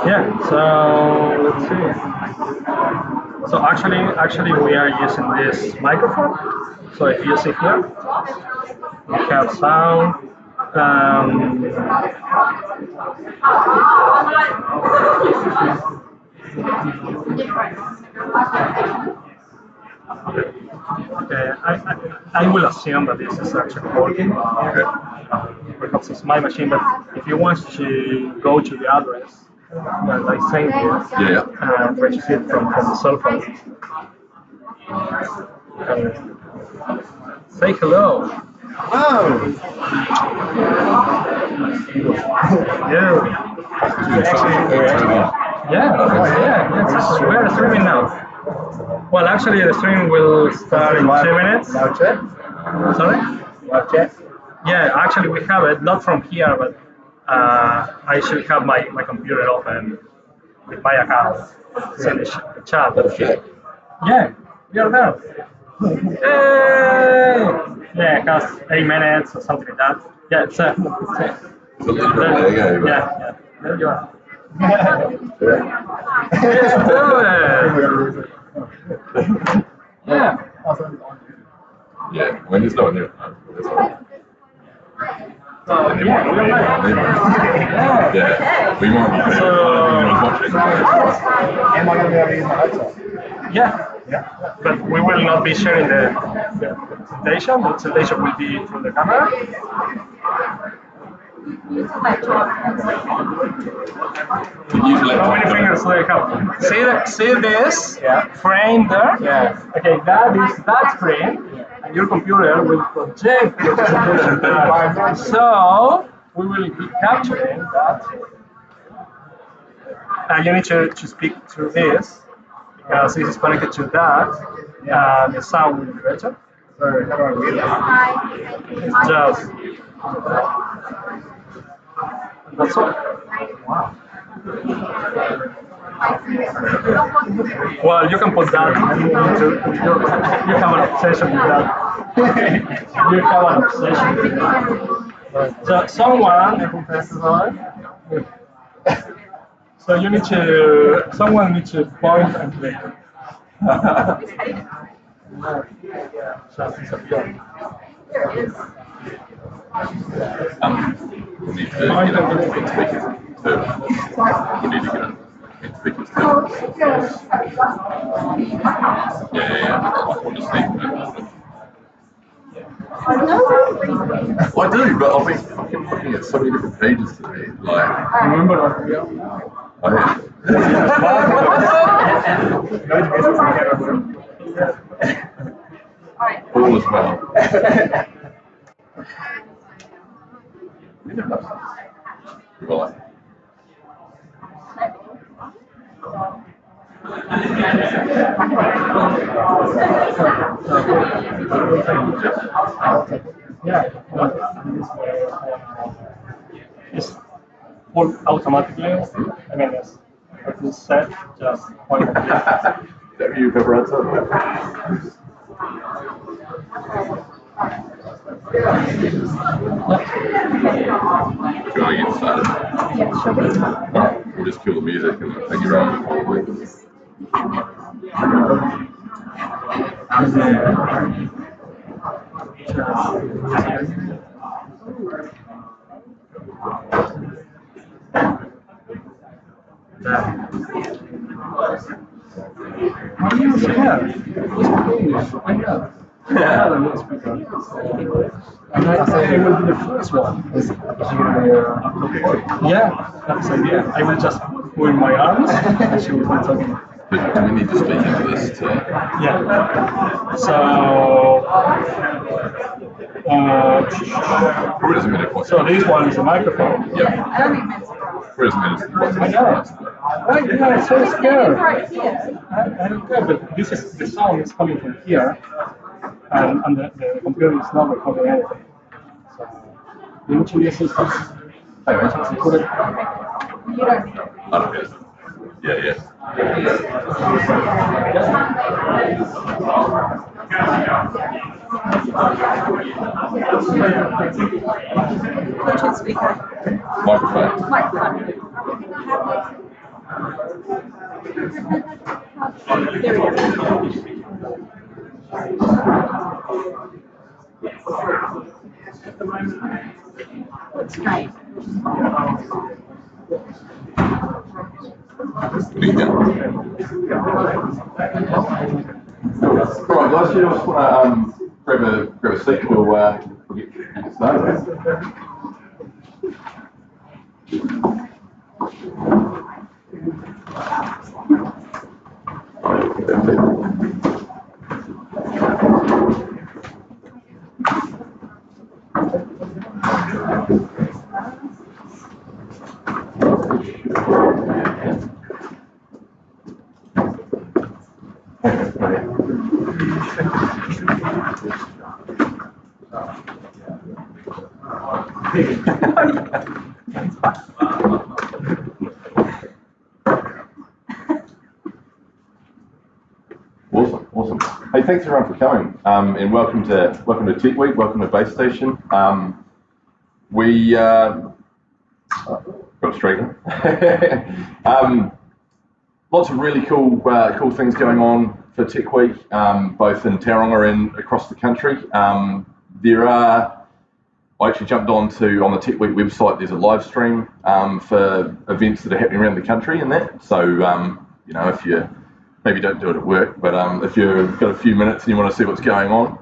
Yeah, so let's see. So actually we are using this microphone. So if you see here, we have sound. Um, I will assume that this is actually working. Perhaps it's my machine, but if you want to go to the address that I sent you and purchase it from the cell phone, say hello. Oh! Yeah. Yeah, we are streaming now. Well, actually, the stream will start in 2 minutes. Now check. Sorry? Now check. Yeah, actually, we have it, not from here, but I should have my computer open with my account. Send the chat. Yeah, we are there. Hey! Yeah, it has 8 minutes or something like that. Yeah, it's a yeah. There you are. Let's do it. Yeah. Yeah, when it's not new. Yeah, we might be watching. Am I going to be able to use my headset? Yeah. But we will not be sharing the presentation. The presentation will be through the camera. How many fingers do I have? See this frame there? Yeah. Okay, that is that frame, and your computer will project the presentation there. So we will be capturing that. And you need to speak through this because this is connected to that. The sound will be better. Sorry, how do I read it? Just that's all. Wow. Well, you can put that. You have an obsession with that. You have an obsession with that. So someone. So you need to. Someone needs to point and click. We need to get speakers too. We need to get speakers too. Yeah. Like on the speaker. I do, but I've been fucking looking at so many different pages today. Like, Remember that video? oh yeah. All as well. Right. Yeah. It's pulled automatically. I mean, it's set just point and click. Have you ever had some? If you want to get started, we'll just kill the music and take you around. What do you share? Yeah. And I think it will be the first one. Yeah, that's the idea. I will just move my arms and she will be talking. Do we need to speak into this to... Yeah. So, Probably doesn't mean it quite... so this one is a microphone. Yeah. Probably doesn't mean it's quite... I know. Why you are so scared? I don't care, but this is the sound is coming from here, and the computer is not recording anything. So you need to use this. Put it. I don't get it. Yeah. Bluetooth speaker. Microphone. Microphone. There we go. Looks great. Right, guys, you just want to grab a seat. We'll get started. Awesome. Hey, thanks everyone for coming, and welcome to Techweek. Welcome to Base Station. We got straight in. Lots of really cool things going on for Techweek, both in Tauranga and across the country. I actually jumped on the Techweek website. There's a live stream for events that are happening around the country and that. So if you maybe don't do it at work, but if you've got a few minutes and you want to see what's going on,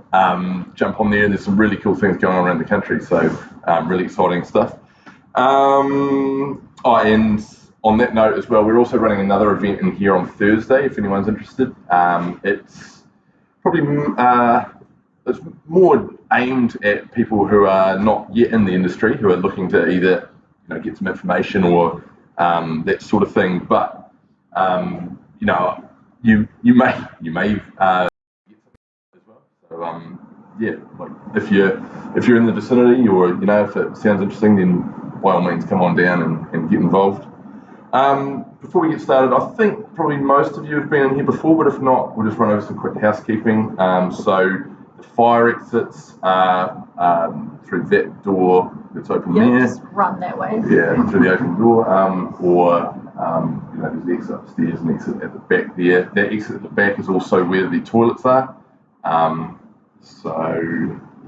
jump on there. And there's some really cool things going on around the country. So really exciting stuff. And on that note as well, we're also running another event in here on Thursday. If anyone's interested, it's probably it's more aimed at people who are not yet in the industry, who are looking to either get some information or that sort of thing. But you may get something as well. So like if you're in the vicinity, or if it sounds interesting, then by all means come on down and get involved. Before we get started, I think probably most of you have been in here before, but if not, we'll just run over some quick housekeeping. So the fire exits are through that door that's open there. Just run that way. Yeah, through the open door, or there's the exit upstairs and exit at the back there. That exit at the back is also where the toilets are.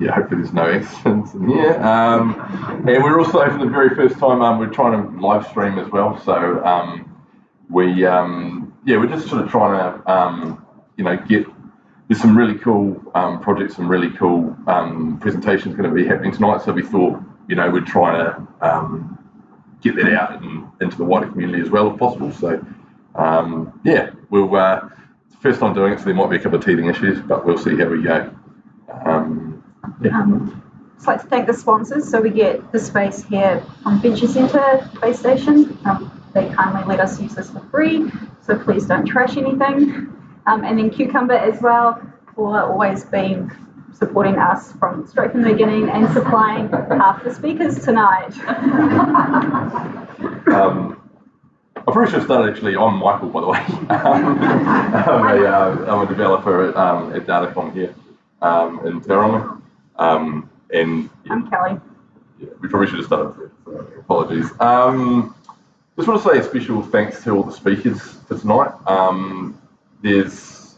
Hopefully there's no accidents in here. And we're also, for the very first time, we're trying to live stream as well. So we're just sort of trying to get. There's some really cool projects, some really cool presentations going to be happening tonight. So we thought we'd try to get that out into the wider community as well if possible. So we'll it's the first time doing it, so there might be a couple of teething issues, but we'll see how we go. I'd like to thank the sponsors. So we get the space here from Venture Centre Base Station. They kindly let us use this for free, so please don't trash anything. And then Cucumber as well, for always being supporting us straight from the beginning and supplying half the speakers tonight. I probably should have started actually. I'm Michael, by the way. I'm a developer at Datacom here in Tauranga. And I'm Kelly. Yeah, we probably should have started there, so apologies. Just want to say a special thanks to all the speakers for tonight. It's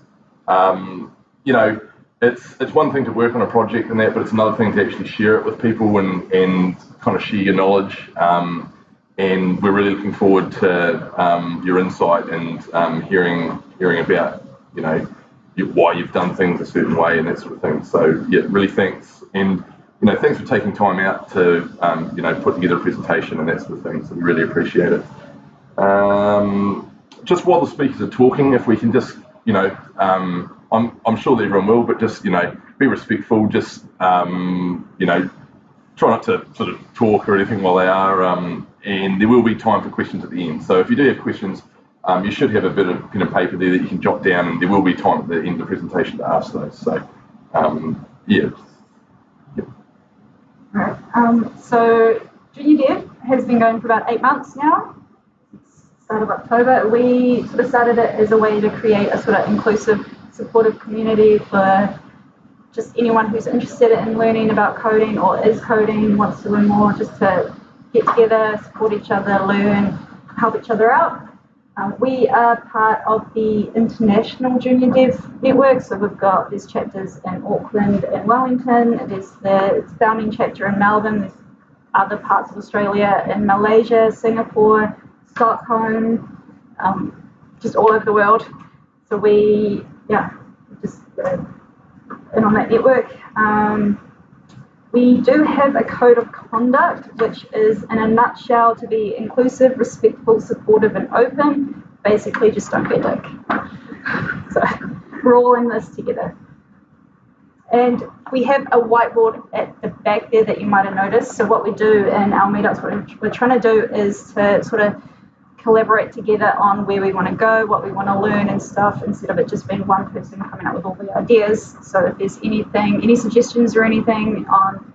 one thing to work on a project and that, but it's another thing to actually share it with people and kind of share your knowledge. And we're really looking forward to your insight and hearing about why you've done things a certain way and that sort of thing. So yeah, really thanks, and thanks for taking time out to put together a presentation and that sort of thing. So we really appreciate it. Just while the speakers are talking, if we can just I'm sure that everyone will, but just be respectful. Just try not to sort of talk or anything while they are. And there will be time for questions at the end. So if you do have questions, you should have a bit of pen and paper there that you can jot down, and there will be time at the end of the presentation to ask those. So, Yep. Right. So JuniorDev has been going for about 8 months now. Start of October. We sort of started it as a way to create a sort of inclusive, supportive community for just anyone who's interested in learning about coding or is coding, wants to learn more, just to get together, support each other, learn, help each other out. We are part of the International JuniorDev Network, so there's chapters in Auckland and Wellington, there's the founding chapter in Melbourne, there's other parts of Australia, in Malaysia, Singapore, Stockholm, just all over the world. So we, just in on that network. We do have a code of conduct, which is, in a nutshell, to be inclusive, respectful, supportive, and open. Basically, just don't be a dick. So we're all in this together. And we have a whiteboard at the back there that you might have noticed. So what we do in our meetups, what we're trying to do is to sort of collaborate together on where we want to go, what we want to learn and stuff, instead of it just being one person coming up with all the ideas. So if there's anything, any suggestions or anything on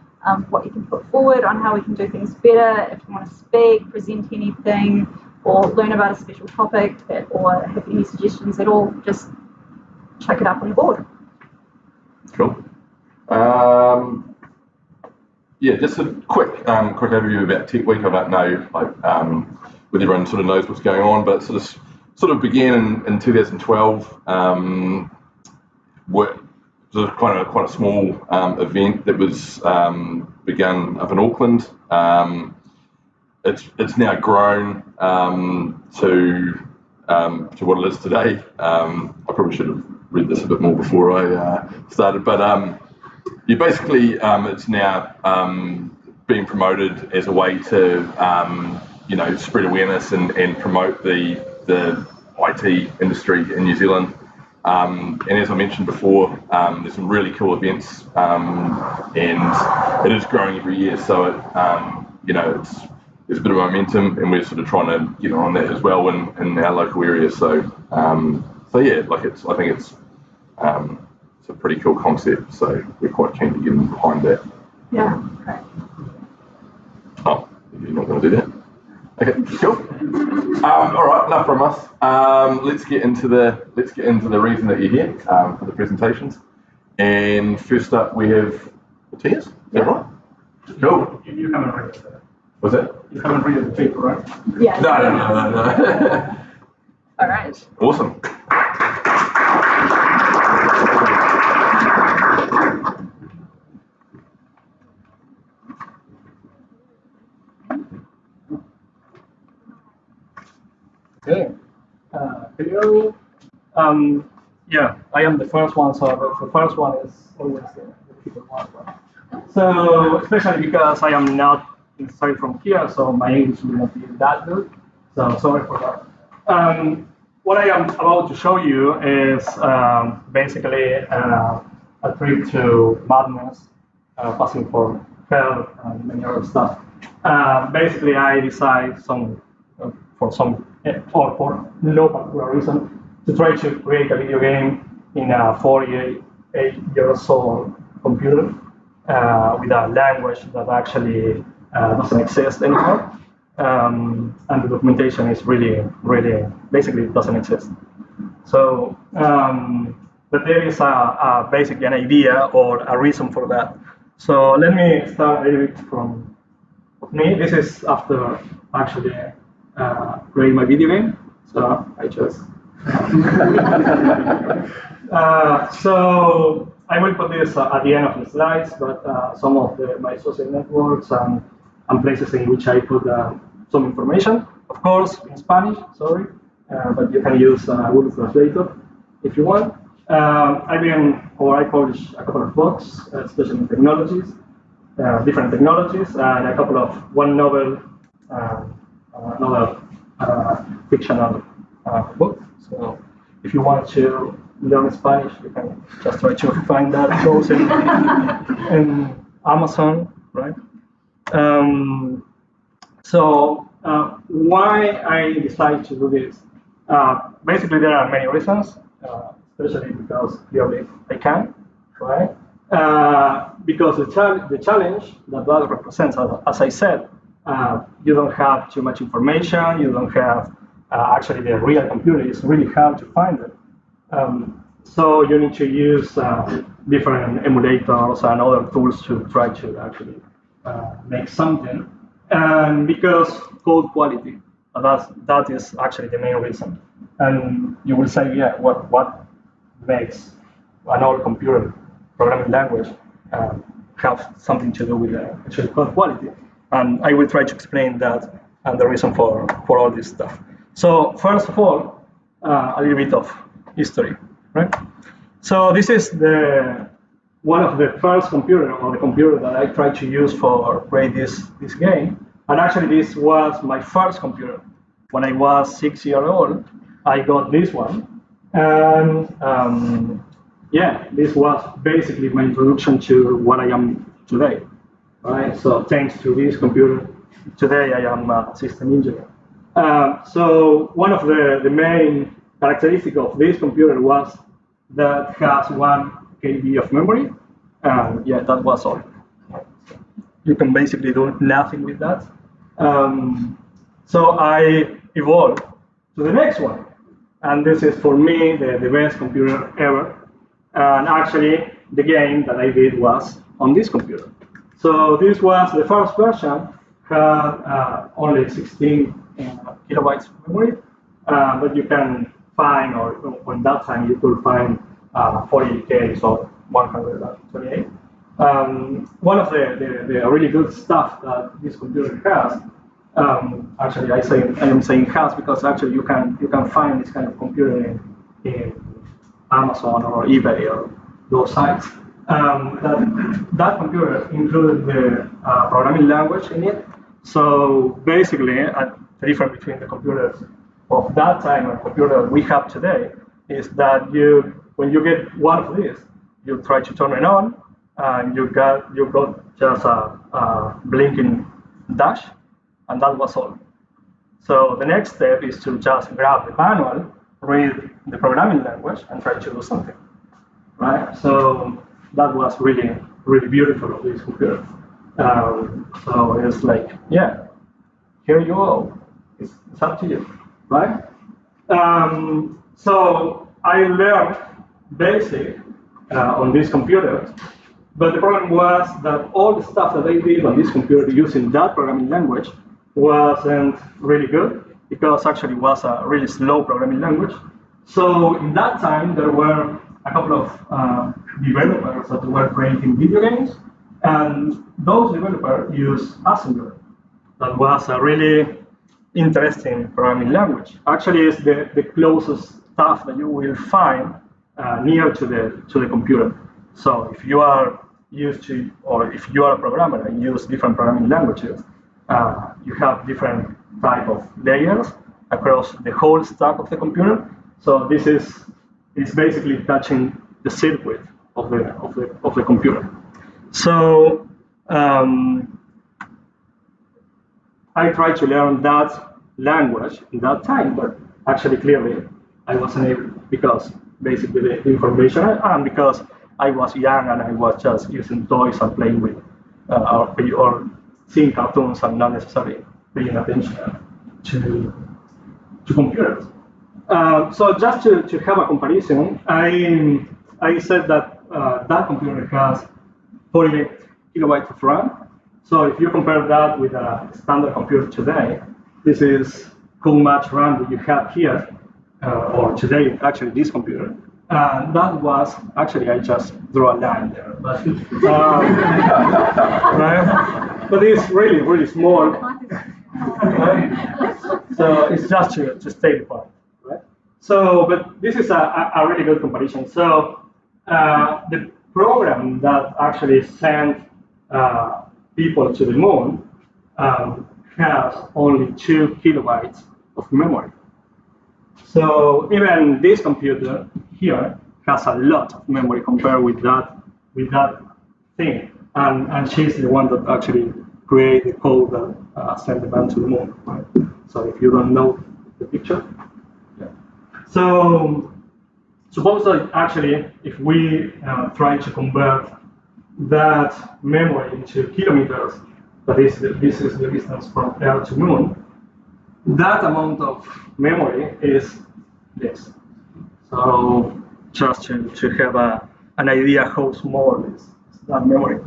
what you can put forward, on how we can do things better, if you want to speak, present anything, or learn about a special topic, or have any suggestions at all, just chuck it up on the board. Cool. Just a quick overview about Techweek. I don't know whether everyone sort of knows what's going on, but sort of began in 2012. Quite a small event that was begun up in Auckland. It's now grown to what it is today. I probably should have read this a bit more before I started, but basically it's now being promoted as a way to spread awareness and promote the IT industry in New Zealand. And as I mentioned before, there's some really cool events, and it is growing every year. So there's a bit of momentum, and we're sort of trying to get on that as well in our local area. So I think it's a pretty cool concept. So we're quite keen to get in behind that. Yeah. Right. Oh, you're not going to do that? Okay, cool. All right, enough from us. Let's get into the reason that you're here for the presentations. And first up, we have Matthias. Is that right? Cool. You haven't read it. What's that? You haven't read the paper, right? Yeah. No. All right. Awesome. Okay. Hello. I am the first one, so the first one is always the people one. So, especially because I am not inside from here, so my English will not be that good. So, sorry for that. What I am about to show you is basically a trip to madness, passing for hell and many other stuff. Basically, I decide for no particular reason, to try to create a video game in a 48 years old computer with a language that actually doesn't exist anymore. And the documentation is really, basically it doesn't exist. So, but there is basically an idea or a reason for that. So let me start a little bit from me. This is after actually creating my video game. So I just. So I will put this at the end of the slides, but some of my social networks and places in which I put some information, of course, in Spanish, sorry, but you can use Google Translator if you want. I publish a couple of books, especially in technologies, different technologies, and one novel, another fictional book. So if you want to learn Spanish, you can just try to find that those in Amazon, right? So why I decided to do this? Basically, there are many reasons, especially because clearly I can, right? Because the challenge that represents, as I said, you don't have too much information, you don't have actually the real computer is really hard to find it. So you need to use different emulators and other tools to try to actually make something. And because code quality, That is actually the main reason. And you will say, yeah, what makes an old computer programming language have something to do with the actual code quality? And I will try to explain that and the reason for all this stuff. So first of all, a little bit of history, right? So this is one of the first computer or the computer that I tried to use for create this game. And actually this was my first computer. When I was 6 years old, I got this one. And yeah, this was basically my introduction to what I am today. Right? So thanks to this computer, today I am a system engineer. So one of the main characteristics of this computer was that has 1 KB of memory. Yeah, that was all. You can basically do nothing with that. So I evolved to the next one. And this is for me the best computer ever. And actually, the game that I did was on this computer. So this was the first version, had only 16 kilobytes of memory, but you can find, or on that time you could find 40K, so 128. One of the really good stuff that this computer has, actually I am saying has because actually you can find this kind of computer in Amazon or eBay or those sites. That computer included the programming language in it. So basically, the difference between the computers of that time and the computer that we have today is that when you get one of these, you try to turn it on, and you got just a blinking dash, and that was all. So the next step is to just grab the manual, read the programming language, and try to do something, right? So that was really, really beautiful of this computer. So it's like, yeah, here you go. It's up to you, right? So I learned basic on this computer, but the problem was that all the stuff that I did on this computer using that programming language wasn't really good because actually it was a really slow programming language. So in that time, there were a couple of developers that were creating video games, and those developers used Assembler. That was a really interesting programming language. Actually, it's the closest stuff that you will find near to the computer. So if you are used to, or if you are a programmer and use different programming languages, you have different type of layers across the whole stack of the computer. So this is basically touching the circuit of the computer. So I tried to learn that language in that time, but actually clearly I wasn't able because basically the information and because I was young and I was just using toys and playing with or seeing cartoons and not necessarily paying attention to computers. So just to have a comparison, I said that that computer has 48 kilobytes of RAM. So if you compare that with a standard computer today, this is how much RAM do you have here, or today, actually this computer. That was, actually I just drew a line there, but, right? But it's really, really small. Right? So it's just to state the point. Right? So, but this is a really good comparison. So the program that actually sent people to the moon has only 2 kilobytes of memory. So even this computer here has a lot of memory compared with that thing. And she's the one that actually created the code that sent the man to the moon. Right? So if you don't know the picture. Yeah. So suppose that actually if we try to convert that memory into kilometers, this is the distance from Earth to Moon, that amount of memory is this. So just to have an idea how small is that memory.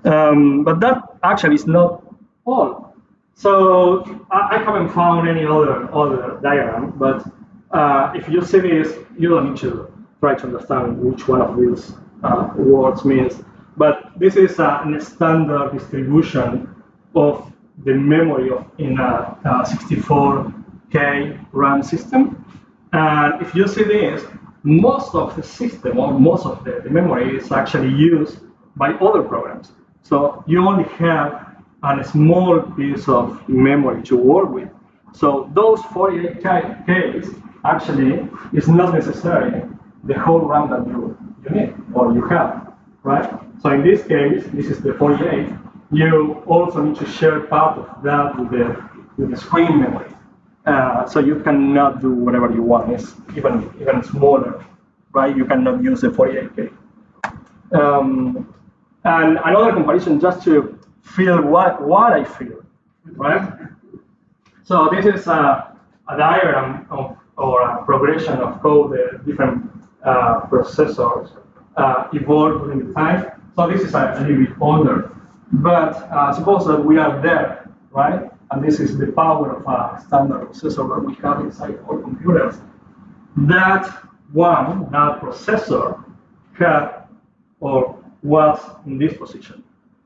But that actually is not all. So I haven't found any other diagram, but if you see this, you don't need to try to understand which one of these words means. But this is a standard distribution of the memory in a 64K RAM system. And if you see this, most of the system or most of the memory is actually used by other programs. So you only have a small piece of memory to work with. So those 48Ks actually is not necessarily the whole RAM that you need or you have, right? So in this case, this is the 48. You also need to share part of that with the screen memory. So you cannot do whatever you want. It's even smaller, right? You cannot use the 48K. And another comparison just to feel what I feel, right? So this is a diagram of, or a progression of code the different processors evolved during the time. So this is a little bit older, but suppose that we are there, right? And this is the power of a standard processor that we have inside our computers. That processor had or was in this position,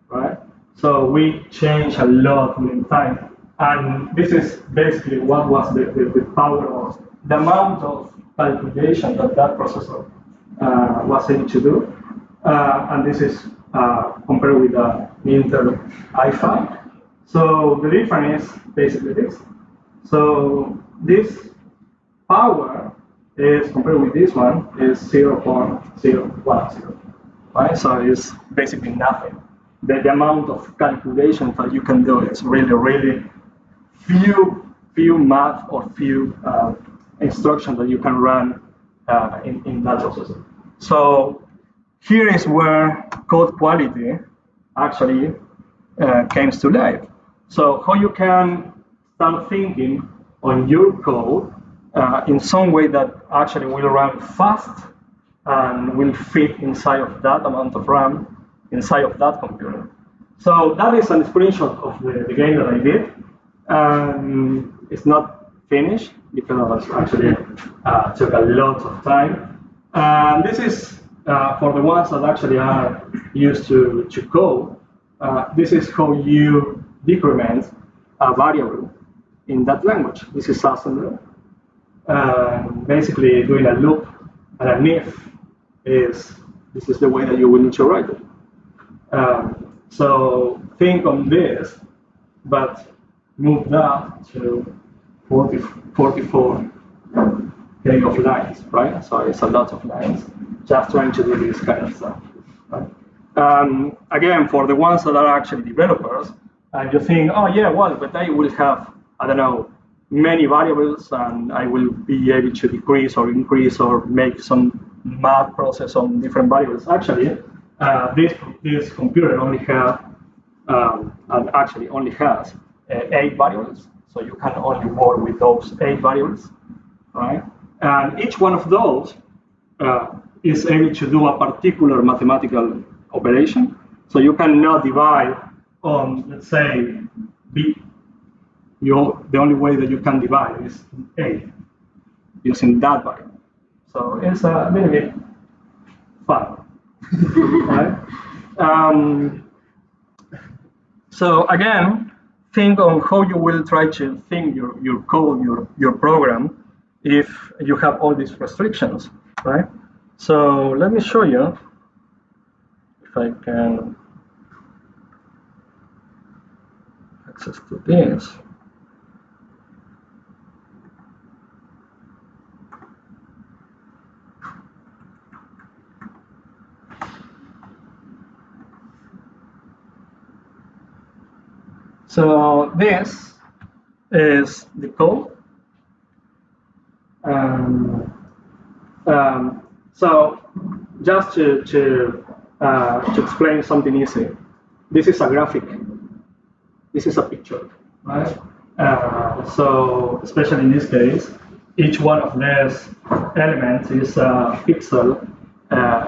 right? So we changed a lot in time. And this is basically what was the power of the amount of calculation that processor was able to do. And this is compared with the Intel i5. So the difference is basically this. So this power is compared with this one is 0.010, right? So it's basically nothing. The amount of calculations that you can do is really few math or few instructions that you can run in that processor. So here is where code quality actually comes to life. So how you can start thinking on your code in some way that actually will run fast and will fit inside of that amount of RAM inside of that computer. So that is a screenshot of the game that I did. It's not finished because actually took a lot of time. And this is for the ones that actually are used to code. This is how you decrement a variable in that language. This is assembler. Basically doing a loop and an if this is the way that you will need to write it. So think on this, but move that to 44K of lines, right? So it's a lot of lines, just trying to do this kind of stuff, right? Again, for the ones that are actually developers, and you think, oh yeah, well, but I will have, I don't know, many variables, and I will be able to decrease or increase or make some math process on different variables. Actually, this computer only has, and actually only has 8 variables, so you can only work with those 8 variables, right? And each one of those is able to do a particular mathematical operation. So you cannot divide on, let's say, B. The only way that you can divide is A, using that variable. So it's a little bit fun, right? So again, think on how you will try to think your code, your program, if you have all these restrictions, right? So let me show you if I can access to this. So this is the code. So just to explain something easy, this is a graphic. This is a picture, right? So especially in this case, each one of these elements is a pixel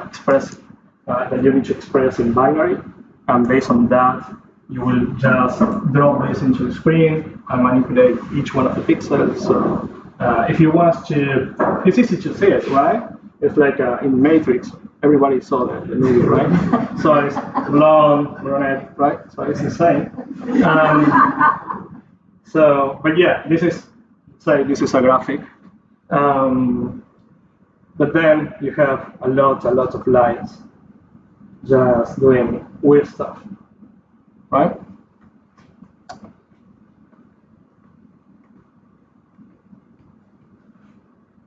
expressed that you need to express in binary, and based on that, you will just drop this into the screen and manipulate each one of the pixels. So if you want to, it's easy to see it, right? It's like in Matrix, everybody saw the movie, right? So it's blonde, brunette, right? So it's the same. But yeah, this is a graphic. But then you have a lot of lines just doing weird stuff, right?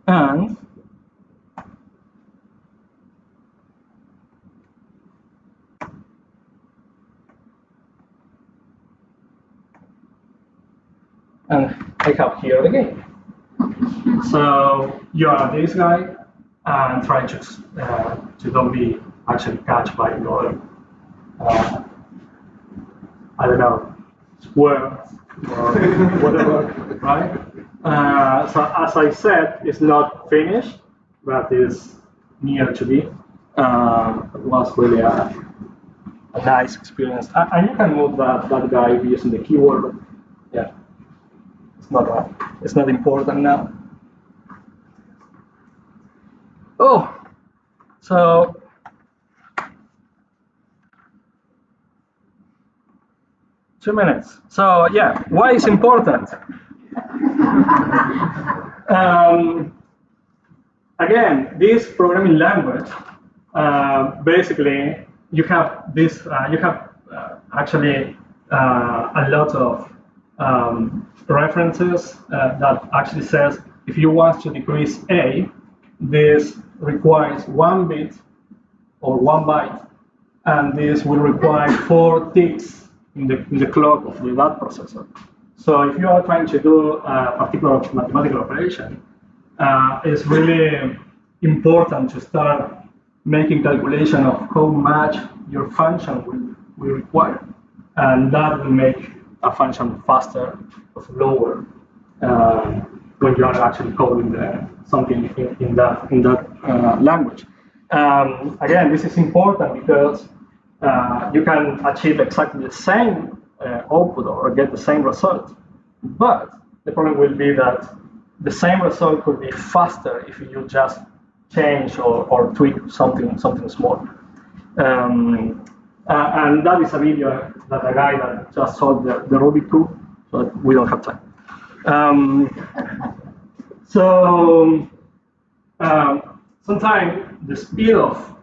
And I have here the game. So you are this guy and try to don't be actually catched by your I don't know, square or whatever, right? So as I said, it's not finished, but it's near to be. It was really a nice experience. And you can move that guy using the keyboard, but yeah, it's not important now. Oh, so two minutes. So yeah, why is important? Again, this programming language, basically, you have this. Actually a lot of references that actually says if you want to decrease A, this requires 1 bit or 1 byte, and this will require 4 ticks in the clock of the data processor. So if you are trying to do a particular mathematical operation, it's really important to start making calculation of how much your function will require, and that will make a function faster or slower when you are actually coding something in that language. Again, this is important because you can achieve exactly the same output or get the same result, but the problem will be that the same result could be faster if you just change or tweak something small. And that is a video that a guy that just solved the Rubik cube, but we don't have time. Sometimes the speed of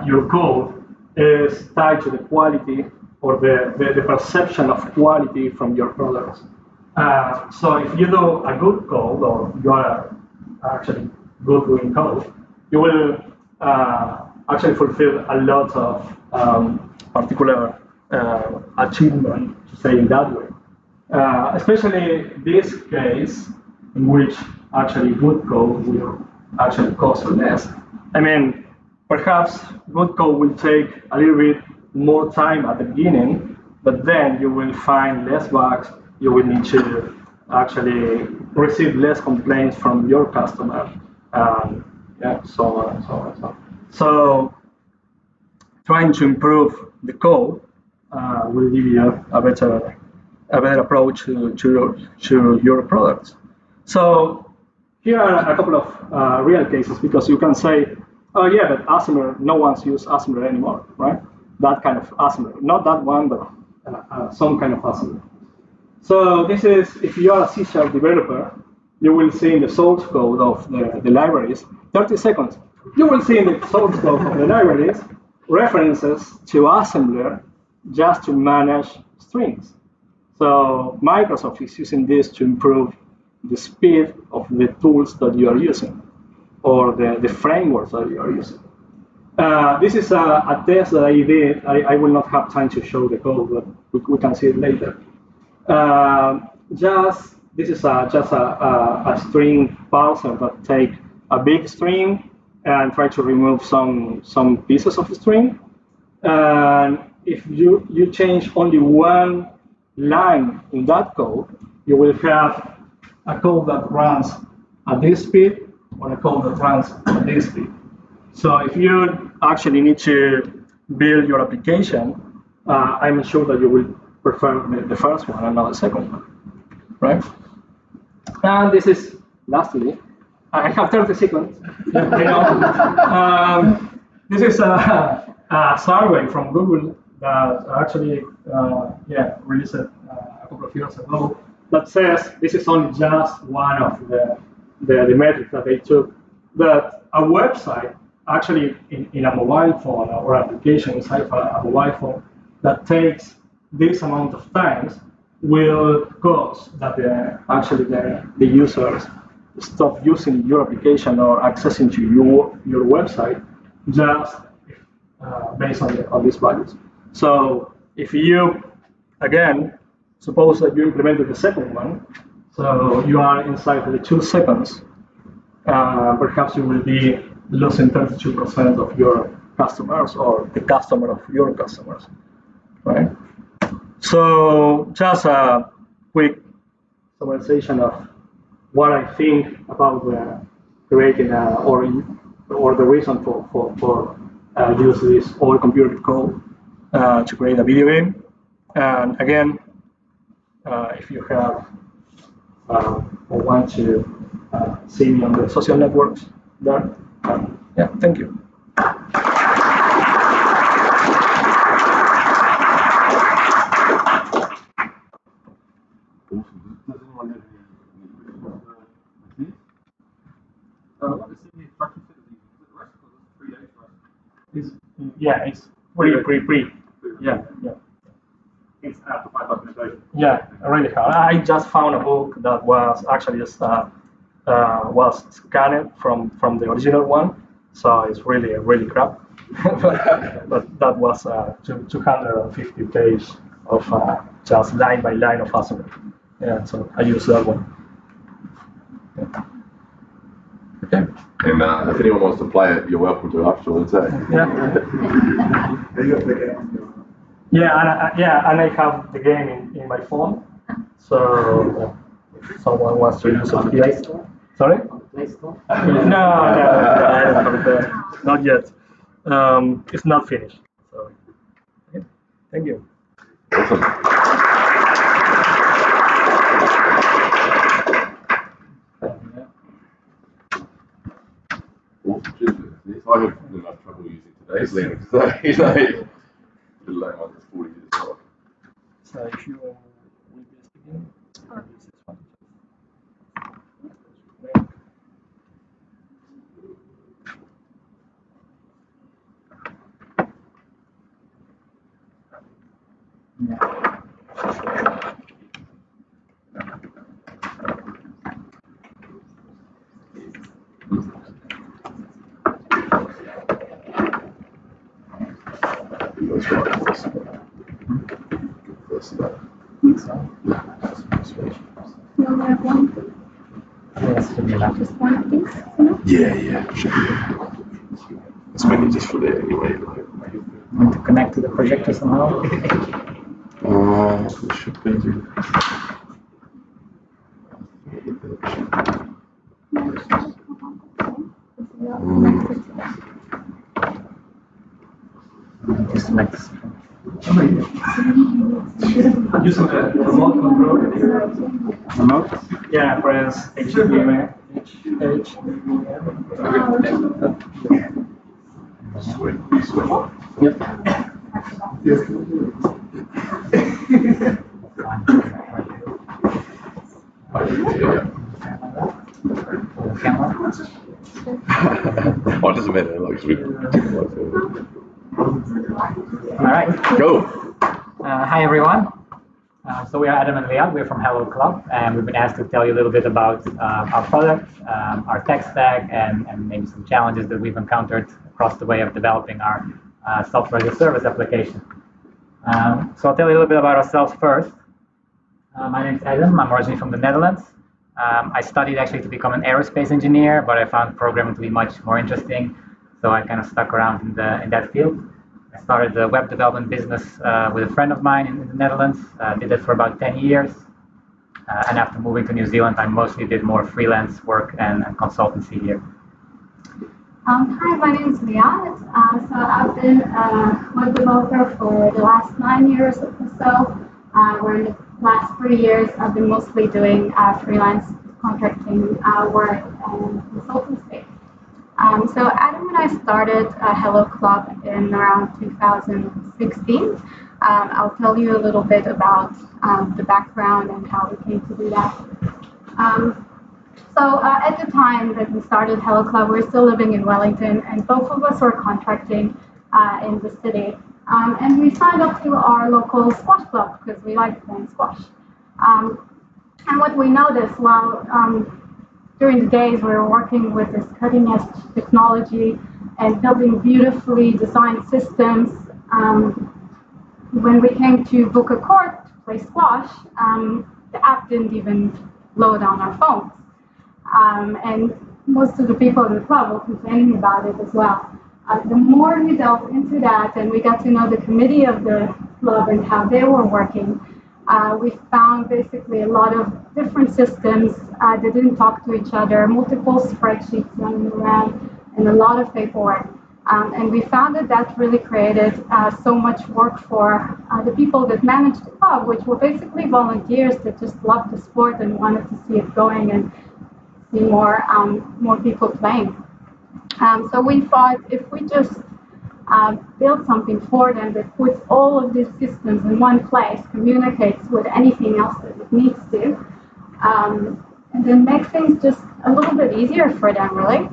your code is tied to the quality or the perception of quality from your products. So if you do a good code or you are actually good doing code, you will actually fulfill a lot of particular achievement, to say in that way. Especially this case in which actually good code will actually cost less. I mean, perhaps good code will take a little bit more time at the beginning, but then you will find less bugs, you will need to actually receive less complaints from your customer, yeah, so on and so on and so on. So trying to improve the code will give you a better approach to your products. So here are a couple of real cases, because you can say, oh yeah, but assembler, no one's used assembler anymore, right? That kind of assembler, not that one, but some kind of assembler. So this is, if you are a C# developer, you will see in the source code of the libraries, 30 seconds, you will see in the source code of the libraries references to assembler just to manage strings. So Microsoft is using this to improve the speed of the tools that you are using, or the frameworks that you are using. This is a test that I did. I will not have time to show the code, but we can see it later. This is just a string parser that take a big string and try to remove some pieces of the string. And if you change only one line in that code, you will have a code that runs at this speed or a code that runs at this speed. So if you actually need to build your application, I'm sure that you will prefer the first one and not the second one, right? And this is, lastly, I have 30 seconds, this is a survey from Google that actually released a couple of years ago that says this is only just one of the metrics that they took, that a website actually in a mobile phone or application inside a mobile phone that takes this amount of times will cause that the users stop using your application or accessing to your website just based on these values. So if you, again, suppose that you implemented the second one, so you are inside the 2 seconds, perhaps you will be losing 32% of your customers or the customer of your customers, right? So just a quick summarization of what I think about creating or the reason for use this all computer code to create a video game. And again, if you have or want to see me on the social networks, there. Yeah, thank you. It's pre. Yeah. It's after 5 documentation. Yeah, really hard. I just found a book that was actually just was scanned from the original one, so it's really crap. but that was 250 pages of just line by line of assembly. Yeah, so I use that one. Yeah. Okay. And if anyone wants to play it, you're welcome to afterwards. Yeah, and I have the game in my phone. So if someone wants to use it, Play Store? Sorry? Play Store? No, I don't have it there. Not yet. It's not finished. So, okay. Thank you. Awesome. I have enough trouble using today's language, so the lame one is 40 years old. So if you will be speaking, use this one. That's right. That's that. Just one of these. Yeah, should be. It's mainly just for there anyway. Want to connect to the projector somehow? It should be. Just select this. Using the remote control. Remote? Yeah, press HDMI. Sweet. Yep. Camera. Oh, it doesn't matter. Like, All right. go. Hi everyone. So we are Adam and Leah. We're from Hello Club, and we've been asked to tell you a little bit about our product, our tech stack, and maybe some challenges that we've encountered across the way of developing our software as a service application. So I'll tell you a little bit about ourselves first. My name is Adam. I'm originally from the Netherlands. I studied actually to become an aerospace engineer, but I found programming to be much more interesting, so I kind of stuck around in that field. I started the web development business with a friend of mine in the Netherlands. Did it for about 10 years. And after moving to New Zealand, I mostly did more freelance work and consultancy here. Hi, my name is Leah. So I've been a web developer for the last 9 years or so. Where in the last 3 years, I've been mostly doing freelance contracting work and consultancy. So Adam and I started Hello Club in around 2016. I'll tell you a little bit about the background and how we came to do that. So at the time that we started Hello Club, we were still living in Wellington, and both of us were contracting in the city. And we signed up to our local squash club because we liked playing squash. And what we noticed while during the days we were working with this cutting-edge technology and building beautifully designed systems, when we came to book a court to play squash, the app didn't even load on our phones. And most of the people in the club were complaining about it as well. The more we delved into that and we got to know the committee of the club and how they were working, we found basically a lot of different systems that didn't talk to each other, multiple spreadsheets running around, and a lot of paperwork. And we found that that really created so much work for the people that managed the club, which were basically volunteers that just loved the sport and wanted to see it going and see more people playing. So we thought if we just build something for them that puts all of these systems in one place, communicates with anything else that it needs to, and then makes things just a little bit easier for them, really.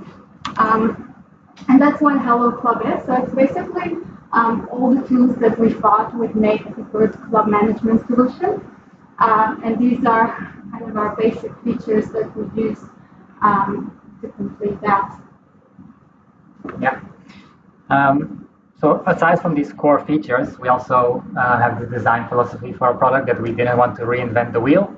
And that's what Hello Club is. So it's basically all the tools that we thought would make a good club management solution. And these are kind of our basic features that we use to complete that. Yeah. So aside from these core features, we also have the design philosophy for our product that we didn't want to reinvent the wheel.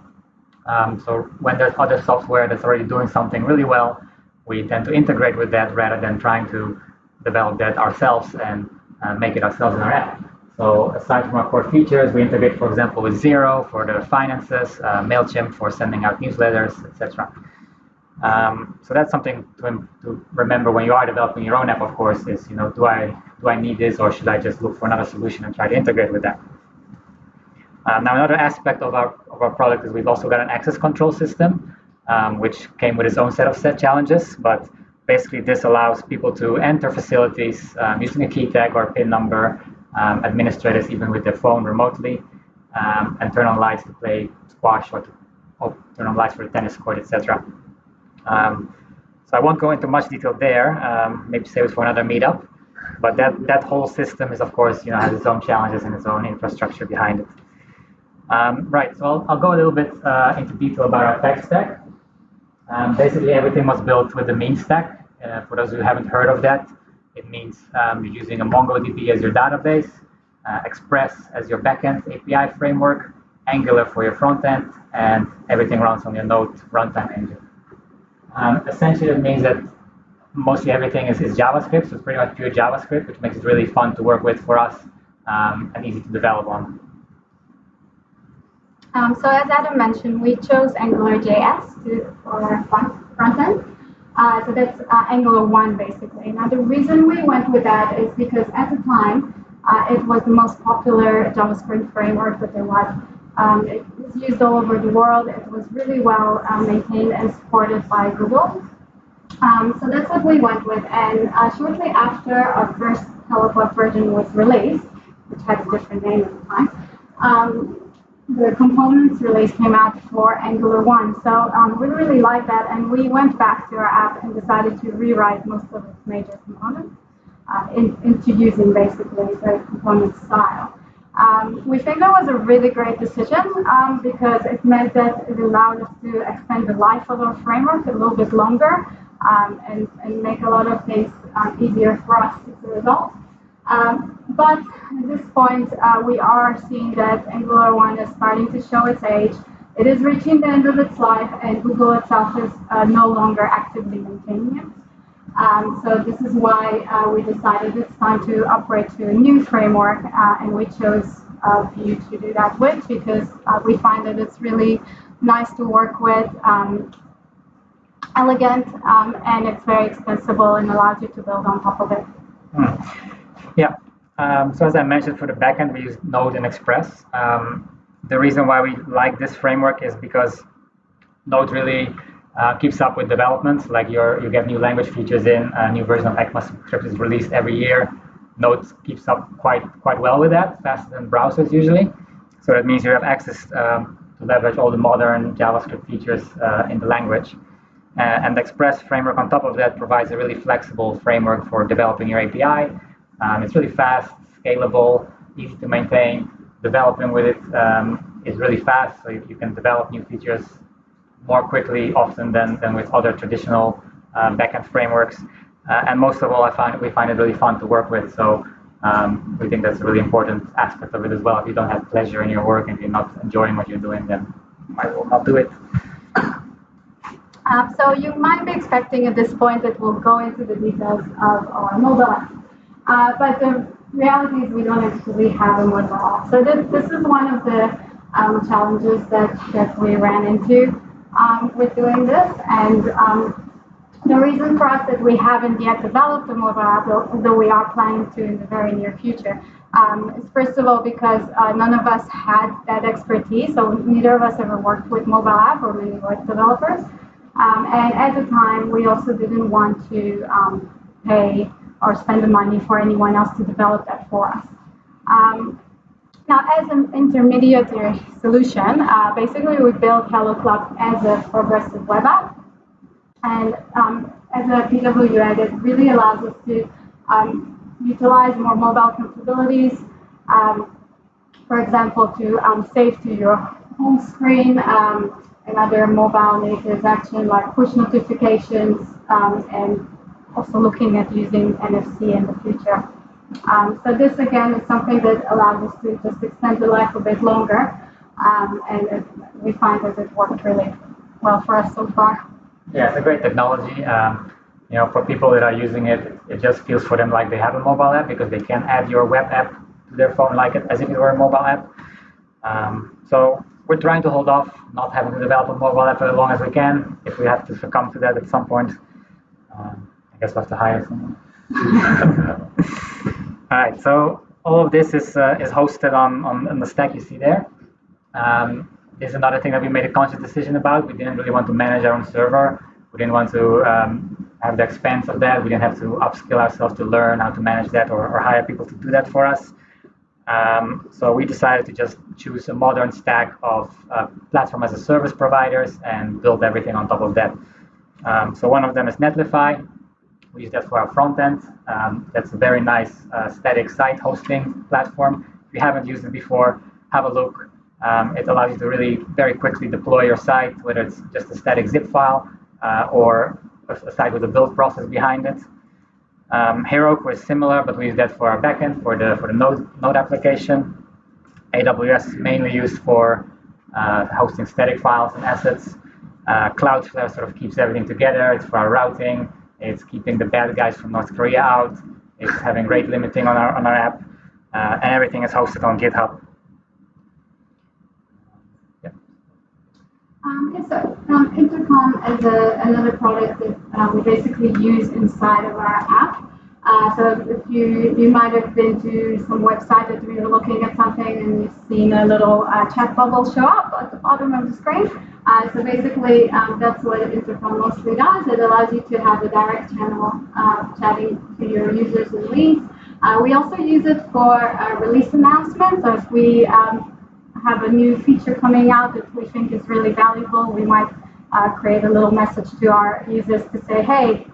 So when there's other software that's already doing something really well, we tend to integrate with that rather than trying to develop that ourselves and make it ourselves in our app. So aside from our core features, we integrate, for example, with Xero for the finances, MailChimp for sending out newsletters, etc. So that's something to remember when you are developing your own app, of course, is, do I need this, or should I just look for another solution and try to integrate with that? Now, another aspect of our product is we've also got an access control system, which came with its own set of challenges, but basically this allows people to enter facilities using a key tag or a PIN number, administrators even with their phone remotely, and turn on lights to play squash or turn on lights for the tennis court, etc. So I won't go into much detail there, maybe save it for another meetup, but that whole system is, of course, has its own challenges and its own infrastructure behind it. Right, so I'll go a little bit into detail about our tech stack. Basically, everything was built with the mean stack. For those who haven't heard of that, it means you're using a MongoDB as your database, Express as your backend API framework, Angular for your front end, and everything runs on your Node runtime engine. Essentially, it means that mostly everything is JavaScript, so it's pretty much pure JavaScript, which makes it really fun to work with for us and easy to develop on. So as Adam mentioned, we chose AngularJS for our front end. So that's Angular 1, basically. Now, the reason we went with that is because at the time, it was the most popular JavaScript framework that there was. It was used all over the world. It was really well maintained and supported by Google. So that's what we went with. And shortly after our first Hello Club version was released, which had a different name at the time, the components release came out for Angular 1. So we really liked that, and we went back to our app and decided to rewrite most of its major components into using basically the component style. We think that was a really great decision because it meant that it allowed us to extend the life of our framework a little bit longer and make a lot of things easier for us as a result. But at this point, we are seeing that Angular 1 is starting to show its age. It is reaching the end of its life, and Google itself is no longer actively maintaining it. So this is why we decided it's time to upgrade to a new framework, and we chose Vue to do that with because we find that it's really nice to work with, elegant, and it's very extensible and allows you to build on top of it. Yeah. So as I mentioned, for the backend, we use Node and Express. The reason why we like this framework is because Node really keeps up with developments. Like you get new language features in, a new version of ECMAScript is released every year. Node keeps up quite well with that, faster than browsers usually. So that means you have access to leverage all the modern JavaScript features in the language. And the Express framework on top of that provides a really flexible framework for developing your API. It's really fast, scalable, easy to maintain. Developing with it is really fast, so you can develop new features more quickly often than with other traditional backend frameworks. And most of all, we find it really fun to work with. So we think that's a really important aspect of it as well. If you don't have pleasure in your work and you're not enjoying what you're doing, then you might as well not do it. So you might be expecting at this point that we'll go into the details of our mobile app. But the reality is we don't actually have a mobile app. So this is one of the challenges that we ran into with doing this. And the reason for us that we haven't yet developed a mobile app, though we are planning to in the very near future, is first of all because none of us had that expertise. So neither of us ever worked with mobile app or many web developers. And at the time, we also didn't want to pay or spend the money for anyone else to develop that for us. Now, as an intermediary solution, basically we built Hello Club as a progressive web app. And as a PWA, it really allows us to utilize more mobile capabilities. For example, to save to your home screen, and other mobile native action like push notifications, and also looking at using NFC in the future. So this again is something that allows us to just extend the life a bit longer, and we find that it worked really well for us so far. Yeah, it's a great technology. For people that are using it, it just feels for them like they have a mobile app because they can add your web app to their phone like it as if it were a mobile app. So we're trying to hold off not having to develop a mobile app as long as we can. If we have to succumb to that at some point, I guess we'll have to hire someone. All right, so all of this is hosted on the stack you see there. This is another thing that we made a conscious decision about. We didn't really want to manage our own server. We didn't want to have the expense of that. We didn't have to upskill ourselves to learn how to manage that or hire people to do that for us. So we decided to just choose a modern stack of platform as a service providers and build everything on top of that. So one of them is Netlify. We use that for our front end. That's a very nice static site hosting platform. If you haven't used it before, have a look. It allows you to really very quickly deploy your site, whether it's just a static zip file or a site with a build process behind it. Heroku is similar, but we use that for our backend, for the Node application. AWS is mainly used for hosting static files and assets. Cloudflare sort of keeps everything together. It's for our routing. It's keeping the bad guys from North Korea out. It's having rate limiting on our app. And everything is hosted on GitHub. So Intercom is another product that we basically use inside of our app. So if you might have been to some website that we were looking at something and you've seen a little chat bubble show up at the bottom of the screen. So basically that's what Intercom mostly does. It allows you to have a direct channel chatting to your users and leads. We also use it for release announcements. So if we have a new feature coming out that we think is really valuable, we might create a little message to our users to say, hey,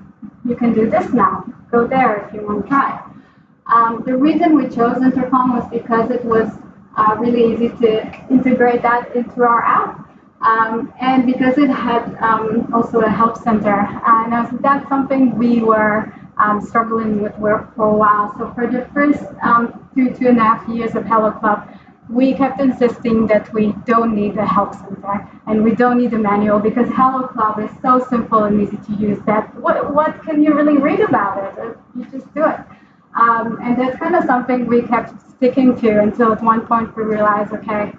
you can do this now. Go there if you want to try it. The reason we chose Intercom was because it was really easy to integrate that into our app, and because it had also a help center. Now, so that's something we were struggling with for a while. So for the first 2.5 years of Hello Club, we kept insisting that we don't need a help center and we don't need a manual because Hello Club is so simple and easy to use that what can you really read about it? You just do it. And that's kind of something we kept sticking to until at one point we realized, okay,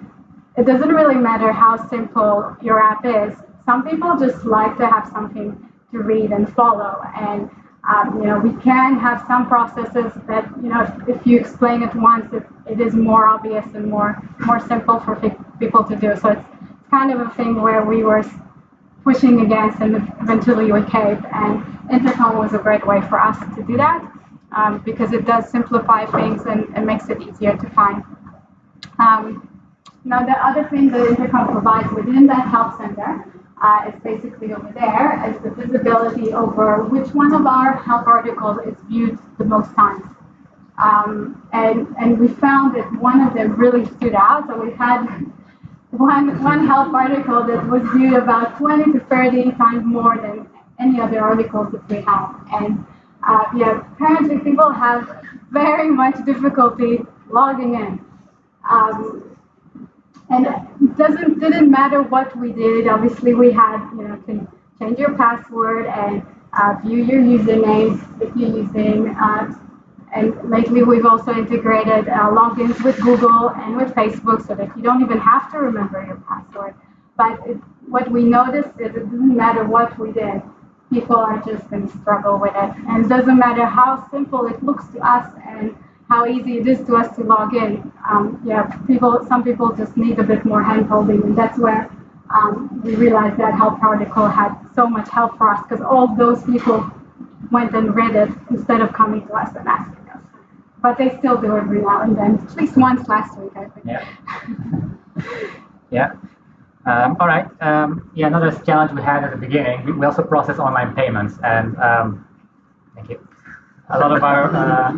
it doesn't really matter how simple your app is. Some people just like to have something to read and follow. And We can have some processes that, if you explain it once, it is more obvious and more simple for people to do. So it's kind of a thing where we were pushing against, and eventually we caved. And Intercom was a great way for us to do that, because it does simplify things and makes it easier to find. Now, the other thing that Intercom provides within that help center is basically over there, is the visibility over which one of our help articles is viewed the most times. And we found that one of them really stood out. So we had one help article that was viewed about 20 to 30 times more than any other articles that we have. And apparently people have very much difficulty logging in. And it didn't matter what we did. Obviously, we had, can change your password and view your usernames if you're using. And lately, we've also integrated logins with Google and with Facebook so that you don't even have to remember your password. But what we noticed is it doesn't matter what we did. People are just going to struggle with it. And it doesn't matter how simple it looks to us and how easy it is to us to log in. Some people just need a bit more hand-holding, and that's where we realized that help article had so much help for us, because all those people went and read it instead of coming to us and asking us. But they still do every now and then, at least once last week, I think. Yeah. Yeah. All right. Another challenge we had at the beginning, we also process online payments, and thank you. A lot of our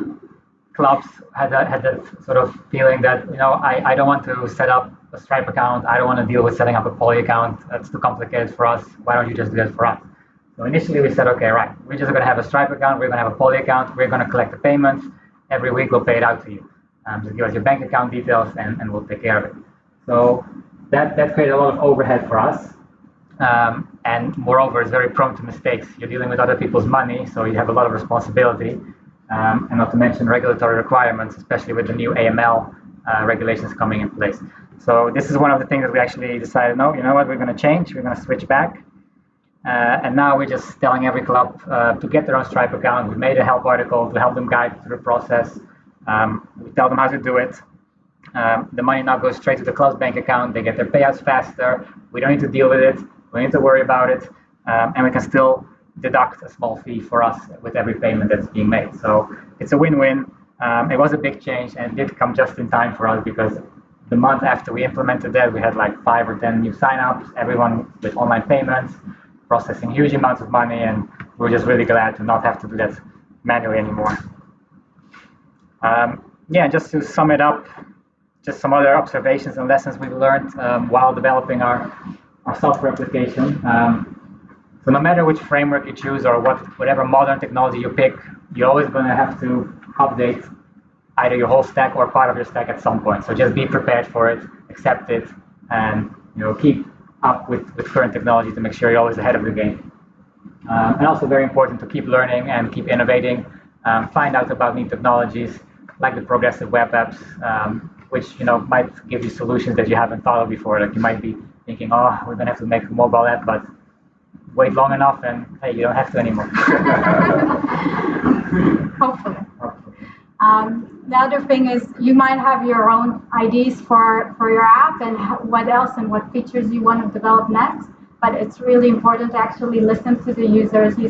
clubs had that sort of feeling that, I don't want to set up a Stripe account. I don't want to deal with setting up a Poly account. That's too complicated for us. Why don't you just do that for us? So initially we said, okay, right, we're just going to have a Stripe account. We're going to have a Poly account. We're going to collect the payments. Every week we'll pay it out to you. Just give us your bank account details and we'll take care of it. So that created a lot of overhead for us. And moreover, it's very prone to mistakes. You're dealing with other people's money, so you have a lot of responsibility. And not to mention regulatory requirements, especially with the new AML regulations coming in place. So this is one of the things that we actually decided, no, you know what, we're going to change, we're going to switch back. And now we're just telling every club to get their own Stripe account. We made a help article to help them guide through the process. We tell them how to do it. The money now goes straight to the club's bank account. They get their payouts faster. We don't need to deal with it. We don't need to worry about it. And we can still deduct a small fee for us with every payment that's being made. So it's a win-win. It was a big change, and it did come just in time for us, because the month after we implemented that, we had like 5 or 10 new signups, everyone with online payments, processing huge amounts of money, and we're just really glad to not have to do that manually anymore. Just to sum it up, just some other observations and lessons we've learned while developing our software application. So no matter which framework you choose or whatever modern technology you pick, you're always going to have to update either your whole stack or part of your stack at some point. So just be prepared for it, accept it, and keep up with current technology to make sure you're always ahead of the game. And also very important to keep learning and keep innovating. Find out about new technologies like the progressive web apps, which might give you solutions that you haven't thought of before. Like you might be thinking, oh, we're going to have to make a mobile app, but wait long enough and hey, you don't have to anymore. Hopefully. The other thing is you might have your own ideas for your app and what else and what features you want to develop next, but it's really important to actually listen to the users. You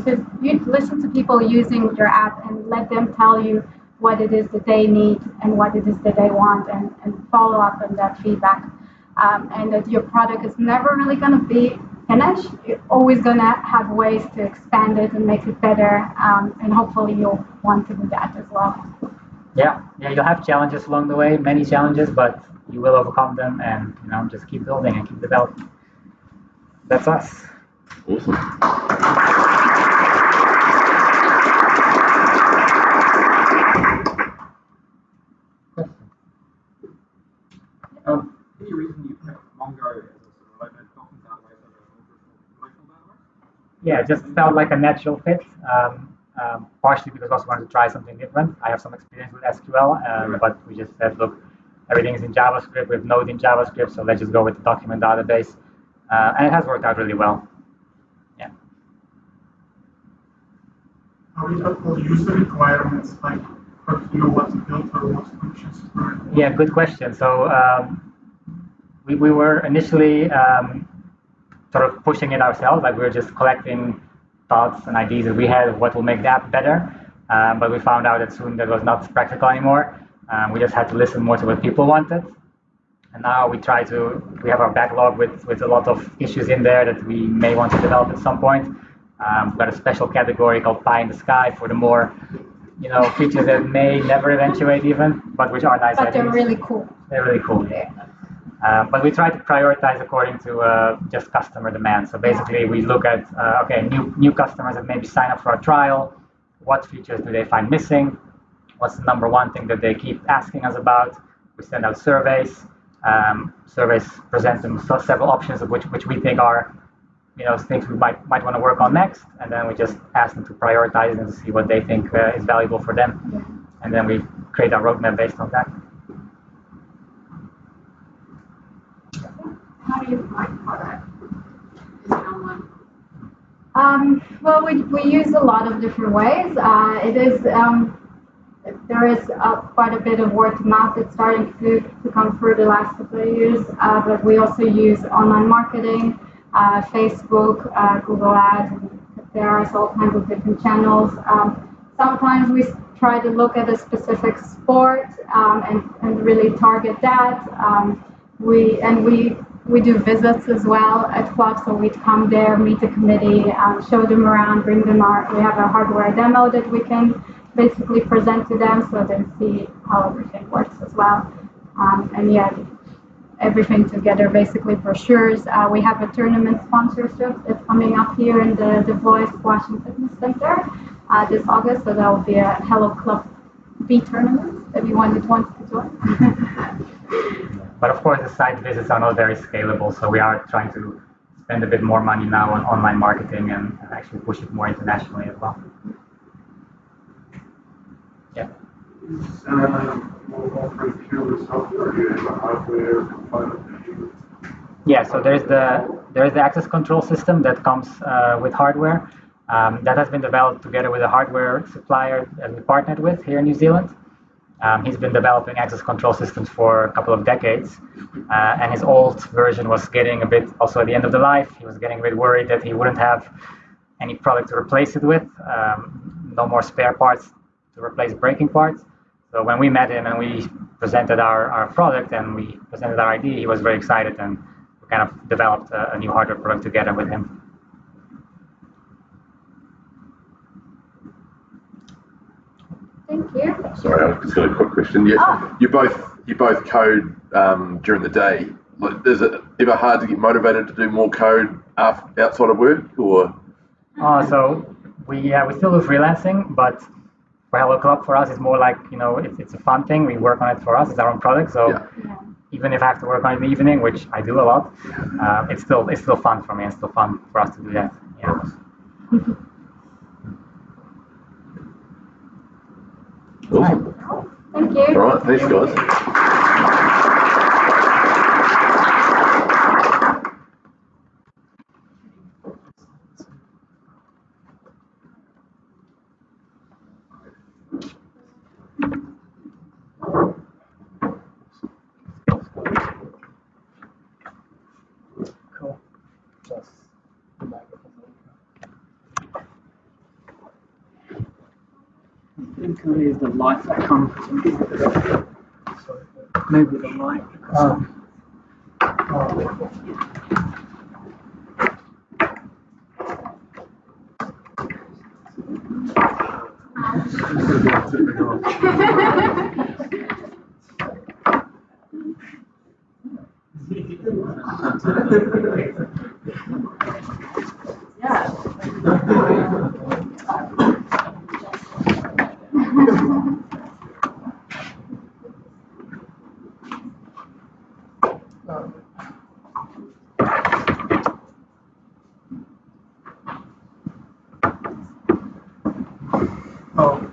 listen to people using your app and let them tell you what it is that they need and what it is that they want, and follow up on that feedback. And that your product is never really going to be finished. You're always going to have ways to expand it and make it better, and hopefully you'll want to do that as well. Yeah, you'll have challenges along the way, many challenges, but you will overcome them, and just keep building and keep developing. That's us. Awesome. Any reason you picked Mongo as a sort of related document database over a relational database? Yeah, it just felt like a natural fit. Partially because I also wanted to try something different. I have some experience with SQL, but we just said, look, everything is in JavaScript. We have Node in JavaScript, so let's just go with the document database. And it has worked out really well. Yeah. we talk about user requirements, like how to know what to build or what functions to run? Yeah, good question. So we were initially sort of pushing it ourselves, like we were just collecting thoughts and ideas that we had of what will make the app better. But we found out that soon that was not practical anymore. We just had to listen more to what people wanted. And now we have our backlog with a lot of issues in there that we may want to develop at some point. We've got a special category called Pie in the Sky for the more, features that may never eventuate even, but which are nice But ideas. they're really cool. They're really cool. But we try to prioritize according to just customer demand. So basically, we look at new customers that maybe sign up for a trial. What features do they find missing? What's the number one thing that they keep asking us about? We send out surveys. Surveys present them several options of which we think are, things we might want to work on next, and then we just ask them to prioritize and see what they think is valuable for them, and then we create our roadmap based on that. How do you find product? Is it online? Well, we use a lot of different ways. There is quite a bit of word of mouth that's starting to come through the last couple of years, but we also use online marketing, Facebook, Google Ads. There are all kinds of different channels. Sometimes we try to look at a specific sport and really target that. We do visits as well at clubs, so we'd come there, meet the committee, show them around, bring them we have a hardware demo that we can basically present to them so they see how everything works as well. Everything together, basically brochures. We have a tournament sponsorship that's coming up here in the Voice Washington Fitness Center this August, so that will be a Hello Club B tournament if you wanted to join. But of course, the site visits are not very scalable, so we are trying to spend a bit more money now on online marketing and actually push it more internationally as well. Yeah. Is mobile phone purely software, or do you have a hardware component? Yeah, so there's the access control system that comes with hardware. That has been developed together with a hardware supplier that we partnered with here in New Zealand. He's been developing access control systems for a couple of decades, and his old version was getting a bit, also at the end of the life, he was getting a bit worried that he wouldn't have any product to replace it with, no more spare parts to replace breaking parts. So when we met him and we presented our product and we presented our idea, he was very excited, and we kind of developed a new hardware product together with him. Thank you. Sorry, I've just got a quick question. You both code during the day. Like, is it ever hard to get motivated to do more code outside of work, or? So we still do freelancing, but for Hello Club, for us, it's more like, it's a fun thing. We work on it for us. It's our own product. So even if I have to work on it in the evening, which I do a lot, it's still fun for me. It's still fun for us to do that. Yeah. Awesome. Thank you. All right, thanks, guys. Cool. Just the microphone. I think it is the light that comes from here. Sorry, maybe the light.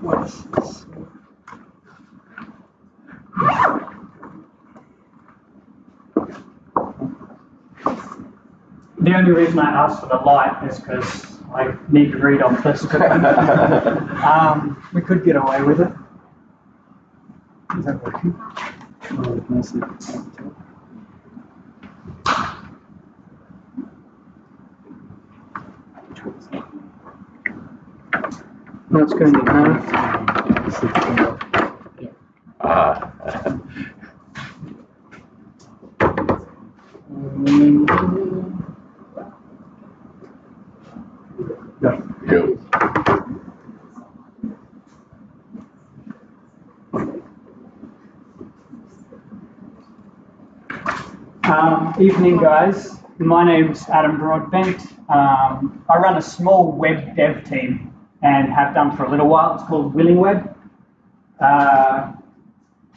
What is this? The only reason I asked for the light is because I need to read off this. We could get away with it. Is that working? Oh, can I see it? No, it's going to be half. Cool. Evening, guys. My name's Adam Broadbent. I run a small web dev team and have done for a little while. It's called WillingWeb.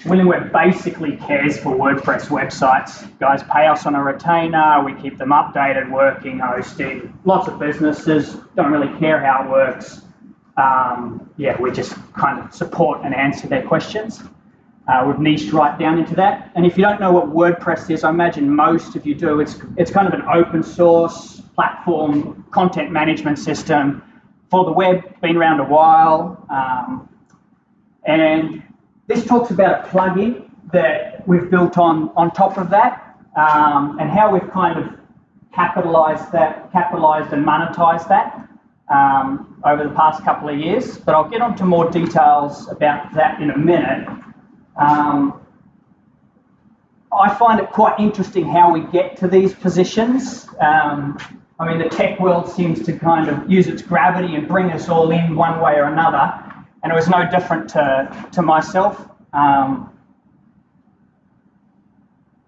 WillingWeb basically cares for WordPress websites. Guys pay us on a retainer. We keep them updated, working, hosting. Lots of businesses don't really care how it works. We just kind of support and answer their questions. We've niched right down into that. And if you don't know what WordPress is, I imagine most of you do. It's kind of an open source platform, content management system for the web, been around a while. And this talks about a plugin that we've built on top of that, and how we've kind of capitalized and monetized that over the past couple of years. But I'll get on to more details about that in a minute. I find it quite interesting how we get to these positions. The tech world seems to kind of use its gravity and bring us all in one way or another, and it was no different to myself. I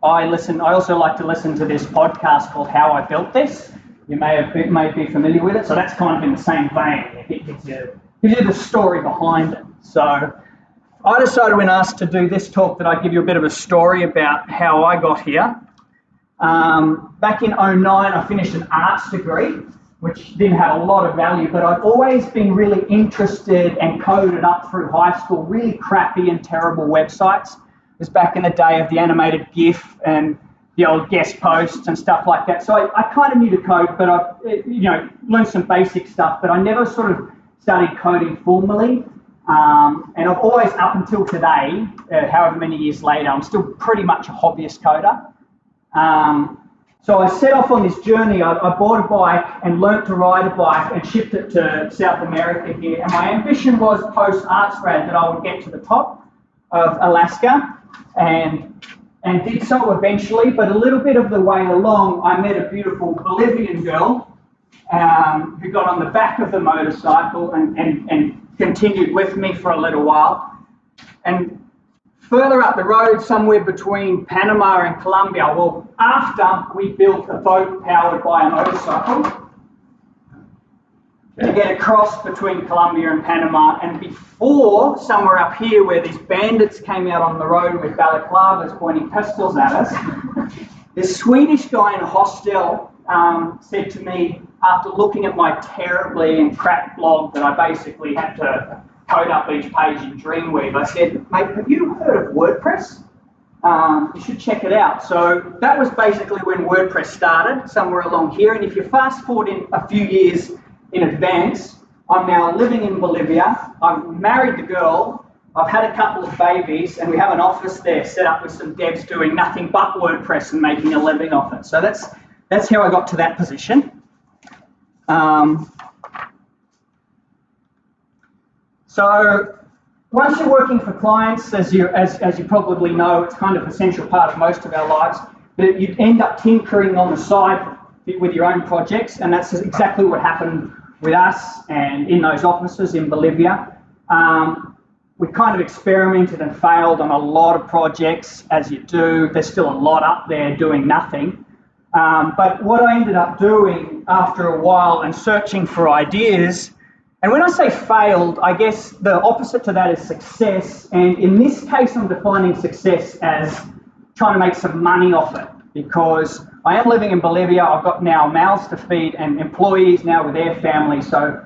also like to listen to this podcast called How I Built This. You may be familiar with it, so that's kind of in the same vein. It gives you the story behind it. So I decided when asked to do this talk that I'd give you a bit of a story about how I got here. Back in 2009, I finished an arts degree, which didn't have a lot of value, but I'd always been really interested and coded up through high school, really crappy and terrible websites. It was back in the day of the animated GIF and the old guest posts and stuff like that. So I kind of knew to code, but I learned some basic stuff, but I never sort of studied coding formally. And I've always, up until today, however many years later, I'm still pretty much a hobbyist coder. So I set off on this journey. I bought a bike and learnt to ride a bike and shipped it to South America here. And my ambition was, post-arts grad, that I would get to the top of Alaska and did so eventually. But a little bit of the way along, I met a beautiful Bolivian girl who got on the back of the motorcycle and continued with me for a little while. And further up the road, somewhere between Panama and Colombia, well, after we built a boat powered by a motorcycle to get across between Colombia and Panama, and before, somewhere up here where these bandits came out on the road with balaclavas pointing pistols at us, this Swedish guy in a hostel said to me, after looking at my terribly and crap blog that I basically had to code up each page in Dreamweaver, I said, mate, have you heard of WordPress? You should check it out. So that was basically when WordPress started, somewhere along here. And if you fast forward in a few years in advance, I'm now living in Bolivia. I've married the girl. I've had a couple of babies, and we have an office there set up with some devs doing nothing but WordPress and making a living off it. So that's how I got to that position. So once you're working for clients, as you probably know, it's kind of an essential part of most of our lives, but you end up tinkering on the side with your own projects, and that's exactly what happened with us and in those offices in Bolivia. We kind of experimented and failed on a lot of projects, as you do. There's still a lot up there doing nothing. But what I ended up doing after a while and searching for ideas, and when I say failed, I guess the opposite to that is success. And in this case, I'm defining success as trying to make some money off it, because I am living in Bolivia. I've got now mouths to feed and employees now with their families. So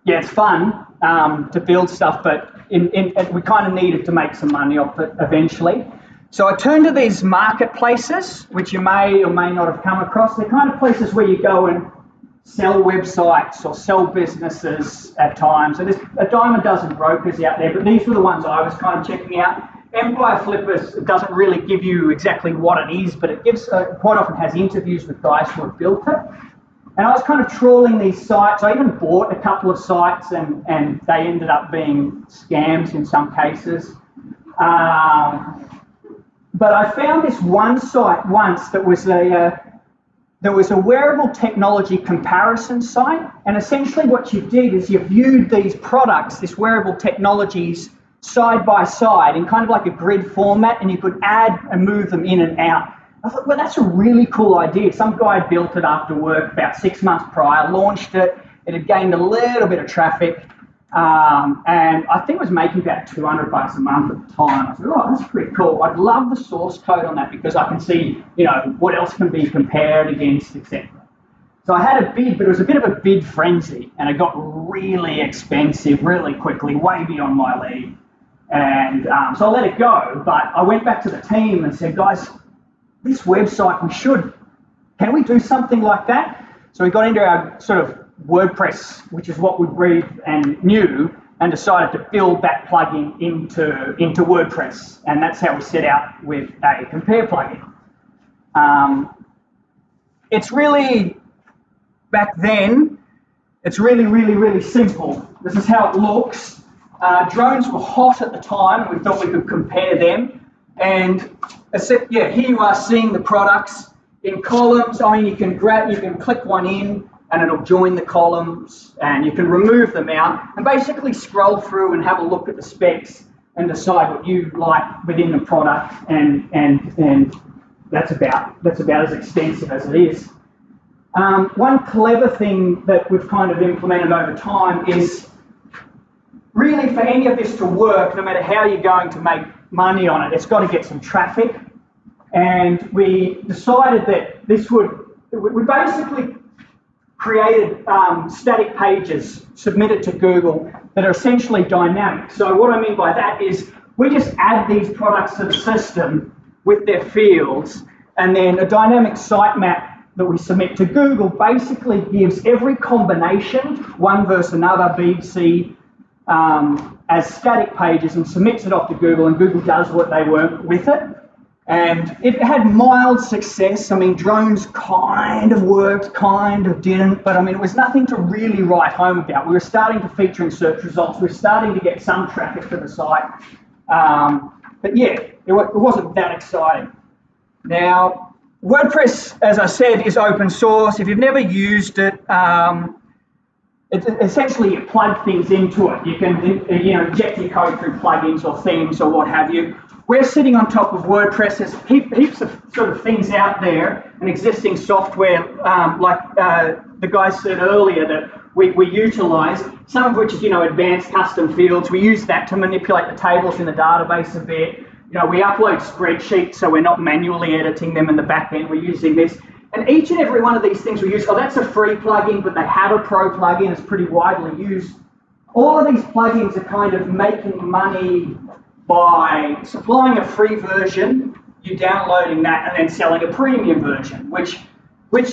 yeah, it's fun to build stuff, but we kind of needed to make some money off it eventually. So I turned to these marketplaces, which you may or may not have come across. They're kind of places where you go and sell websites or sell businesses at times. So there's a dime a dozen brokers out there, but these were the ones I was kind of checking out. Empire Flippers doesn't really give you exactly what it is, but it gives quite often has interviews with guys who have built it. And I was kind of trawling these sites. I even bought a couple of sites, and they ended up being scams in some cases. But I found this one site once that was a wearable technology comparison site, and essentially what you did is you viewed these products, this wearable technologies, side by side in kind of like a grid format, and you could add and move them in and out. I thought, well, that's a really cool idea. Some guy built it after work about 6 months prior, launched it. It had gained a little bit of traffic, and I think it was making about $200 a month at the time. I said, oh, that's pretty cool. I'd love the source code on that because I can see, what else can be compared against, etc. So I had a bid, but it was a bit of a bid frenzy, and it got really expensive really quickly, way beyond my league. And so I let it go, but I went back to the team and said, guys, this website, can we do something like that? So we got into our sort of WordPress, which is what we breathed and knew, and decided to build that plugin into WordPress. And that's how we set out with a compare plugin. It's really, back then, it's really, really, really simple. This is how it looks. Drones were hot at the time, and we thought we could compare them. And here you are seeing the products in columns. I mean, you can click one in, and it'll join the columns, and you can remove them out, and basically scroll through and have a look at the specs and decide what you like within the product. And that's about as extensive as it is. One clever thing that we've kind of implemented over time is, really, for any of this to work, no matter how you're going to make money on it, it's got to get some traffic. And we decided that we basically created static pages submitted to Google that are essentially dynamic. So what I mean by that is we just add these products to the system with their fields, and then a dynamic sitemap that we submit to Google basically gives every combination, one versus another, B, C, as static pages, and submits it off to Google, and Google does what they want with it. And it had mild success. I mean, drones kind of worked, kind of didn't, but I mean, it was nothing to really write home about. We were starting to feature in search results. We were starting to get some traffic to the site. But yeah, it wasn't that exciting. Now, WordPress, as I said, is open source. If you've never used it, essentially you plug things into it. You can inject your code through plugins or themes or what have you. We're sitting on top of WordPress. There's heaps of sort of things out there and existing software, like the guy said earlier, that we utilize, some of which is advanced custom fields. We use that to manipulate the tables in the database a bit. We upload spreadsheets, so we're not manually editing them in the back end. We're using this. And each and every one of these things we use, that's a free plugin, but they have a pro plugin. It's pretty widely used. All of these plugins are kind of making money by supplying a free version, you downloading that, and then selling a premium version, which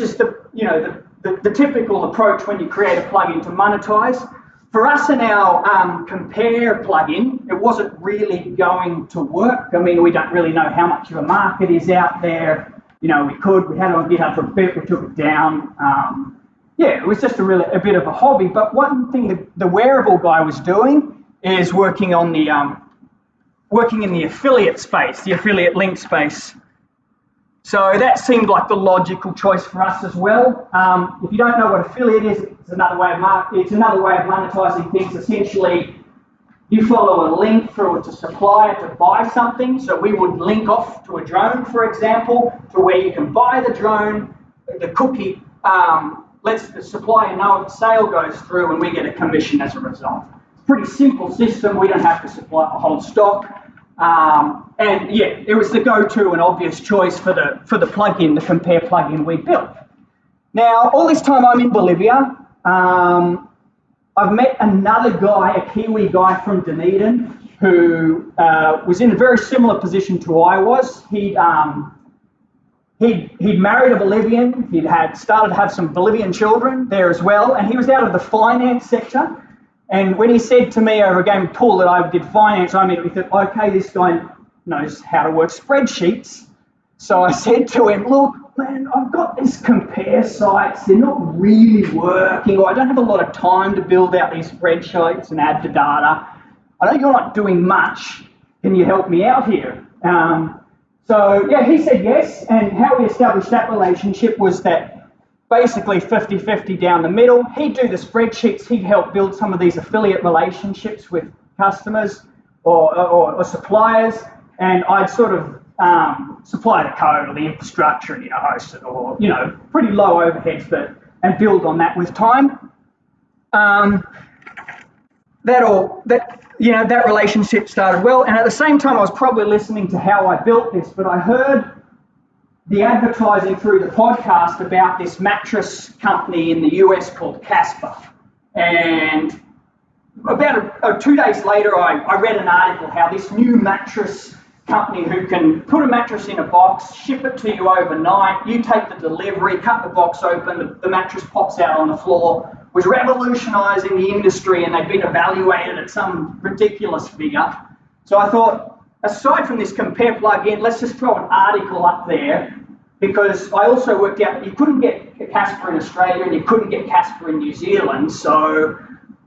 is the typical approach when you create a plugin to monetize. For us in our compare plugin, it wasn't really going to work. I mean, we don't really know how much of a market is out there. We had it on GitHub for a bit, we took it down. It was just a bit of a hobby. But one thing the wearable guy was doing is working in the affiliate space, the affiliate link space. So that seemed like the logical choice for us as well. If you don't know what affiliate is, it's another way of monetizing things. Essentially, you follow a link through to supplier to buy something. So we would link off to a drone, for example, to where you can buy the drone. The cookie lets the supplier know if the sale goes through, and we get a commission as a result. It's a pretty simple system. We don't have to supply a whole stock. It was the go-to and obvious choice for the plugin, the compare plugin we built. Now, all this time I'm in Bolivia. I've met another guy, a Kiwi guy from Dunedin, who was in a very similar position to I was. he'd married a Bolivian. He'd started to have some Bolivian children there as well, and he was out of the finance sector. And when he said to me over a game of pool that I did finance, I immediately thought, okay, this guy knows how to work spreadsheets. So I said to him, look, man, I've got these compare sites. They're not really working, or I don't have a lot of time to build out these spreadsheets and add the data. I know you're not doing much. Can you help me out here? So yeah, he said yes. And how we established that relationship was that basically 50-50 down the middle. He'd do the spreadsheets. He'd help build some of these affiliate relationships with customers or suppliers. And I'd sort of supply the code or the infrastructure and host it, or pretty low overheads, and build on that with time. That relationship started well, and at the same time I was probably listening to how I built this, but I heard the advertising through the podcast about this mattress company in the US called Casper. And about 2 days later, I read an article how this new mattress company who can put a mattress in a box, ship it to you overnight, you take the delivery, cut the box open, the mattress pops out on the floor, was revolutionising the industry, and they've been evaluated at some ridiculous figure. So I thought, aside from this compare plugin, let's just throw an article up there, because I also worked out that you couldn't get Casper in Australia and you couldn't get Casper in New Zealand. So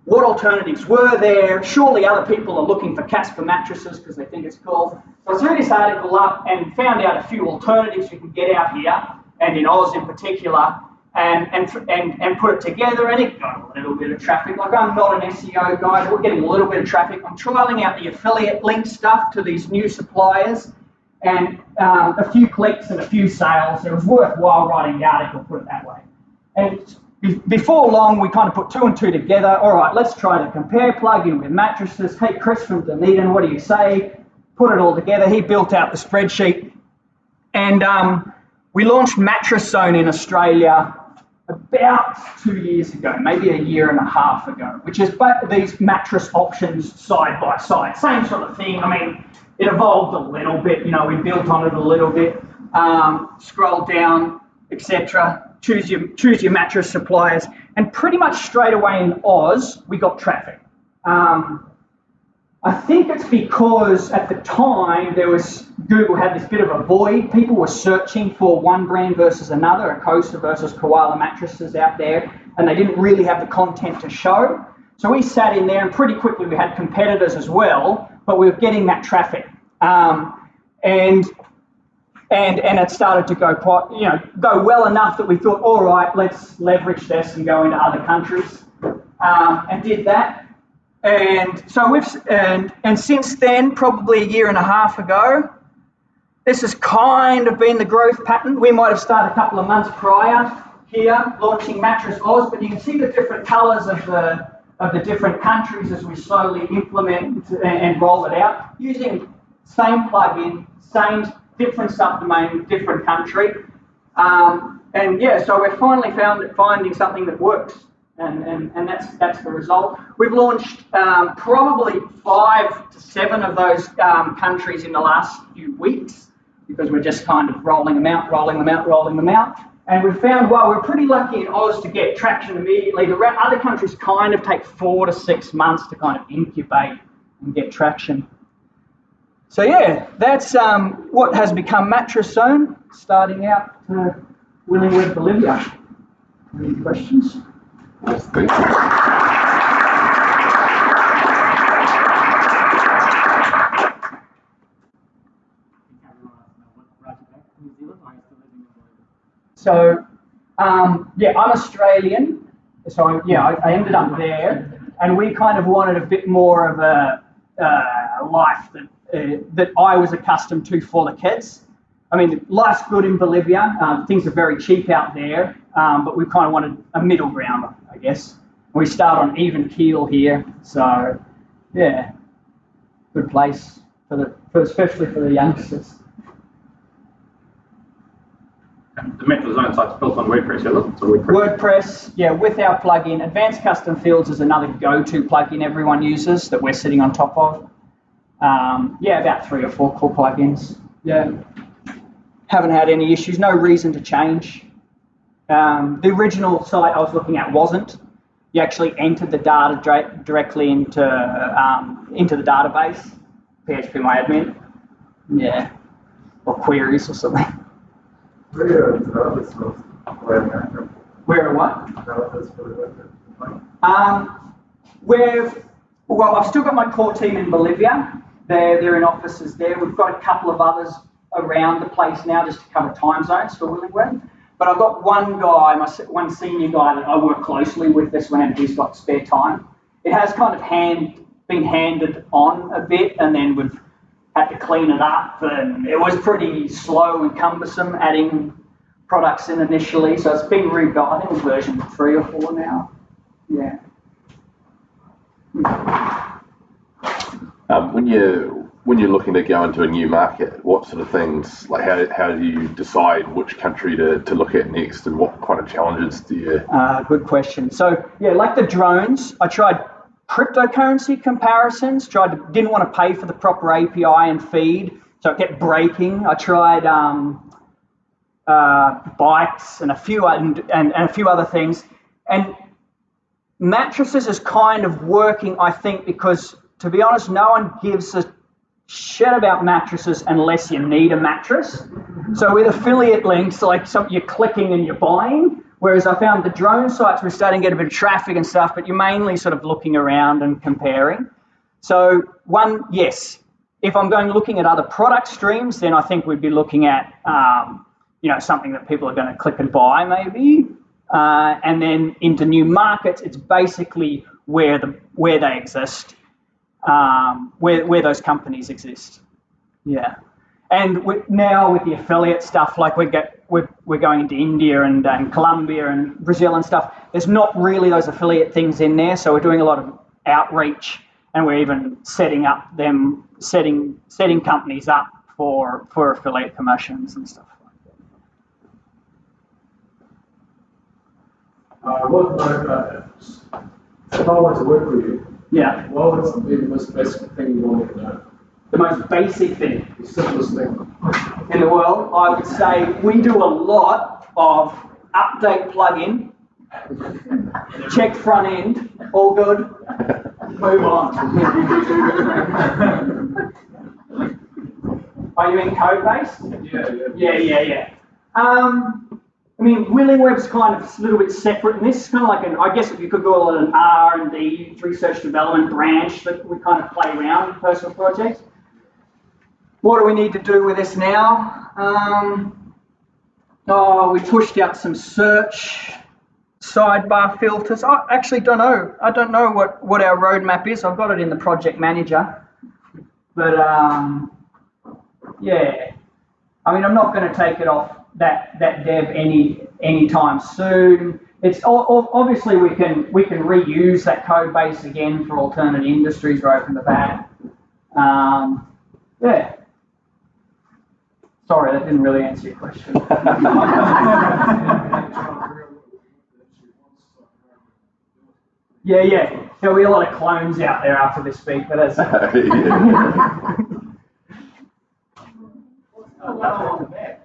what alternatives were there? Surely other people are looking for Casper mattresses because they think it's cool. So I threw this article up and found out a few alternatives you can get out here, and in Oz in particular, and put it together, and it got a little bit of traffic. Like, I'm not an SEO guy, but we're getting a little bit of traffic. I'm trialing out the affiliate link stuff to these new suppliers, and a few clicks and a few sales. It was worthwhile writing the article, put it that way. And before long, we kind of put 2 and 2 together. All right, let's try the compare plugin with mattresses. Hey, Chris from Dunedin, what do you say? Put it all together. He built out the spreadsheet, and we launched Mattress Zone in Australia about 2 years ago, maybe a year and a half ago, which is these mattress options side by side. Same sort of thing. I mean, it evolved a little bit. We built on it a little bit. Scroll down, etc. Choose your mattress suppliers, and pretty much straight away in Oz we got traffic. I think it's because at the time Google had this bit of a void. People were searching for one brand versus another, a Costa versus Koala mattresses out there, and they didn't really have the content to show. So we sat in there, and pretty quickly we had competitors as well, but we were getting that traffic. And it started to go well enough that we thought, all right, let's leverage this and go into other countries, and did that. And so and since then, probably a year and a half ago, this has kind of been the growth pattern. We might have started a couple of months prior here, launching Mattress Oz, but you can see the different colours of the different countries as we slowly implement and roll it out, using same plugin, same different subdomain, different country. And yeah, so we're finally finding something that works. And that's the result. We've launched probably 5 to 7 of those countries in the last few weeks, because we're just kind of rolling them out. And we've found, well, we're pretty lucky in Oz to get traction immediately. The other countries kind of take 4 to 6 months to kind of incubate and get traction. So yeah, that's what has become Mattress Zone, starting out Willingwood, Bolivia. Any questions? Yes, thank you. So, yeah, I'm Australian. So, yeah, I ended up there, and we kind of wanted a bit more of a life that I was accustomed to for the kids. I mean, life's good in Bolivia. Things are very cheap out there, but we kind of wanted a middle ground, I guess. We start on even keel here, so yeah, good place especially for the youngsters. The Mattress Zone site's built on WordPress, is it? So WordPress, yeah, with our plugin. Advanced Custom Fields is another go-to plugin everyone uses that we're sitting on top of. Yeah, about 3 or 4 core plugins. Yeah. Haven't had any issues. No reason to change. The original site I was looking at wasn't. You actually entered the data directly into the database, PHP My Admin. Yeah, or queries or something. Where are developers from? Where are what? Developers for the Well, I've still got my core team in Bolivia. They're in offices there. We've got a couple of others around the place now just to cover time zones for Willingworth. But I've got one guy, one senior guy that I work closely with this whenever he's got spare time. It has kind of been handed on a bit, and then we've had to clean it up, and it was pretty slow and cumbersome adding products in initially. So it's been rebuilt. I think it's version 3 or 4 now. Yeah. When you're looking to go into a new market, what sort of things, like how do you decide which country to look at next, and what kind of challenges do you? Good question. So yeah, like the drones, I tried cryptocurrency comparisons. Didn't want to pay for the proper API and feed, so it kept breaking. I tried bikes and a few other things, and mattresses is kind of working, I think, because to be honest, no one gives a shit about mattresses unless you need a mattress. So with affiliate links, like you're clicking and you're buying, whereas I found the drone sites were starting to get a bit of traffic and stuff, but you're mainly sort of looking around and comparing. So yes, if I'm looking at other product streams, then I think we'd be looking at something that people are going to click and buy maybe. And then into new markets, it's basically where they exist. Where those companies exist, yeah. And now with the affiliate stuff, like we're going into India and Colombia and Brazil and stuff. There's not really those affiliate things in there, so we're doing a lot of outreach, and we're even setting companies up for affiliate promotions and stuff like that. If I want to work with you, yeah. what would be the most basic thing you want me to know? The most basic thing, The simplest thing. in the world, I would say we do a lot of update plugin, check front end, all good, move on. Are you in code base? Yeah. I mean, Willingweb's kind of a little bit separate, and this is kind of like I guess if you could call it an R&D, research development branch that we kind of play around in personal projects. What do we need to do with this now? We pushed out some search sidebar filters. I actually don't know. I don't know what our roadmap is. I've got it in the project manager. But yeah, I mean, I'm not going to take it off that dev anytime soon. It's obviously we can reuse that code base again for alternate industries. We're open to that. Yeah. Sorry, that didn't really answer your question. Yeah. There'll be a lot of clones out there after this speak, but that's.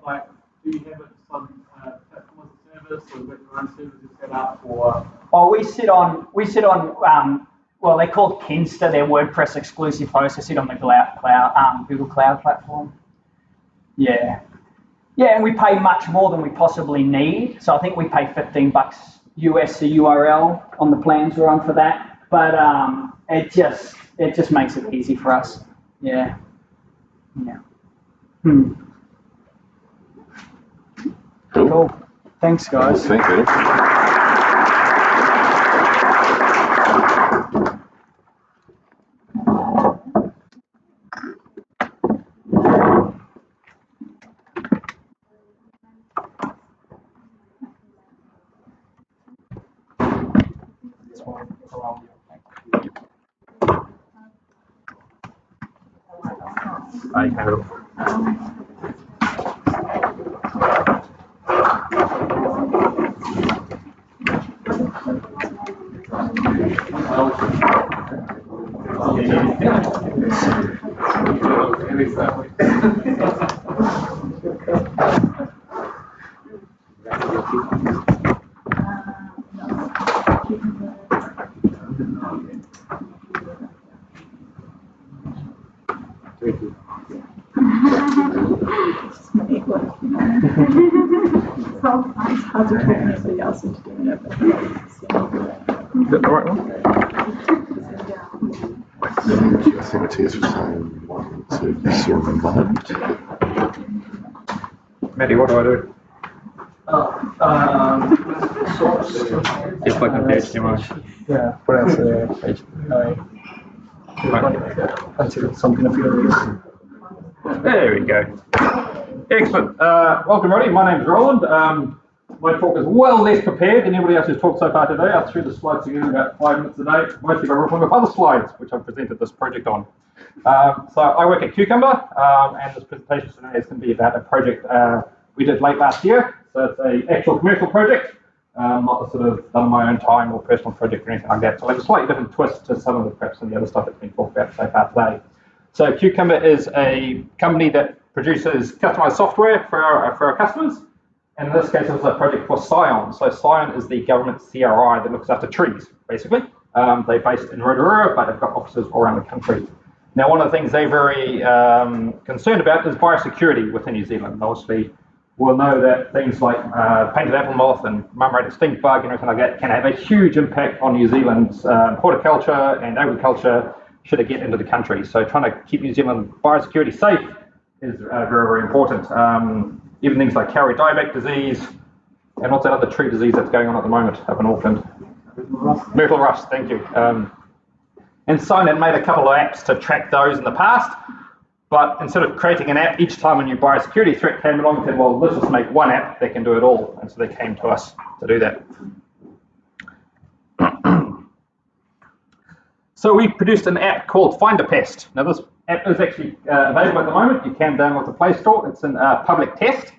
Like, do you have some platform as a service, or your own services set up, or? Oh, we sit on. Well, they're called Kinsta. They're WordPress exclusive hosts. They sit on the Google Cloud platform. Yeah, and we pay much more than we possibly need. So I think we pay $15 US a URL on the plans we're on for that. But it just makes it easy for us. Yeah. Cool. Thanks, guys. Thank you. I have. It's hard to turn everybody else into doing it. Is that the right one? I think it is for saying 1, 2, 3, remote. Maddie, what do I do? Just click on the HTML. Yeah, what else? HTML. Until something appears. There we go. Excellent. Welcome, everybody. My name's Roland. My talk is well less prepared than anybody else who's talked so far today. I threw the slides together in about 5 minutes a day, mostly by working with other slides, which I've presented this project on. So I work at Cucumber, and this presentation today is going to be about a project we did late last year. So it's an actual commercial project, not a sort of done on my own time or personal project or anything like that. So like a slightly different twist to some of the perhaps some of the other stuff that's been talked about so far today. So Cucumber is a company that produces customized software for our customers. And in this case, it was a project for Scion. So Scion is the government CRI that looks after trees, basically. They're based in Rotorua, but they've got offices all around the country. Now, one of the things they're very concerned about is biosecurity within New Zealand. Obviously, we'll know that things like painted apple moth and mum-rated stink bug and everything like that can have a huge impact on New Zealand's horticulture and agriculture should it get into the country. So trying to keep New Zealand biosecurity safe is very, very important. Even things like Cowrie dieback disease and what's that other tree disease that's going on at the moment up in Auckland? Myrtle rust, thank you. And Scion had made a couple of apps to track those in the past, but instead of creating an app each time a new biosecurity threat came along and said, well, let's just make one app that can do it all. And so they came to us to do that. So we produced an app called Find a Pest. Now this app is actually available at the moment. You can download the Play Store. It's in public test,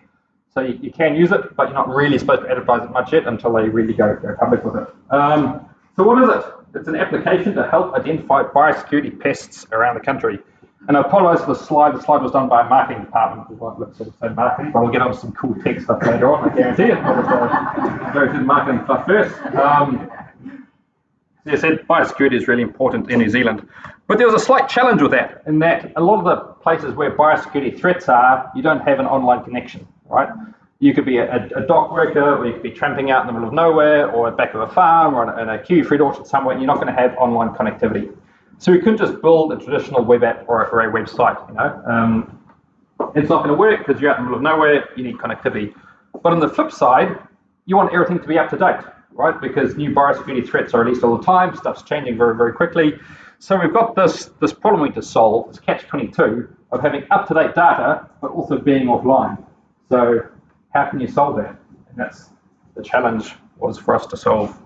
so you can use it, but you're not really supposed to advertise it much yet until they really go public with it. So what is it? It's an application to help identify biosecurity pests around the country. And I apologize for the slide. The slide was done by a marketing department. It won't look sort of so marketing, but we'll get on some cool tech stuff later on, I guarantee it. I'll go through the marketing stuff first. As I said, biosecurity is really important in New Zealand. But there was a slight challenge with that, in that a lot of the places where biosecurity threats are, you don't have an online connection, right? You could be a dock worker, or you could be tramping out in the middle of nowhere, or at the back of a farm, or in a kiwi fruit orchard somewhere, and you're not going to have online connectivity. So we couldn't just build a traditional web app or a website, you know. It's not going to work because you're out in the middle of nowhere, you need connectivity. But on the flip side, you want everything to be up to date, right? Because new biosecurity threats are released all the time, stuff's changing very, very quickly. So we've got this problem we need to solve, this catch-22 of having up-to-date data, but also being offline. So how can you solve that? And that's the challenge was for us to solve.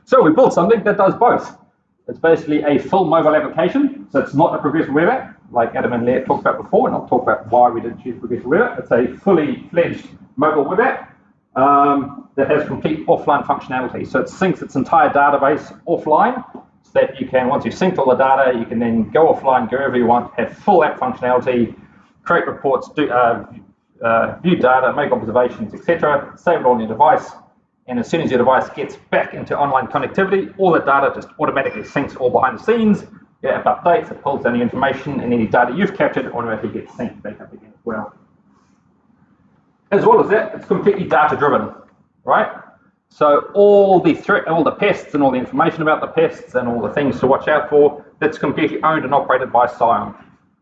So we built something that does both. It's basically a full mobile application, so it's not a progressive web app, like Adam and Leah talked about before, and I'll talk about why we didn't choose progressive web app. It's a fully fledged mobile web app that has complete offline functionality. So it syncs its entire database offline, so that you can, once you've synced all the data, you can then go offline, go wherever you want, have full app functionality, create reports, view data, make observations, etc., save it on your device, and as soon as your device gets back into online connectivity, all the data just automatically syncs all behind the scenes. Your app updates, it pulls any information, and any data you've captured automatically gets synced back up again as well. As well as that, it's completely data-driven, right? So all the pests and all the information about the pests and all the things to watch out for, that's completely owned and operated by Scion,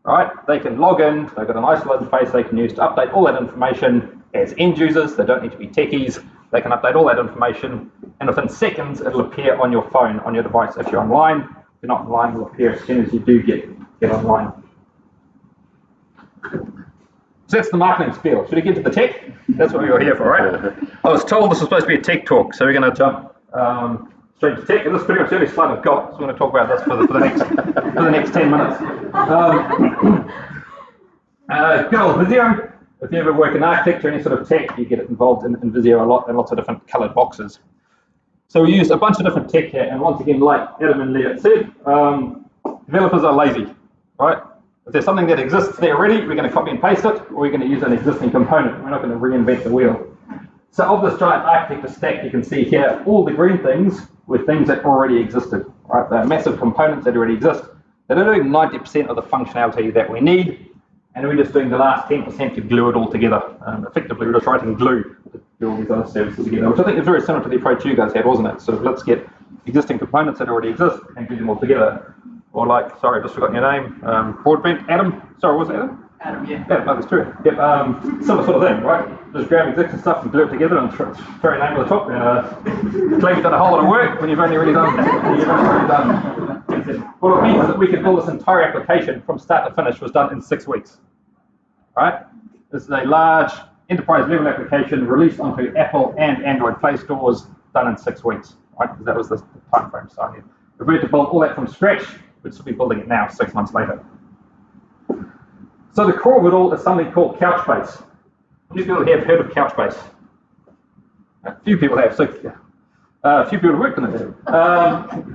right? They can log in, they've got an isolated interface they can use to update all that information as end users. They don't need to be techies. They can update all that information, and within seconds, it'll appear on your phone, on your device if you're online. If you're not online, it'll appear as soon as you do get online. So that's the marketing spiel. Should we get to the tech? That's what we were here for, right? I was told this was supposed to be a tech talk, so we're going to jump straight to tech. And this is pretty much the only slide I've got, so we're going to talk about this for the next 10 minutes. Good old Visio. If you ever work in architecture or any sort of tech, you get involved in Visio a lot, and lots of different coloured boxes. So we used a bunch of different tech here, and once again, like Adam and Leah said, developers are lazy, right? If there's something that exists there already, we're going to copy and paste it, or we're going to use an existing component. We're not going to reinvent the wheel. So of this giant architecture stack, you can see here, all the green things were things that already existed, right? They're massive components that already exist. They're doing 90% of the functionality that we need, and we're just doing the last 10% to glue it all together. Effectively, we're just writing glue to do all these other services together, which I think is very similar to the approach you guys had, wasn't it? Sort of let's get existing components that already exist and glue them all together. Or like, sorry, I just forgot your name, Broadbent, Adam, sorry, was it Adam? Adam, yeah. Yeah, no, that's true. Yep, similar sort of thing, right? Just grab existing stuff and glue it together and throw your name on the top and claim you've done a whole lot of work when you've only really done. What it means is that we can build this entire application from start to finish was done in 6 weeks, right? This is a large enterprise level application released onto Apple and Android Play stores, done in 6 weeks, right? Because that was the time frame. So if we had to build all that from scratch, we'd still be building it now, 6 months later. So the core of it all is something called Couchbase. How many people have heard of Couchbase? A few people have. So a few people have worked on it.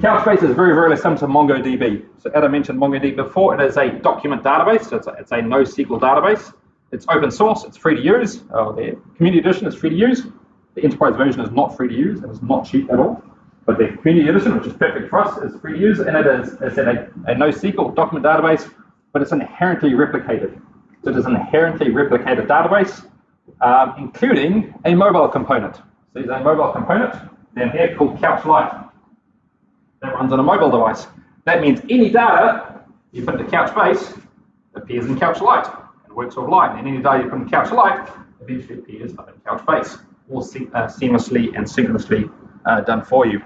Couchbase is very, very similar to MongoDB. So Adam mentioned MongoDB before. It is a document database. So it's a NoSQL database. It's open source. It's free to use. The community edition is free to use. The enterprise version is not free to use. It's not cheap at all. But the community edition, which is perfect for us, is free to use. And it is a NoSQL document database, but it's inherently replicated. So it is an inherently replicated database, including a mobile component. So there's a mobile component down here called Couch Lite that runs on a mobile device. That means any data you put into Couchbase appears in Couch Lite and works offline. And any data you put in Couch Lite eventually appears up in Couchbase, all seamlessly and synchronously done for you.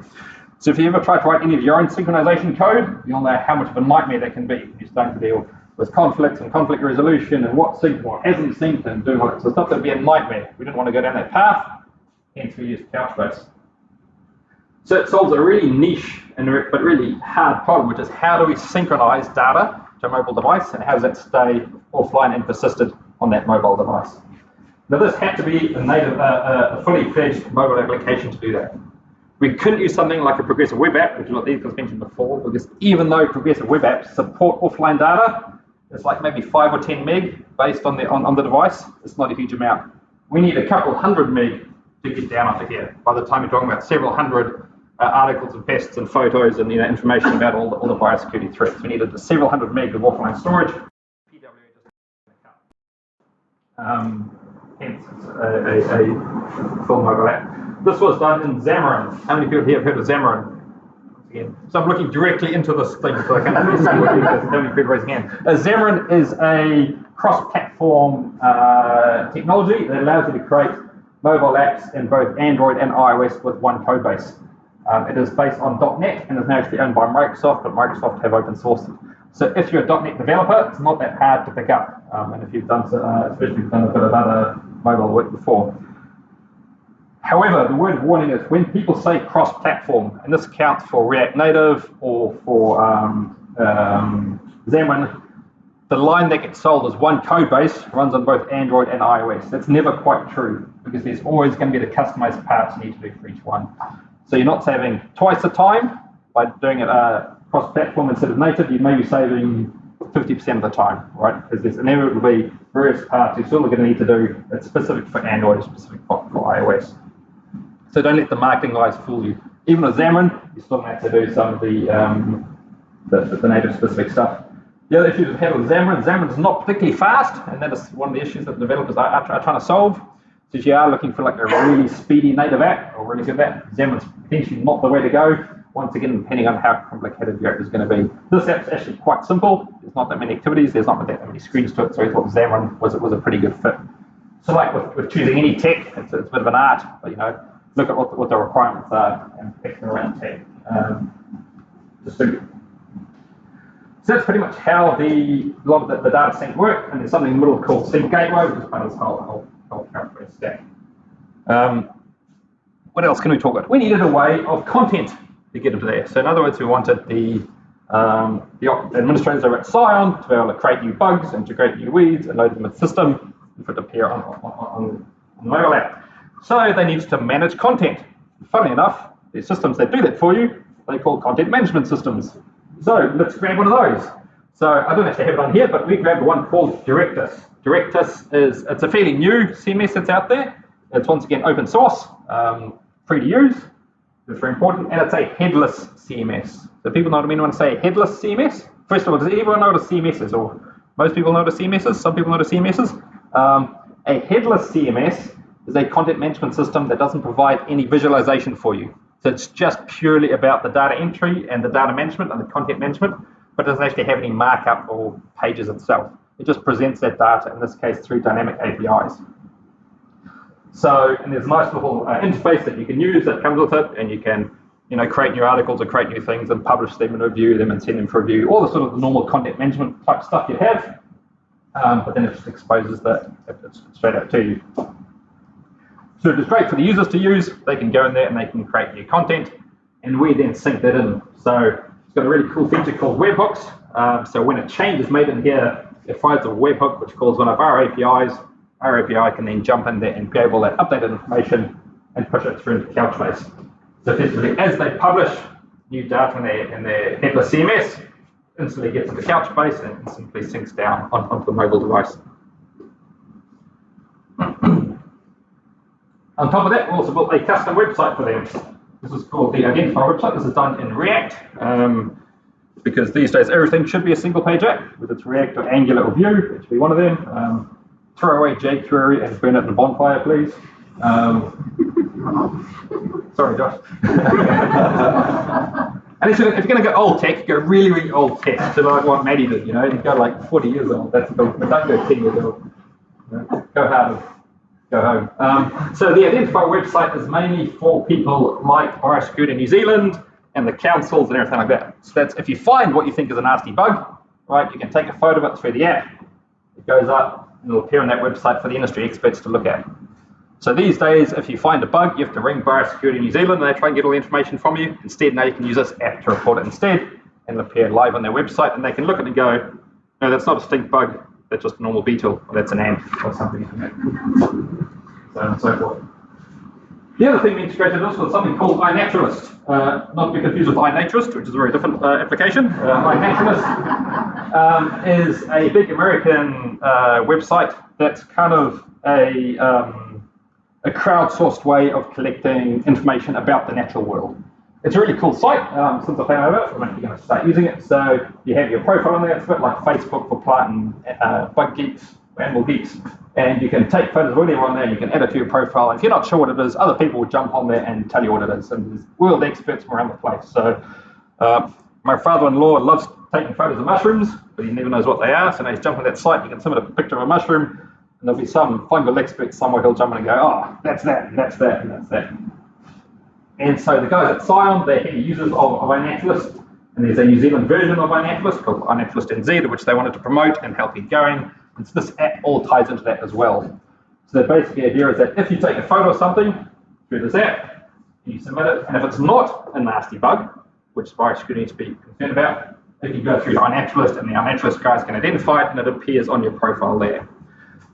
So if you ever try to write any of your own synchronization code, you'll know how much of a nightmare that can be. You're starting to deal with conflicts and conflict resolution and what synced, what hasn't synced, and doing all that sort of stuff. That'd be a nightmare. We didn't want to go down that path, hence we used Couchbase. So it solves a really niche but really hard problem, which is how do we synchronize data to a mobile device, and how does that stay offline and persisted on that mobile device? Now this had to be a native, a fully fledged mobile application to do that. We couldn't use something like a progressive web app, which is what these guys mentioned before, because even though progressive web apps support offline data, it's like maybe 5 or 10 meg based on the device. It's not a huge amount. We need a couple hundred meg to get down onto here. By the time you're talking about several hundred articles and tests and photos and information about all the biosecurity threats, we needed several hundred meg of offline storage. Hence a full mobile app. This was done in Xamarin. How many people here have heard of Xamarin? Again, so I'm looking directly into this thing so I can understand what you guys, how many people raising hand. Xamarin is a cross-platform technology that allows you to create mobile apps in both Android and iOS with one code base. It is based on .NET and is now actually owned by Microsoft, but Microsoft have open sourced it. So if you're a .NET developer, it's not that hard to pick up. And if you've done, especially if you've done a bit of other mobile work before. However, the word of warning is when people say cross-platform, and this counts for React Native or for Xamarin, the line that gets sold is one code base, runs on both Android and iOS. That's never quite true because there's always going to be the customized parts you need to do for each one. So you're not saving twice the time by doing it cross-platform instead of native. You may be saving 50% of the time, right? Because there's inevitably various parts you're still going to need to do that's specific for Android, specific for iOS. So don't let the marketing lies fool you. Even with Xamarin, you still have to do some of the native specific stuff. The other issue to have with Xamarin is not particularly fast, and that is one of the issues that developers are trying to solve. So if you are looking for like a really speedy native app or really good app, Xamarin's potentially not the way to go. Once again, depending on how complicated your app is going to be. This app's actually quite simple. There's not that many activities. There's not that many screens to it. So I thought Xamarin was a pretty good fit. So like with choosing any tech, it's a bit of an art, but look at what the requirements are and pick them around tech. So that's pretty much how a lot of the data sync work, and there's something in the middle called Sync Gateway, which is part of this whole Couchbase stack. What else can we talk about? We needed a way of content to get into there. So in other words, we wanted the administrators over at Scion to be able to create new bugs, integrate new weeds, and load them in the system and put it appear on the mobile app. So they needed to manage content. Funnily enough, the systems that do that for you, they call content management systems. So let's grab one of those. So I don't actually have it on here, but we grabbed one called Directus. Directus it's a fairly new CMS that's out there. It's once again open source, free to use. It's very important, and it's a headless CMS. So people know what I mean when I say headless CMS. First of all, does anyone know what a CMS is, or Most people know what a CMS is. Some people know what a CMS is. A headless CMS is a content management system that doesn't provide any visualization for you. So it's just purely about the data entry and the data management and the content management, but doesn't actually have any markup or pages itself. It just presents that data, in this case, through dynamic APIs. So, and there's a nice little interface that you can use that comes with it, and you can, create new articles or create new things and publish them and review them and send them for review, all the sort of the normal content management type stuff you have, but then it just exposes that straight out to you. So it is great for the users to use. They can go in there and they can create new content, and we then sync that in. So it's got a really cool feature called webhooks. So when a change is made in here, it finds a webhook which calls one of our APIs. Our API can then jump in there and grab all that updated information and push it through into Couchbase. So effectively, as they publish new data in their headless CMS, instantly gets into Couchbase and instantly syncs down onto the mobile device. On top of that, we also built a custom website for them. This is called the Identifier website. This is done in React, because these days everything should be a single page app, whether it's React or Angular or Vue, which would be one of them. Throw away jQuery and burn it in a bonfire, please. Sorry, Josh. And if you're going to go old tech, go really, really old tech. So like what Maddie did, you go like 40 years old. That's but don't go 10 years old. Go hard. Go home. So the Identifier website is mainly for people like Biosecurity New Zealand and the councils and everything like that. So that's if you find what you think is a nasty bug, right, you can take a photo of it through the app. It goes up and it'll appear on that website for the industry experts to look at. So these days, if you find a bug, you have to ring Biosecurity New Zealand and they try and get all the information from you. Instead, now you can use this app to report it instead, and it'll appear live on their website, and they can look at it and go, no, that's not a stink bug. That's just a normal beetle, or that's an ant, or something like that. So on and so forth. The other thing we integrated was something called iNaturalist. Not to be confused with iNaturalist, which is a very different application. iNaturalist is a big American website that's kind of a crowdsourced way of collecting information about the natural world. It's a really cool site. Since I came over, I'm actually going to start using it. So you have your profile on there. It's a bit like Facebook for plant and bug geeks, animal geeks. And you can take photos of whatever on there. You can add it to your profile. If you're not sure what it is, other people will jump on there and tell you what it is. And there's world experts from around the place. So my father-in-law loves taking photos of mushrooms, but he never knows what they are. So now he's jumping on that site. You can submit a picture of a mushroom, and there'll be some fungal expert somewhere who'll jump in and go, oh, that's that, and that's that, and that's that. And so the guys at Scion, they're heavy users of iNaturalist, and there's a New Zealand version of iNaturalist called iNaturalist NZ, which they wanted to promote and help get going. And so this app all ties into that as well. So the basic idea is that if you take a photo of something through this app, you submit it, and if it's not a nasty bug, which Biosecurity needs to be concerned about, if you go through to iNaturalist, and the iNaturalist guys can identify it, and it appears on your profile there.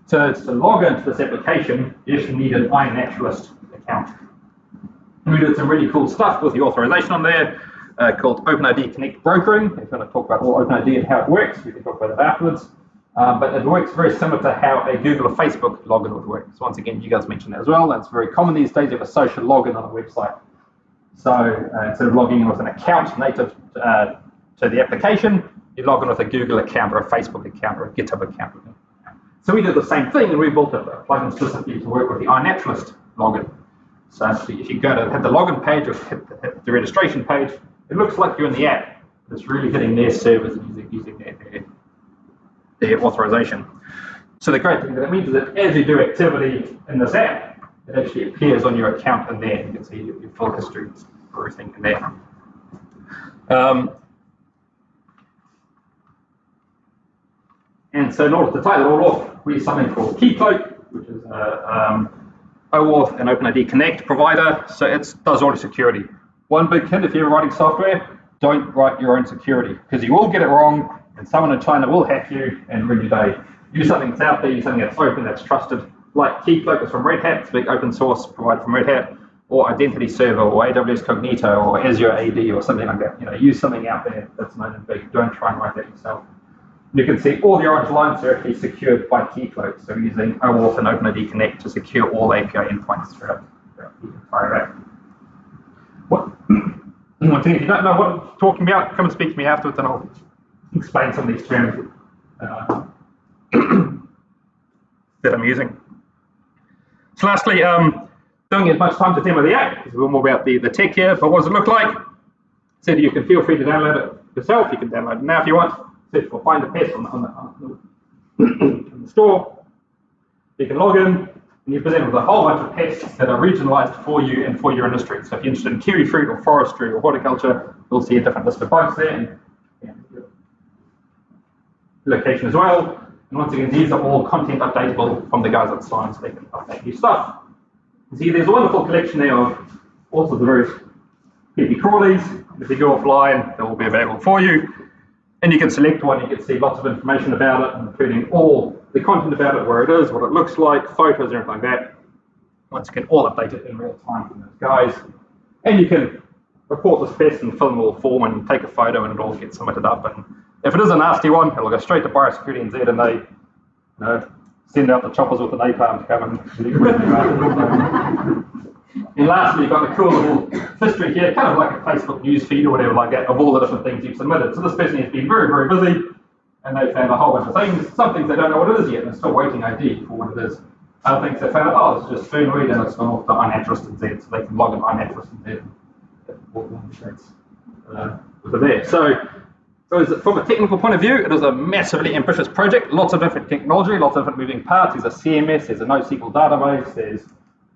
So to log into this application, you just need an iNaturalist account. And we did some really cool stuff with the authorization on there called OpenID Connect Brokering. If you want to talk about all OpenID and how it works, we can talk about it afterwards. But it works very similar to how a Google or Facebook login would work. So once again, you guys mentioned that as well. That's very common these days. You have a social login on a website. So instead of logging in with an account native to the application, you log in with a Google account or a Facebook account or a GitHub account. So we did the same thing, and we built a plugin specifically to work with the iNaturalist login. So if you go to hit the login page or hit the registration page, it looks like you're in the app. It's really hitting their servers and using their authorization. So the great thing that it means is that as you do activity in this app, it actually appears on your account in there. You can see your full history for everything in there. And so in order to tie it all off, we use something called Keycloak, which is OAuth and OpenID Connect provider. So it does all your security. One big hint if you're writing software, don't write your own security, because you will get it wrong, and someone in China will hack you and ruin your day. Use something that's out there, use something that's open, that's trusted. Like Keycloak is from Red Hat, it's a big open source provider from Red Hat, or Identity Server, or AWS Cognito, or Azure AD, or something like that. Use something out there that's known and big. Don't try and write that yourself. You can see all the orange lines are actually secured by Keycloak. So we're using OAuth and OpenID Connect to secure all API endpoints throughout the entire app. One thing, if you don't know what I'm talking about, come and speak to me afterwards and I'll explain some of these terms that I'm using. So lastly, don't get much time to demo the app, because we're more about the tech here, but what does it look like? So you can feel free to download it yourself. You can download it now if you want. Search for Find a Pest on the store. You can log in, and you're presented with a whole bunch of pests that are regionalised for you and for your industry. So if you're interested in kiwi fruit or forestry or horticulture, you'll see a different list of bugs there, and location as well. And once again, these are all content updatable from the guys at Science, so they can update new stuff. You see, there's a wonderful collection there of all sorts of various creepy crawlies. If you go offline, they will be available for you. And you can select one, you can see lots of information about it, including all the content about it, where it is, what it looks like, photos, and everything like that. Once again, all updated in real time from those guys. And you can report this pest and fill in a little form and take a photo, and it all gets submitted up. And if it is a nasty one, it'll go straight to Biosecurity NZ, and they send out the choppers with the napalm to come and select where they are. And lastly, you've got a cool little history here, kind of like a Facebook news feed or whatever like that, of all the different things you've submitted. So this person has been very, very busy, and they found a whole bunch of things. Some things they don't know what it is yet, and they're still waiting ID for what it is. Other things they found out, oh, it's just fernweed, and it's gone off to iNaturalist NZ, so they can log in iNaturalist NZ. Over there. So from a technical point of view, it is a massively ambitious project. Lots of different technology, lots of different moving parts. There's a CMS, there's a NoSQL database, there's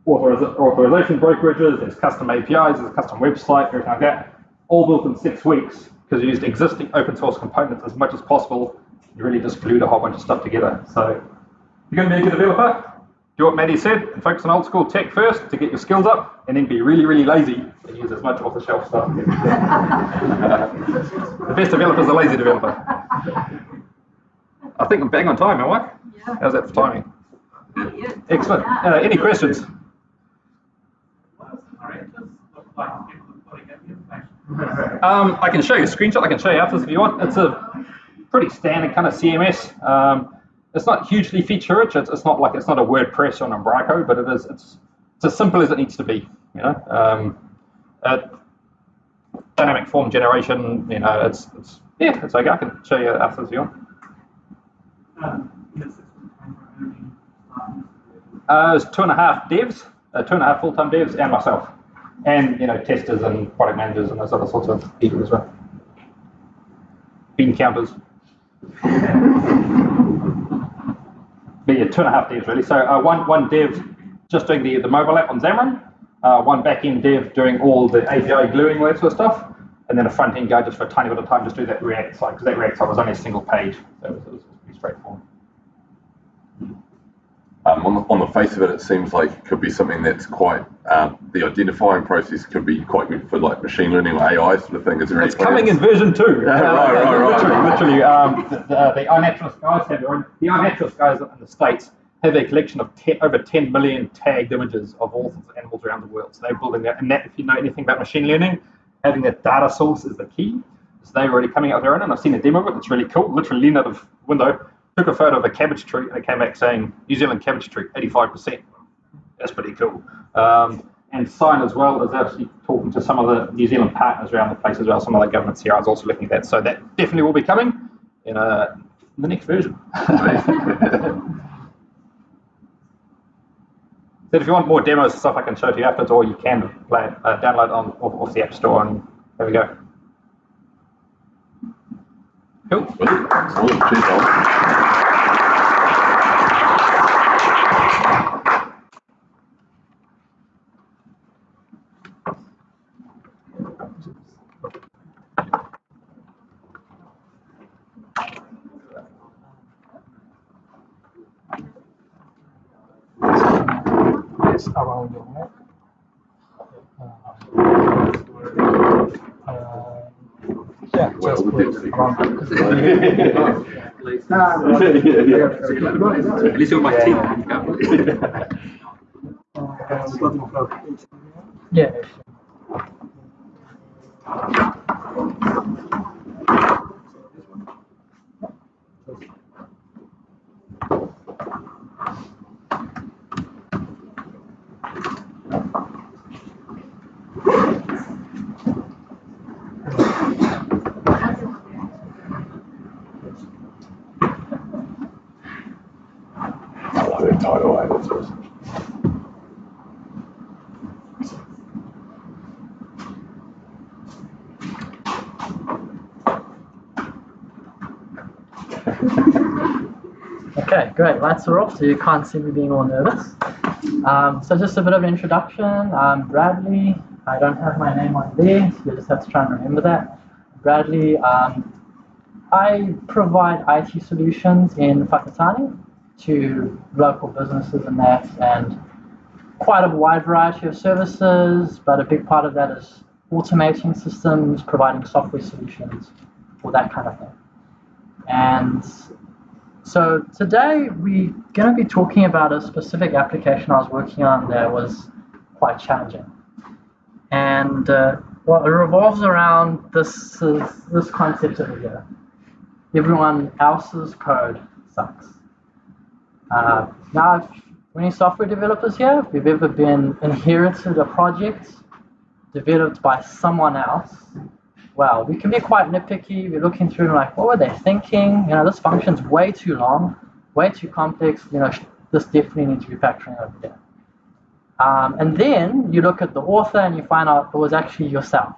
authorization brokerages, there's custom APIs, there's a custom website, everything like that. All built in 6 weeks because we used existing open source components as much as possible. You really just glued a whole bunch of stuff together. So if you're going to be a good developer, do what Maddie said and focus on old school tech first to get your skills up, and then be really, really lazy and use as much off the shelf stuff. The best developer is a lazy developer. I think I'm bang on time, am I? Yeah. How's that for timing? Yeah. Excellent. Any questions? I can show you a screenshot. I can show you after if you want. It's a pretty standard kind of CMS. It's not hugely feature rich. It's not like it's not a WordPress or an Umbraco, but it is. It's as simple as it needs to be. You know, dynamic form generation. You know, it's okay. I can show you after if you want. There's 2.5 devs, 2.5 full-time devs, and myself, and testers and product managers and those other sorts of people as well. Bean counters. But yeah, 2.5 devs really. So one dev just doing the mobile app on Xamarin, one back-end dev doing all the API gluing, all that sort of stuff, and then a front-end guy just for a tiny bit of time just do that React site, because that React site was only a single page, so it was pretty straightforward. On the face of it, it seems like it could be something that's quite, the identifying process could be quite good for like machine learning or AI sort of thing. Is there any plans? Coming in version 2. Literally. The iNaturalist guys have their own. The iNaturalist guys in the States have a collection of over 10 million tagged images of all sorts of animals around the world. So they're building that. And that, if you know anything about machine learning, having that data source is the key. So they're already coming out of their own, and I've seen a demo of it. It's really cool. Literally leaned out of the window, took a photo of a cabbage tree, and it came back saying New Zealand cabbage tree, 85%. That's pretty cool. And Sign as well is actually talking to some of the New Zealand partners around the place as well. Some of the governments here I was also looking at that. So that definitely will be coming in the next version. So if you want more demos and stuff, I can show it to you afterwards, or you can download off the App Store, and there we go. Cool. Around your neck. Yeah, just put around. At least with my team. Yeah. Okay, great. Lights are off, so you can't see me being all nervous. So just a bit of an introduction. I'm Bradley. I don't have my name on there, so you just have to try and remember that. Bradley. I provide IT solutions in Whakatane to local businesses and that, and quite a wide variety of services, but a big part of that is automating systems, providing software solutions for that kind of thing. And so today we're going to be talking about a specific application I was working on that was quite challenging. And well, it revolves around this concept over here. Everyone else's code sucks. Now, if any software developers here, if you've ever been inherited a project developed by someone else, well, we can be quite nitpicky. We're looking through and like, what were they thinking? You know, this function's way too long, way too complex. You know, this definitely needs refactoring over there. And then you look at the author and you find out it was actually yourself.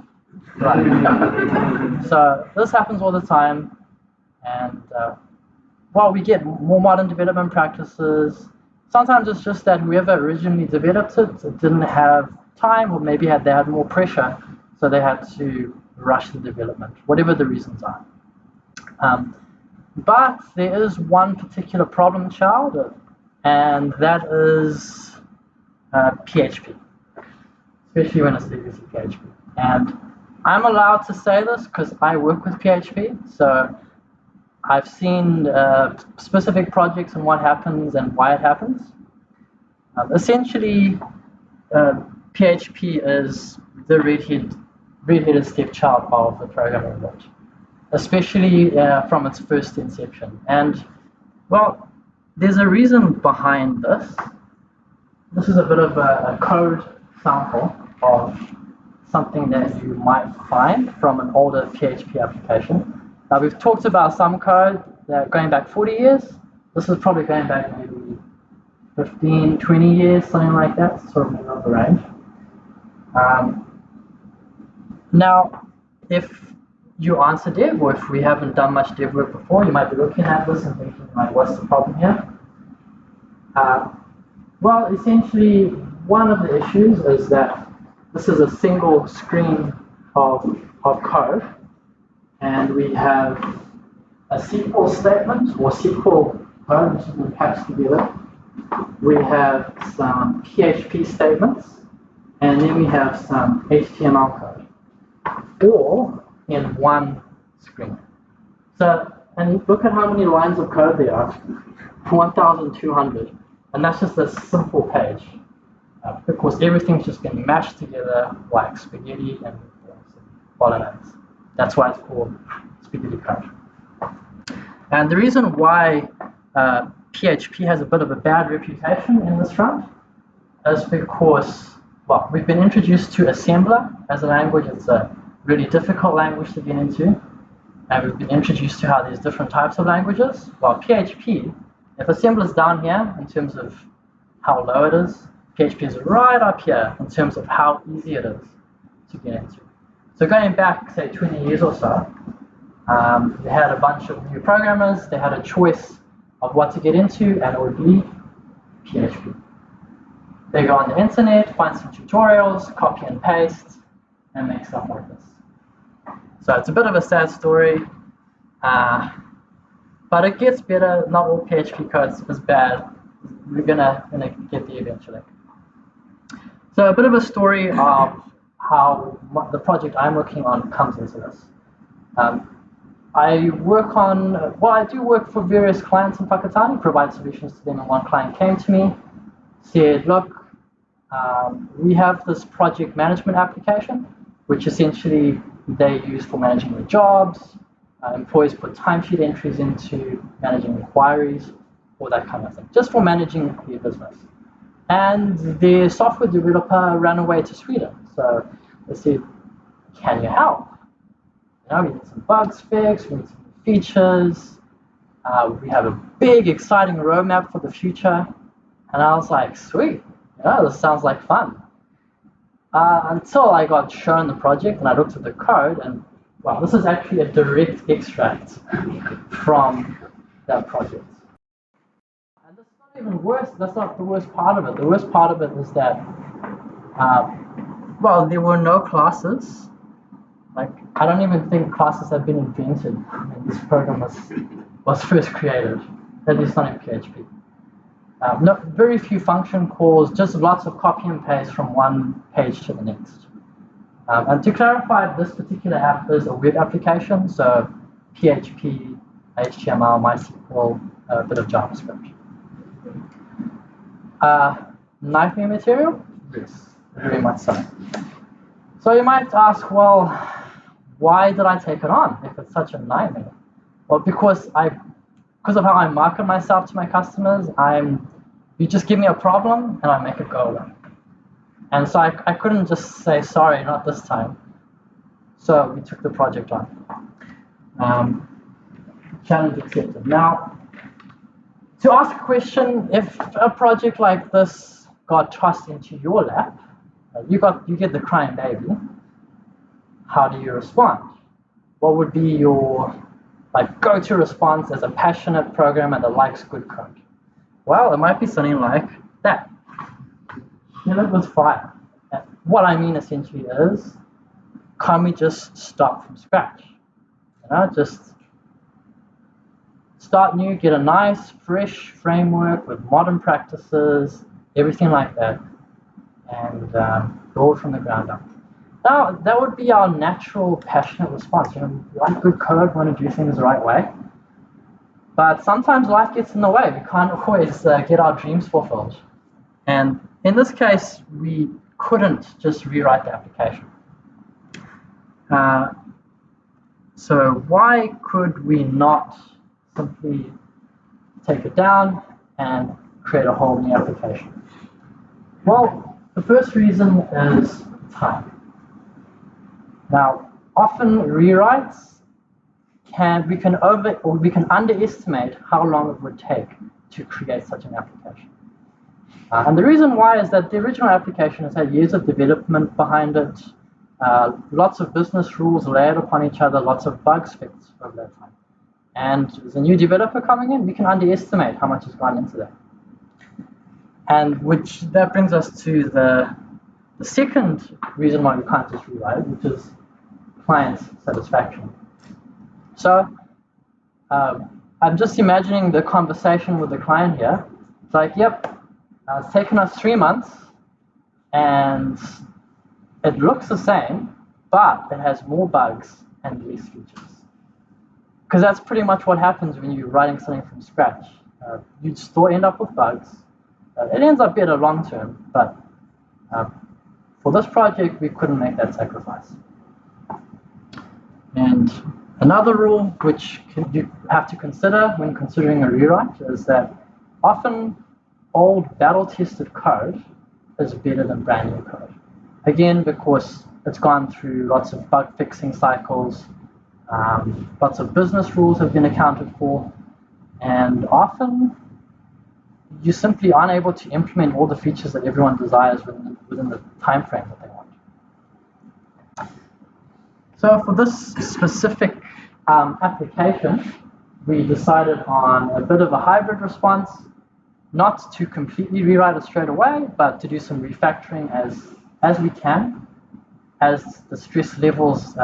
Right. So this happens all the time. And well, we get more modern development practices. Sometimes it's just that whoever originally developed it didn't have time, or maybe they had more pressure, so they had to rush the development, whatever the reasons are. But there is one particular problem child, and that is PHP, especially when it's legacy PHP. And I'm allowed to say this because I work with PHP, so I've seen specific projects and what happens and why it happens. Essentially, PHP is the red-headed stepchild of the programming language, especially from its first inception. And, well, there's a reason behind this. This is a bit of a code sample of something that you might find from an older PHP application. Now, we've talked about some code that going back 40 years. This is probably going back maybe 15, 20 years, something like that, sort of middle of the range. Now, if you aren't a dev, or if we haven't done much dev work before, you might be looking at this and thinking, like, what's the problem here? Well, essentially, one of the issues is that this is a single screen of code. And we have a SQL statement or SQL code, which has been patched together. We have some PHP statements, and then we have some HTML code, all in one screen. So, and look at how many lines of code there are, 1,200, and that's just a simple page. Of course, everything's just been mashed together like spaghetti and bolognese. That's why it's called spaghetti code. And the reason why PHP has a bit of a bad reputation in this front is because, well, we've been introduced to assembler as a language. It's a really difficult language to get into. And we've been introduced to how there's different types of languages. Well, PHP, if assembler's down here in terms of how low it is, PHP is right up here in terms of how easy it is to get into. So going back, say, 20 years or so, they had a bunch of new programmers. They had a choice of what to get into, and it would be PHP. They go on the internet, find some tutorials, copy and paste, and make stuff like this. So it's a bit of a sad story, but it gets better. Not all PHP code is bad. We're gonna get there eventually. So a bit of a story of how the project I'm working on comes into this. I do work for various clients in Whakatane, provide solutions to them, and one client came to me, said, look, we have this project management application, which essentially they use for managing their jobs. Employees put timesheet entries into, managing inquiries, all that kind of thing, just for managing their business. And the software developer ran away to Sweden. So they said, can you help? You know, we need some bugs fixed, we need some features, we have a big, exciting roadmap for the future. And I was like, sweet, you know, this sounds like fun. Until I got shown the project and I looked at the code, and wow, this is actually a direct extract from that project. even worse. That's not the worst part of it. The worst part of it is that, well, there were no classes. Like, I don't even think classes have been invented when this program was first created, at least not in PHP. No, very few function calls, just lots of copy and paste from one page to the next. And to clarify, this particular app is a web application, so PHP, HTML, MySQL, a bit of JavaScript. Nightmare material? Yes, very much so. So you might ask, well, why did I take it on if it's such a nightmare? Well, because of how I market myself to my customers, you just give me a problem and I make it go away. And so I couldn't just say, sorry, not this time. So we took the project on. Challenge accepted. Now, to ask a question, if a project like this got tossed into your lap, you get the crying baby, how do you respond? What would be your go-to response as a passionate programmer that likes good code? Well, it might be something like that. Kill it with fire. And what I mean essentially is, can't we just start from scratch? Just start new, get a nice, fresh framework with modern practices, everything like that, and build from the ground up. Now, that would be our natural, passionate response. We like good code, want to do things the right way. But sometimes life gets in the way. We can't always get our dreams fulfilled. And in this case, we couldn't just rewrite the application. So why could we not simply take it down and create a whole new application? Well, the first reason is time. Now, often rewrites we can underestimate how long it would take to create such an application. And the reason why is that the original application has had years of development behind it, lots of business rules layered upon each other, lots of bugs fixed over that time. And as a new developer coming in, we can underestimate how much has gone into that. And that brings us to the second reason why we can't just rewrite it, which is client satisfaction. So I'm just imagining the conversation with the client here. It's like, yep, it's taken us 3 months and it looks the same, but it has more bugs and less features. Because that's pretty much what happens when you're writing something from scratch. You still end up with bugs. It ends up better long term, but for this project, we couldn't make that sacrifice. And another rule which you have to consider when considering a rewrite is that often old battle-tested code is better than brand new code. Again, because it's gone through lots of bug fixing cycles, lots of business rules have been accounted for, and often you simply aren't able to implement all the features that everyone desires within the time frame that they want. So for this specific application, we decided on a bit of a hybrid response, not to completely rewrite it straight away, but to do some refactoring as we can, as the stress levels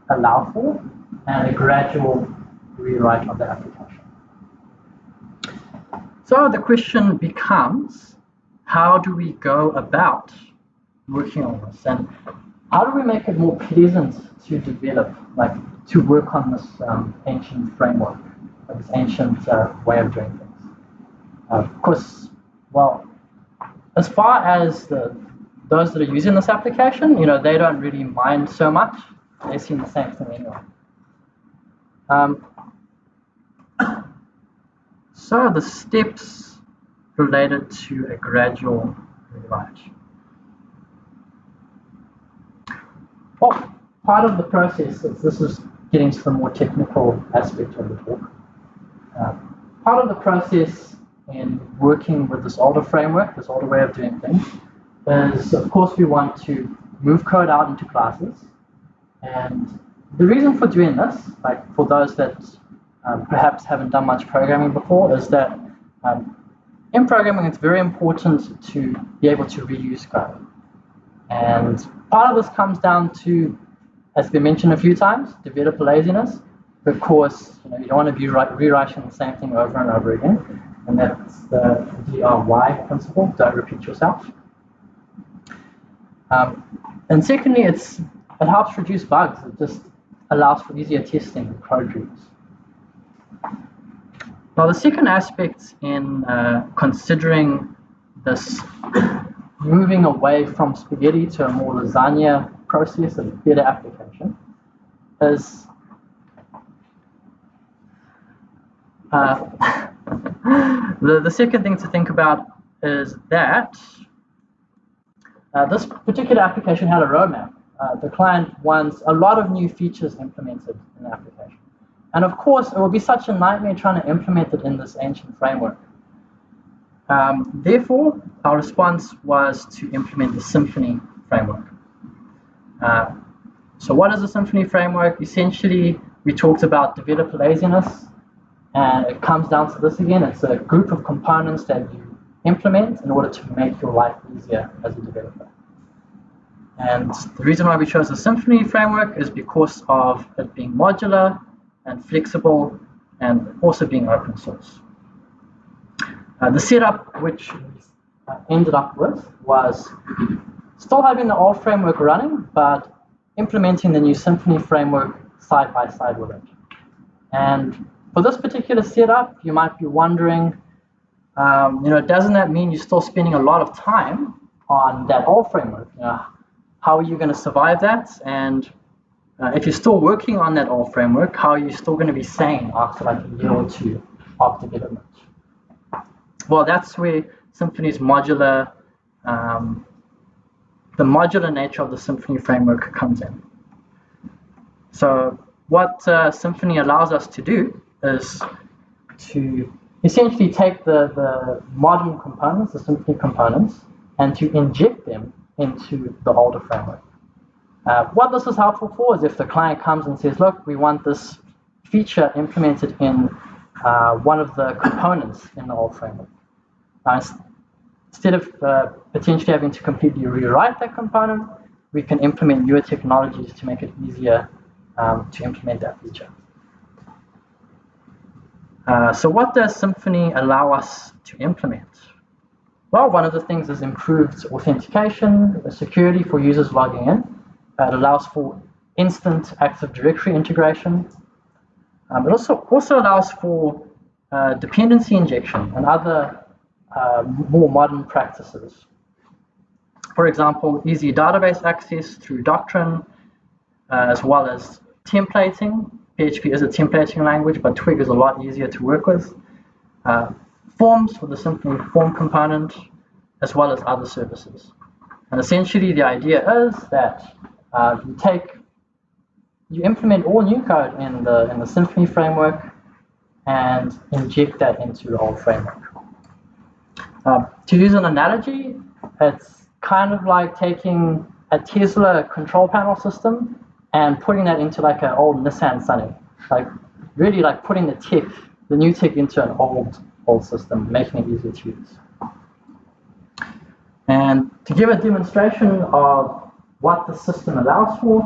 allow for, and a gradual rewrite of the application. So the question becomes, how do we go about working on this? And how do we make it more pleasant to develop, to work on this ancient framework, this ancient way of doing things? Of course, well, as far as those that are using this application, they don't really mind so much. They see the same thing anyway. So the steps related to a gradual rewrite. Well, part of the process, this is getting to the more technical aspect of the talk. Part of the process in working with this older framework, this older way of doing things, is of course we want to move code out into classes. And the reason for doing this, for those that perhaps haven't done much programming before, is that in programming, it's very important to be able to reuse code. And part of this comes down to, as been mentioned a few times, developer laziness. Of course, you don't want to be rewriting the same thing over and over again. And that's the DRY principle, don't repeat yourself. And secondly, it helps reduce bugs. It just allows for easier testing and code reviews. Now, the second aspect in considering this moving away from spaghetti to a more lasagna process, a better application, is the second thing to think about is that this particular application had a roadmap. The client wants a lot of new features implemented in the application. And of course, it will be such a nightmare trying to implement it in this ancient framework. Therefore, our response was to implement the Symfony framework. So what is the Symfony framework? Essentially, we talked about developer laziness, and it comes down to this again. It's a group of components that you implement in order to make your life easier as a developer. And the reason why we chose the Symfony framework is because of it being modular and flexible and also being open source. The setup which we ended up with was still having the old framework running, but implementing the new Symfony framework side by side with it. And for this particular setup, you might be wondering, doesn't that mean you're still spending a lot of time on that old framework? How are you going to survive that? And if you're still working on that old framework, how are you still going to be sane after like a year or two of development? Well, that's where Symfony's modular, the modular nature of the Symfony framework comes in. So what Symfony allows us to do is to essentially take the modern components, the Symfony components, and to inject them into the older framework. What this is helpful for is if the client comes and says, look, we want this feature implemented in one of the components in the old framework. Instead of potentially having to completely rewrite that component, we can implement newer technologies to make it easier to implement that feature. So what does Symfony allow us to implement? Well, one of the things is improved authentication, security for users logging in. It allows for instant Active Directory integration. It also allows for dependency injection and other more modern practices. For example, easy database access through Doctrine, as well as templating. PHP is a templating language, but Twig is a lot easier to work with. Forms for the Symfony form component, as well as other services. And essentially, the idea is that you implement all new code in the Symfony framework and inject that into the old framework. To use an analogy, it's kind of like taking a Tesla control panel system and putting that into like an old Nissan Sunny. Like really like putting the new tech into an old system, making it easier to use. And to give a demonstration of what the system allows for,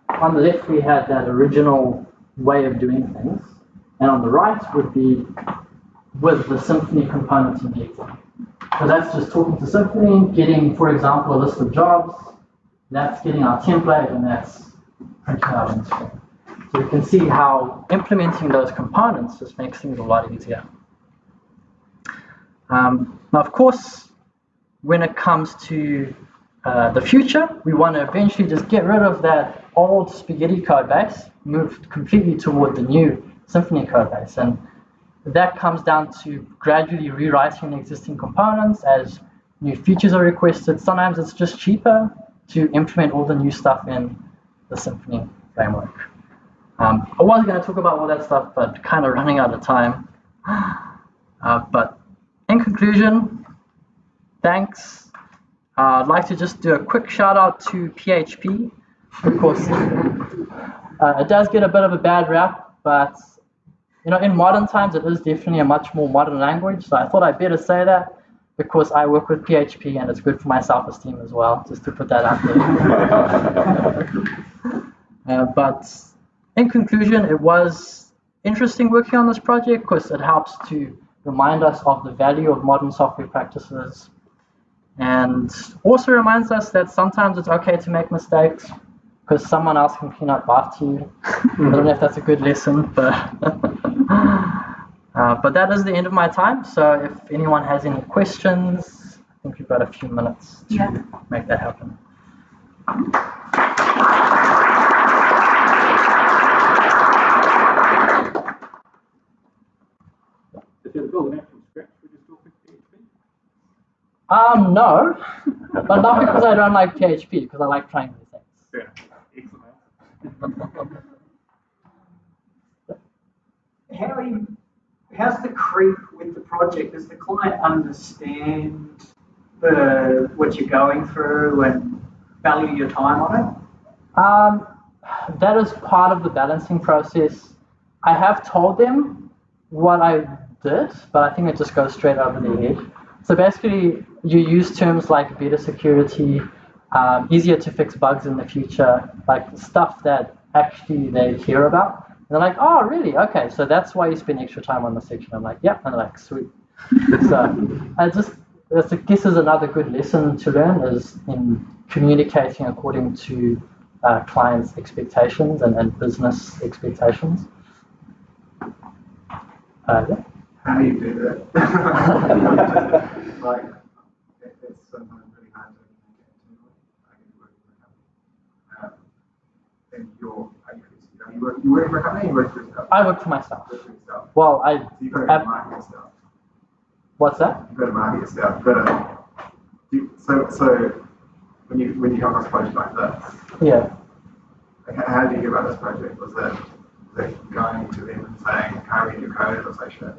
on the left we had that original way of doing things, and on the right would be with the Symfony components injected. So that's just talking to Symfony, getting, for example, a list of jobs, that's getting our template, and that's printing out on the screen. So you can see how implementing those components just makes things a lot easier. Now, of course, when it comes to the future, we want to eventually just get rid of that old spaghetti code base, move completely toward the new Symfony code base. And that comes down to gradually rewriting existing components as new features are requested. Sometimes it's just cheaper to implement all the new stuff in the Symfony framework. I was going to talk about all that stuff, but kind of running out of time. But in conclusion, thanks. I'd like to just do a quick shout out to PHP. Of course, it does get a bit of a bad rap, but in modern times, it is definitely a much more modern language. So I thought I'd better say that because I work with PHP and it's good for my self-esteem as well, just to put that out there. But in conclusion, it was interesting working on this project because it helps to remind us of the value of modern software practices and also reminds us that sometimes it's okay to make mistakes because someone else can clean up after you. I don't know if that's a good lesson, but but that is the end of my time. So if anyone has any questions, I think we've got a few minutes to make that happen. If you're building it from scratch, would you still pick PHP? No, but not because I don't like PHP, because I like trying new things. Yeah, excellent. How's the creep with the project? Does the client understand what you're going through and value your time on it? That is part of the balancing process. I have told them what I did, but I think it just goes straight over their head. So basically, you use terms like better security, easier to fix bugs in the future, like stuff that actually they hear about. And they're like, oh, really? Okay, so that's why you spend extra time on the section. I'm like, yeah. And they're like, sweet. So I guess is another good lesson to learn is in communicating according to clients' expectations and business expectations. Yeah. How do you do that? Like, it's sometimes really hard to communicate internally. Like, if you work for a company, and you work for a company, you work for yourself. I work for myself. You work for yourself. Well, So you've got to go to market yourself. What's that? You've got to market yourself. So when you come across a project like this, Yeah. like, how did you hear about this project? Was that going to them and saying, can't read your code, it looks like shit?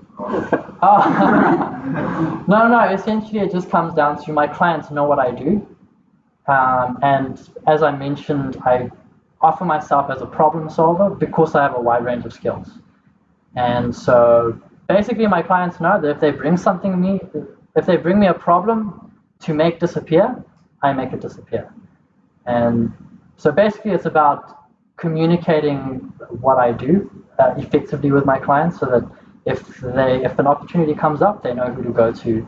No, essentially it just comes down to my clients know what I do. And as I mentioned, I offer myself as a problem solver because I have a wide range of skills. And so basically my clients know that if they bring me a problem to make disappear, I make it disappear. And so basically it's about communicating what I do effectively with my clients so that if an opportunity comes up, they know who to go to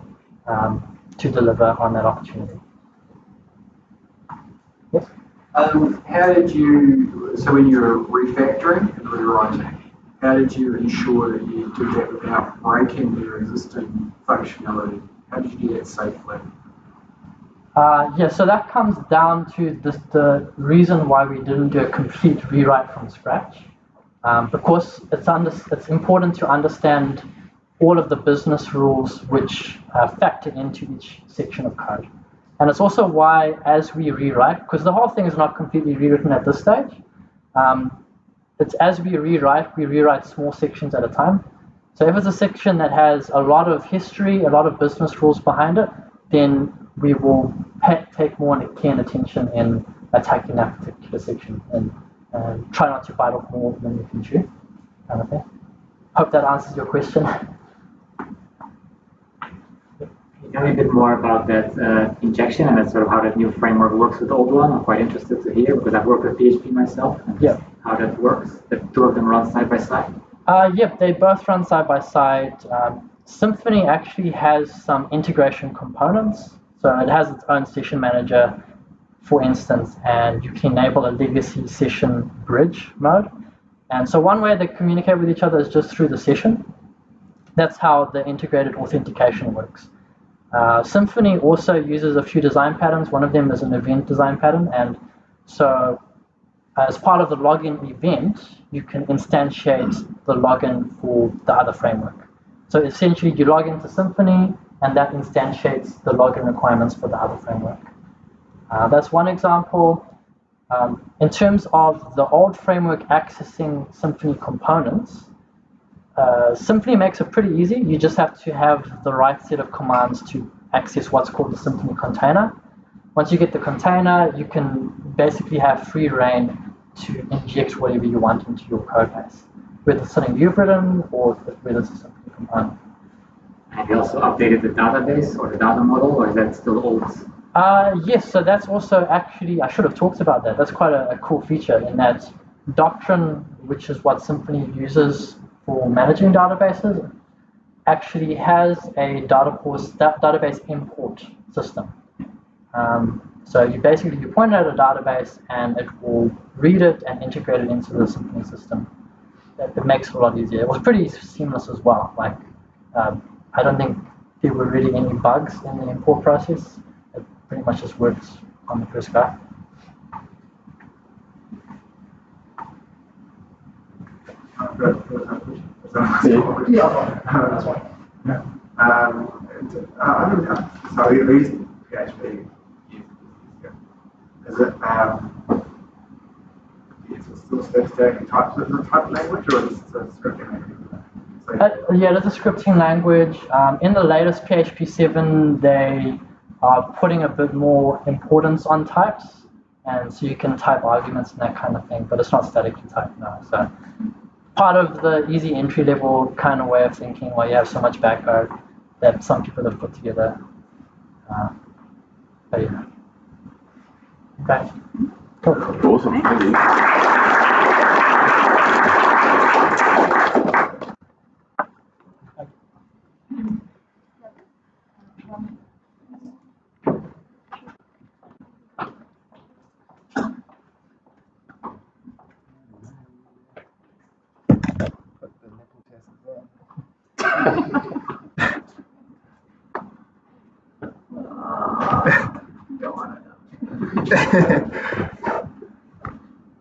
deliver on that opportunity. Yes? How did you, so when you're refactoring and rewriting, how did you ensure that you did that without breaking your existing functionality? How did you do that safely? So that comes down to the reason why we didn't do a complete rewrite from scratch. Because it's important to understand all of the business rules which factor into each section of code. And it's also why, as we rewrite, because the whole thing is not completely rewritten at this stage, it's as we rewrite small sections at a time. So if it's a section that has a lot of history, a lot of business rules behind it, then we will take more care and attention in attacking that particular section and try not to bite off more than we can chew. Kind of thing. Hope that answers your question. Can you tell me a bit more about that injection and that's sort of how that new framework works with the old one? I'm quite interested to hear because I've worked with PHP myself and how that works. The two of them run side by side. Yep, they both run side by side. Symfony actually has some integration components. So it has its own session manager, for instance, and you can enable a legacy session bridge mode. And so one way they communicate with each other is just through the session. That's how the integrated authentication works. Symfony also uses a few design patterns. One of them is an event design pattern. And so as part of the login event, you can instantiate the login for the other framework. So essentially you log into Symfony and that instantiates the login requirements for the other framework. That's one example. In terms of the old framework accessing Symfony components, Symfony makes it pretty easy. You just have to have the right set of commands to access what's called the Symfony container. Once you get the container, you can basically have free reign to inject whatever you want into your code base. whether it's something you've written or whether it's something you combine. Have you also updated the database or the data model, or is that still old? Yes, so that's also actually, I should have talked about that. That's quite a cool feature in that Doctrine, which is what Symfony uses for managing databases, actually has a database import system. So you point at a database and it will read it and integrate it into the Symfony system. It makes it a lot easier. It was pretty seamless as well. Like, I don't think there were really any bugs in the import process. It pretty much just works on the first go. So you used PHP. Is it still static type language, or is it a scripting language? Yeah, there's a scripting language. In the latest PHP 7, they are putting a bit more importance on types, and so you can type arguments and that kind of thing, but it's not statically typed now. So part of the easy entry level kind of way of thinking, where you have so much background that some people have put together. But yeah. Okay. Cool. Awesome. Thank you.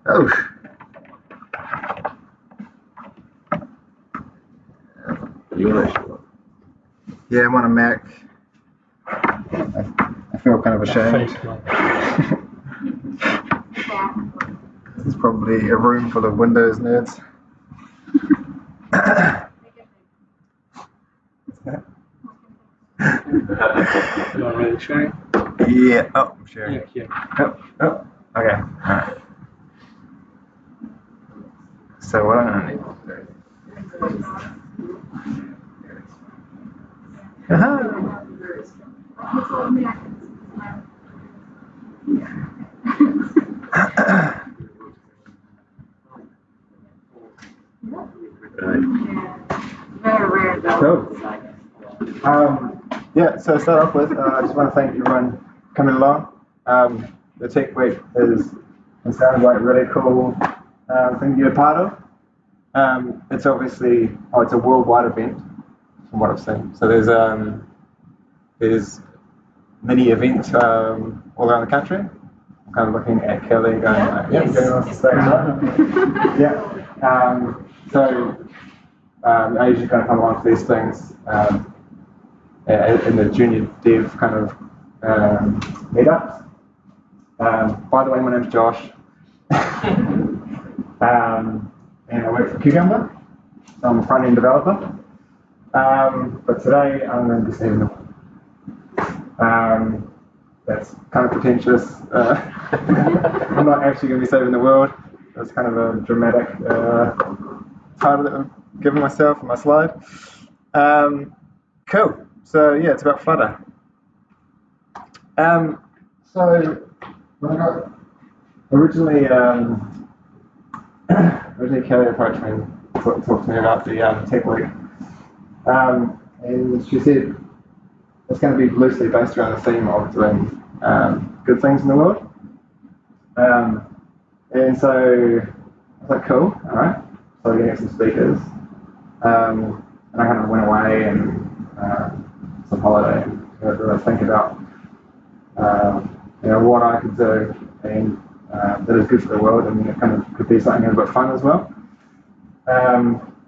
Oh. Yeah, I'm on a Mac. I feel kind of ashamed. This is probably a room full of Windows nerds. You want me to share? Yeah. Oh, I'm sharing. Yeah. Oh. Okay. Alright. So what I'm gonna need to do. Cool. Yeah, so to start off with, I just want to thank everyone coming along. The Tech Week it sounds like a really cool thing to be a part of. It's obviously, it's a worldwide event from what I've seen. So there's many events all around the country. I'm kind of looking at Kelly going, getting on the stage, right? Yeah. So I usually kind of come along to these things in the JuniorDev kind of meetups. By the way, my name's Josh. And I work for Cucumber. So I'm a front-end developer. But today I'm going to be saving the world. That's kind of pretentious. I'm not actually going to be saving the world. That's kind of a dramatic title that I've given myself in my slide. Cool. So yeah, it's about Flutter. So when I got originally Kelly approached me and talked to me about the Tech Week, and she said it's going to be loosely based around the theme of doing good things in the world. And so I was like, cool, all right. So we're getting some speakers, and I kind of went away and some holiday and really think about what I could do and that is good for the world, and it kind of could be something a bit fun as well.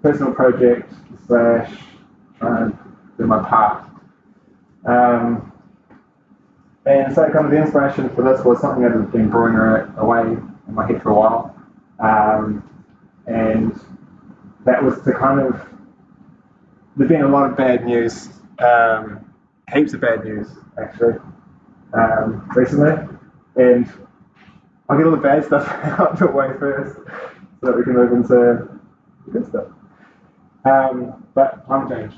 Personal project / trying to do my part. And so kind of the inspiration for this was something that had been brewing away in my head for a while. And that was to kind of, there's been a lot of bad news, heaps of bad news actually, recently. And I'll get all the bad stuff out of the way first so that we can move into good stuff. But climate change.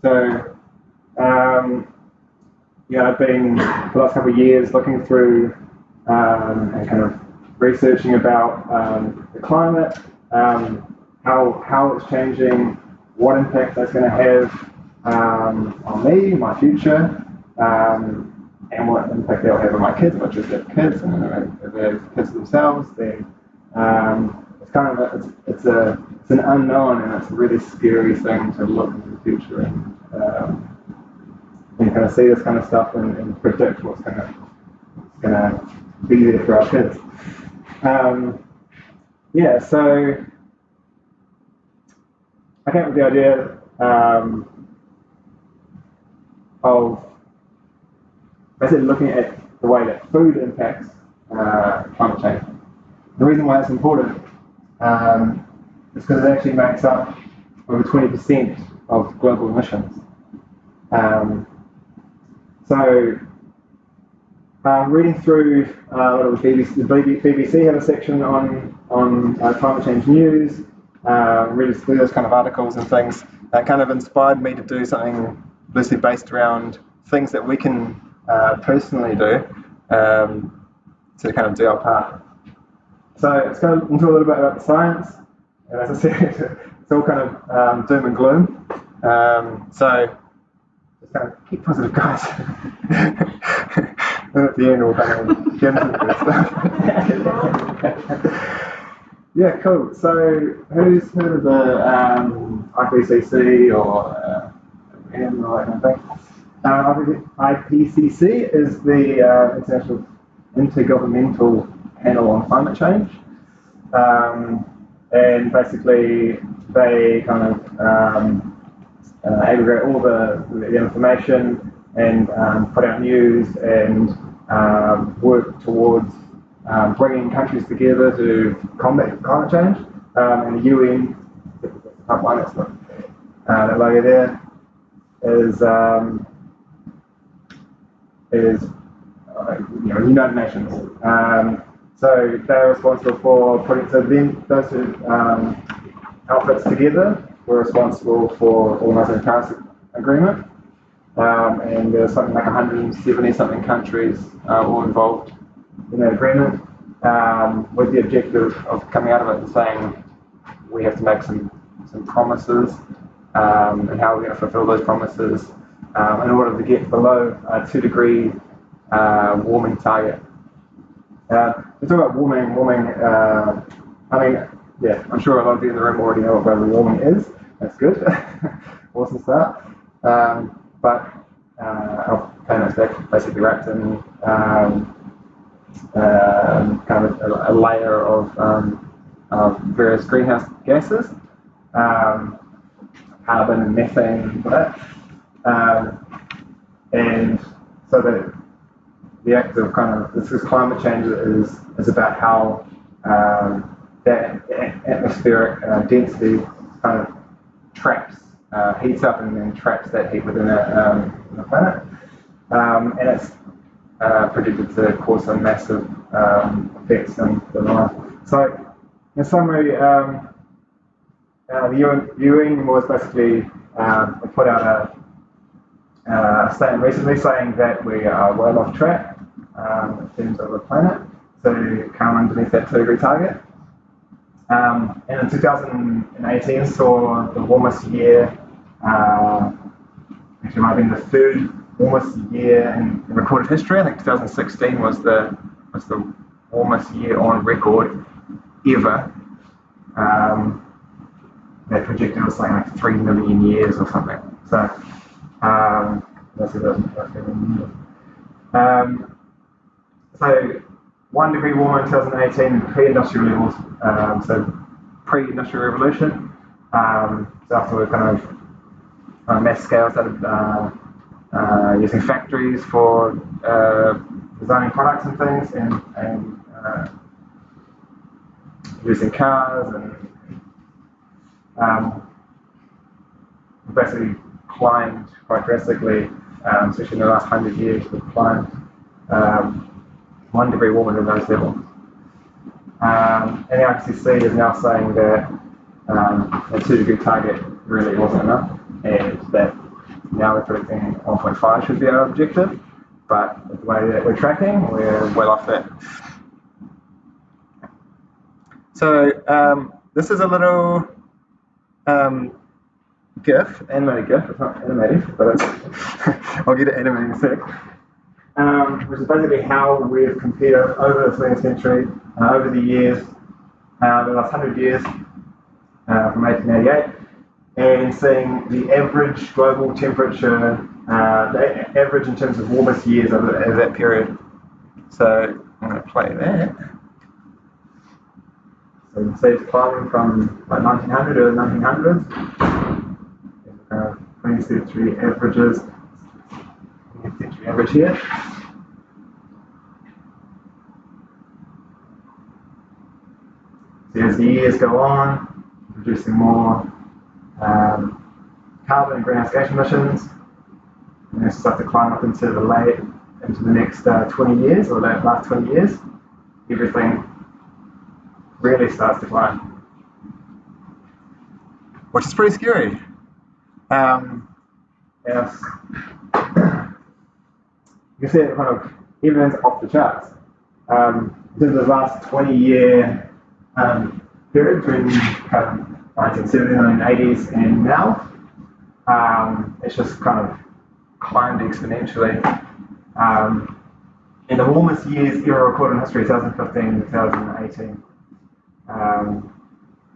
So, yeah, I've been for the last couple of years looking through and kind of researching about the climate, how it's changing, what impact that's going to have on me, my future, and what impact they'll have on my kids, not just their kids, and if they have kids themselves, then it's kind of it's an unknown, and it's a really scary thing to look into the future and kind of see this kind of stuff and predict what's going to be there for our kids. Yeah, so I came up with the idea of basically looking at the way that food impacts climate change. The reason why it's important is because it actually makes up over 20% of global emissions. So reading through a lot of the BBC have a section on climate change news, reading through those kind of articles and things, that kind of inspired me to do something loosely based around things that we can personally do to kind of do our part. So it's going into a little bit about the science, and as I said, it's all kind of doom and gloom. So just kind of keep positive, guys. And at the end, we'll kind of get into the stuff. Yeah, cool. So who's heard of the IPCC or M or that kind of thing? IPCC is the International Intergovernmental Panel on Climate Change, and basically they kind of aggregate all the information and put out news and work towards bringing countries together to combat climate change. And the UN, top one, it's that logo there, is United Nations. So they're responsible for putting, so then those two outfits together were responsible for organising the Paris Agreement. And there's something like 170 something countries all involved in that agreement, with the objective of coming out of it and saying we have to make some promises, and how we're going to fulfill those promises in order to get below a 2-degree warming target. We talk about warming. I mean, yeah, I'm sure a lot of you in the room already know what global warming is. That's good. Awesome start. But our planet's basically wrapped in kind of a layer of various greenhouse gases, carbon and methane and all that. And so that the act of kind of this climate change is about how that atmospheric density kind of traps, heats up and then traps that heat within the planet, and it's predicted to cause some massive effects in the life. So, in summary, the UN was basically put out a statement recently saying that we are well off track in terms of the planet to come underneath that 2-degree target. And in 2018 saw the warmest year, actually it might have been the 3rd warmest year in recorded history. I think 2016 was the warmest year on record ever. They projected it was something like 3 million years or something. So that's a so 1 degree warmer in 2018 pre-industrial levels, so pre-industrial revolution. So after we kind of on a mass scale started using factories for designing products and things, and using cars, and basically climbed quite drastically, especially in the last 100 years. We've climbed 1 degree warmer than those levels. And the IPCC is now saying that a 2-degree target really wasn't enough, and that now we're predicting 1.5 should be our objective, but with the way that we're tracking, we're well off that. So this is a little GIF, animated GIF, it's not animated, but it's I'll get it animated in a sec. Which is basically how we've compared over the 20th century, over the years, the last 100 years, from 1888, and seeing the average global temperature, the average in terms of warmest years over that period. So I'm going to play that. So you can see it's climbing from like 1900 to 1900s. 20th century averages. 20th century average here. So as the years go on, producing more carbon and greenhouse gas emissions, and they start to climb up into the next 20 years, or the last 20 years, everything really starts to climb, which is pretty scary. Yes. You can see it kind of everything's off the charts. In terms of the last 20-year period between kind of 1970s, 1980s, and now, it's just kind of climbed exponentially. In the warmest years ever recorded in history, 2015 to 2018,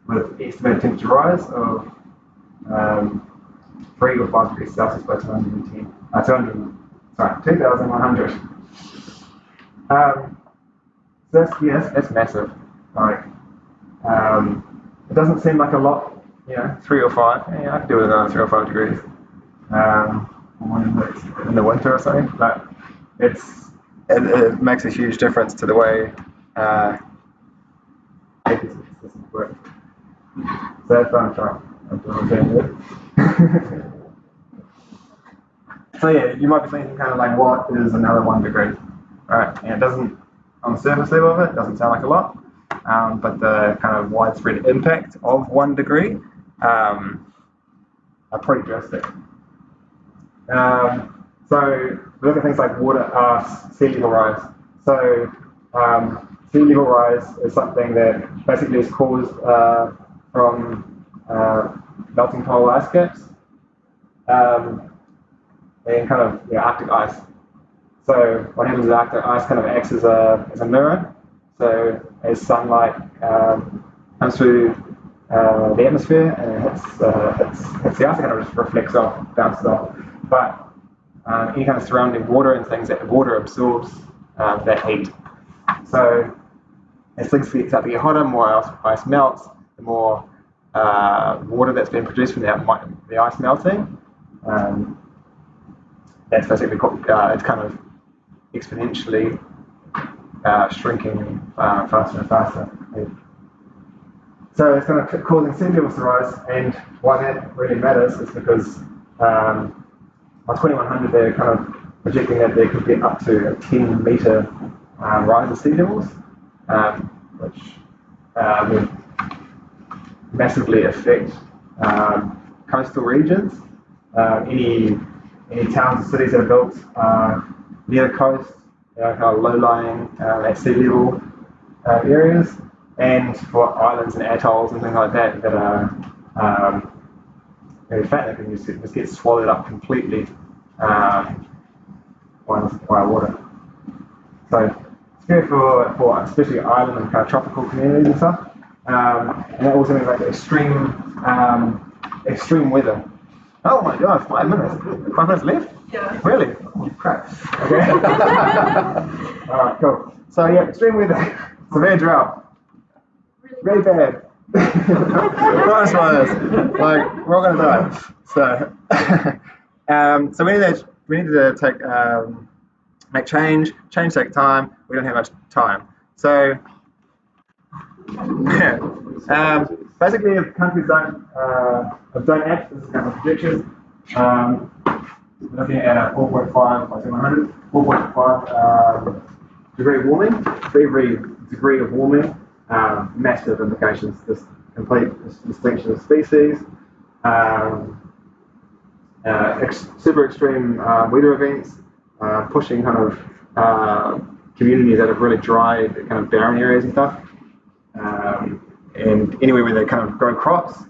with estimated temperature rise of 3 or 5 degrees Celsius by 2100. So that's massive. Like, it doesn't seem like a lot, 3 or 5. Yeah, I could do with another 3 or 5 degrees in the winter or something. But it makes a huge difference to the way ecosystems work. So that's what I'm trying. So yeah, you might be thinking kind of like, what is another 1 degree? Alright, and it doesn't, on the surface level of it, doesn't sound like a lot, but the kind of widespread impact of 1 degree are pretty drastic. So we look at things like sea level rise. So sea level rise is something that basically is caused from melting polar ice caps and kind of Arctic ice. So what happens is Arctic ice kind of acts as a mirror. So as sunlight comes through the atmosphere and hits the ice, it kind of just reflects off, bounces off. But any kind of surrounding water and things, that water absorbs that heat. So as things start to get hotter, more ice melts, the more water that's being produced from the ice melting. That's basically it's kind of exponentially shrinking faster and faster. So it's kind of causing sea levels to rise, and why that really matters is because by 2100 they're kind of projecting that there could be up to a 10-meter rise in sea levels, which would massively affect coastal regions. Any towns and cities that are built near the coast, kind of low-lying at sea level areas, and for islands and atolls and things like that that are very fat, that can just get swallowed up completely by water. So it's good for especially island and kind of tropical communities and stuff. And that also means like extreme weather. Oh my God, 5 minutes. 5 minutes left? Yeah. Really? Oh, crap. Okay. Alright, cool. So yeah, extreme weather, severe drought. Really bad. Forest fires. Like, we're all gonna die. So so we need to make change. Change takes time. We don't have much time. So basically, if countries don't act, this is kind of projections. We're looking at a 4.5 by 700, 4.5 degree warming. For every degree of warming, massive implications. This complete extinction of species, super extreme weather events, pushing kind of communities out of really dry, kind of barren areas and stuff. And anywhere where they kind of grow crops,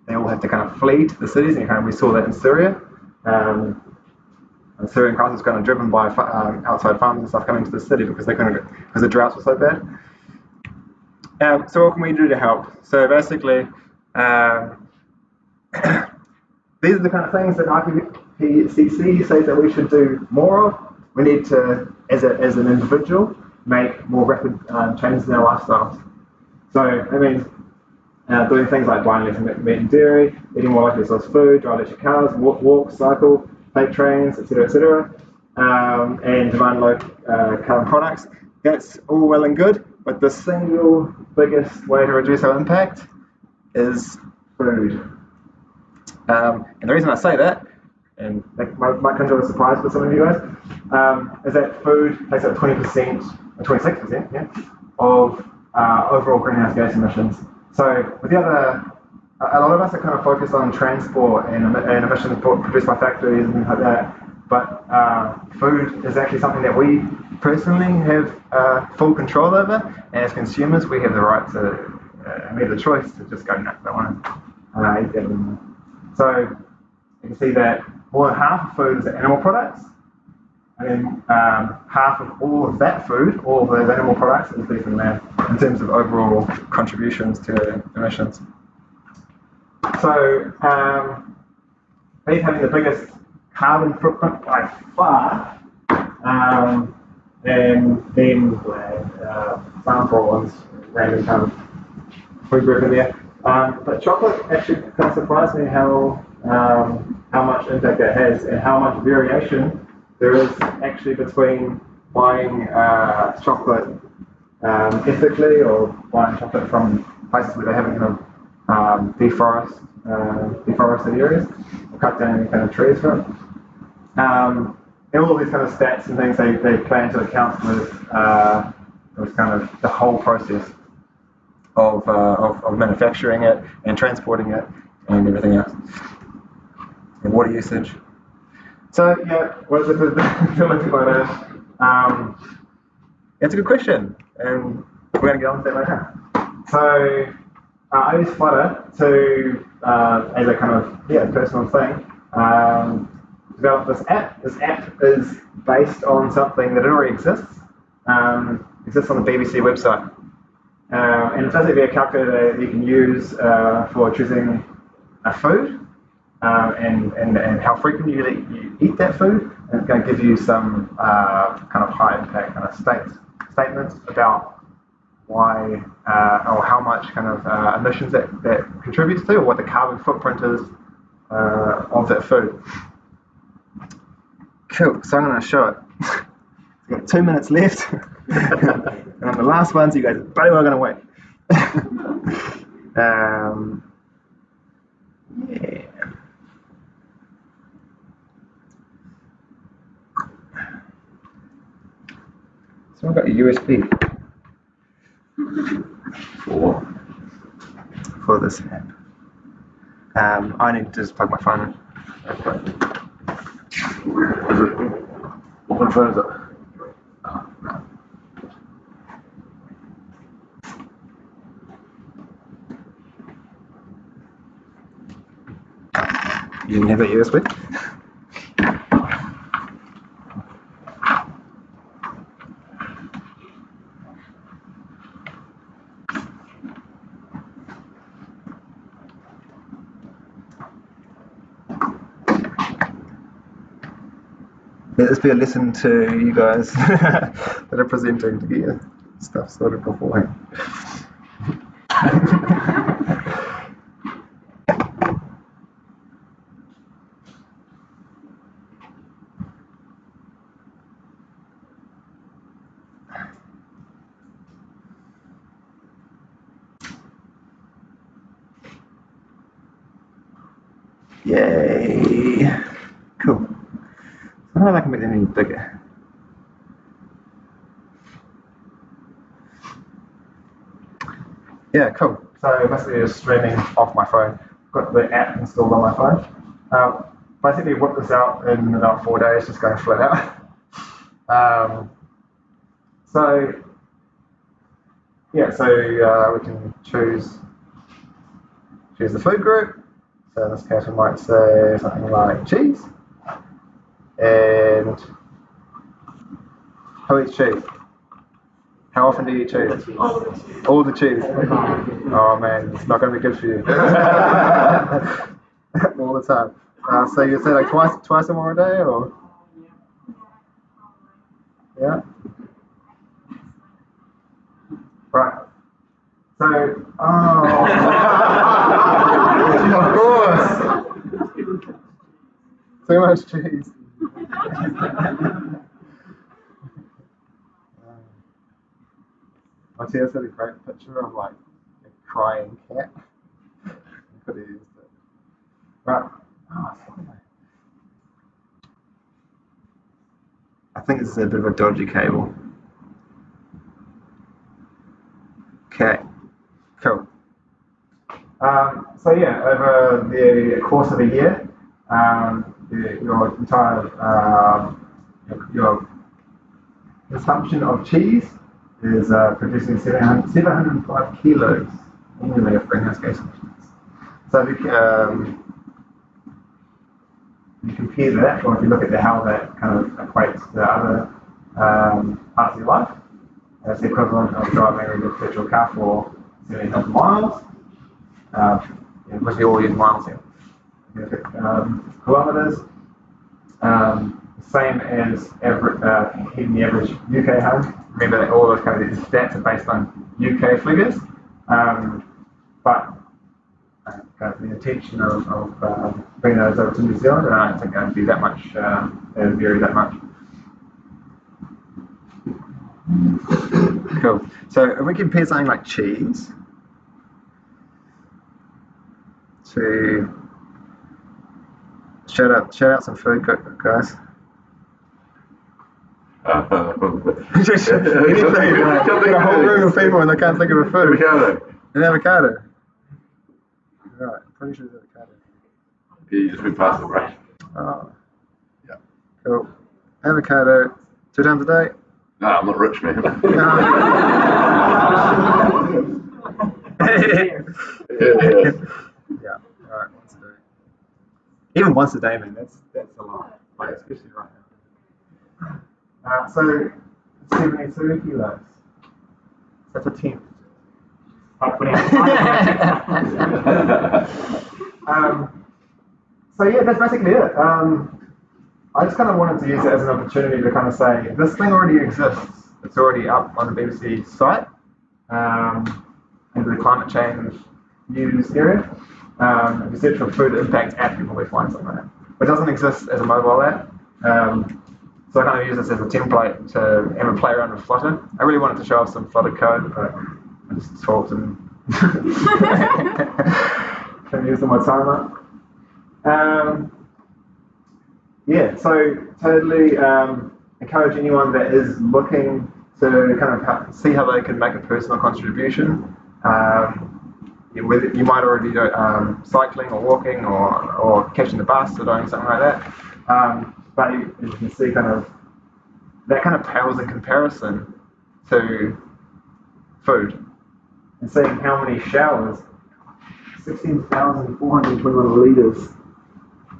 they all have to kind of flee to the cities, and we saw that in Syria. The Syrian crisis was kind of driven by outside farmers and stuff coming to the city because because the droughts were so bad. So what can we do to help? So basically, these are the kind of things that IPCC says that we should do more of. We need to, as an individual, make more rapid changes in our lifestyles. So I mean, doing things like buying less meat and dairy, eating more locally sourced food, drive electric cars, walk, cycle, take trains, etc., and demand low carbon products. That's all well and good, but the single biggest way to reduce our impact is food. And the reason I say that, and that might come to a surprise for some of you guys, is that food takes up 20%, or 26%, of overall greenhouse gas emissions. So with the other, a lot of us are kind of focused on transport and emissions produced by factories and things like that, but food is actually something that we personally have full control over, and as consumers we have the right to, we have the choice to just go, no, I don't want to eat that anymore. So you can see that more than half of food is animal products, and then half of all of that food, all of those animal products, is beef and lamb in terms of overall contributions to emissions. So beef having the biggest carbon footprint by far, and then farm prawns, random kind of food group in there. But chocolate actually kind of surprised me how much impact that has and how much variation there is actually between buying chocolate ethically or buying chocolate from places where they haven't kind of deforested areas or cut down any kind of trees for it. And all of these kind of stats and things they plan to account with kind of the whole process of manufacturing it and transporting it and everything else. And water usage. So yeah, what does it feel like about that? It's a good question, and we're going to get on to that right now. So I use Flutter to, as a kind of personal thing, develop this app. This app is based on something that already exists. Exists on the BBC website. And it's basically a calculator that you can use for choosing a food and how frequently you eat that food. And it's going to give you some kind of high impact kind of statements about why or how much kind of emissions that contributes to, or what the carbon footprint is of that food. Cool, so I'm going to show it. We've got 2 minutes left. And on the last ones, you guys are bloody well going to wait. Yeah. So I've got a USB for this app. I need to just plug my phone in. What phone is it? You didn't have a USB? Let this be a lesson to you guys that are presenting to get your stuff sorted beforehand. Yay! Cool. I don't know if I can make it any bigger. Yeah, cool. So basically just streaming off my phone. Got the app installed on my phone. Basically whipped this out in about 4 days, just going flat out. So yeah, so we can choose the food group. So in this case we might say something like cheese. And who eats cheese? How often do you eat cheese? All the cheese. Oh man, it's not going to be good for you. All the time. So you say like twice or more a day, or? Yeah. Right. So, of course. Too much cheese. Matthias had a great picture of like a crying cat. Could have used it. Right. I think this is a bit of a dodgy cable. Okay. Cool. So yeah, over the course of a year, your entire your consumption of cheese is producing 705 kilos annually of greenhouse gas emissions. So if you compare that, or if you look at how that kind of equates to other parts of your life, it's the equivalent of driving a petrol car for 70,000 miles. Because we all use miles here. Kilometres, same as in the average UK home. Remember that all those kind of stats are based on UK figures, but kind of the intention of bringing those over to New Zealand, and I don't think it would be that much, it would vary that much. Cool. So if we compare something like cheese to shout out some food, guys. Anything, a whole room of people and they can't think of a food. An avocado. Right, pretty sure it's avocado. Yeah, you just went past the break. Oh. Yeah. Cool. Avocado 2 times a day. No, I'm not rich, man. Yeah. Alright, once a day. Even once a day, man, that's a lot. Like, especially right now. So 72 kilos. That's a 10th. So yeah, that's basically it. I just kind of wanted to use it as an opportunity to kind of say, this thing already exists. It's already up on the BBC site, into the climate change news area. If you search for food impact app, you'll probably find something like that. But it doesn't exist as a mobile app. So I kind of use this as a template to have a play around with Flutter. I really wanted to show off some Flutter code, but I just talked and can use all my time up. Yeah, so totally encourage anyone that is looking to kind of see how they can make a personal contribution. Whether you might already do cycling or walking or catching the bus or doing something like that. But you can see kind of that kind of pales in comparison to food. And seeing how many showers, 16,421 litres,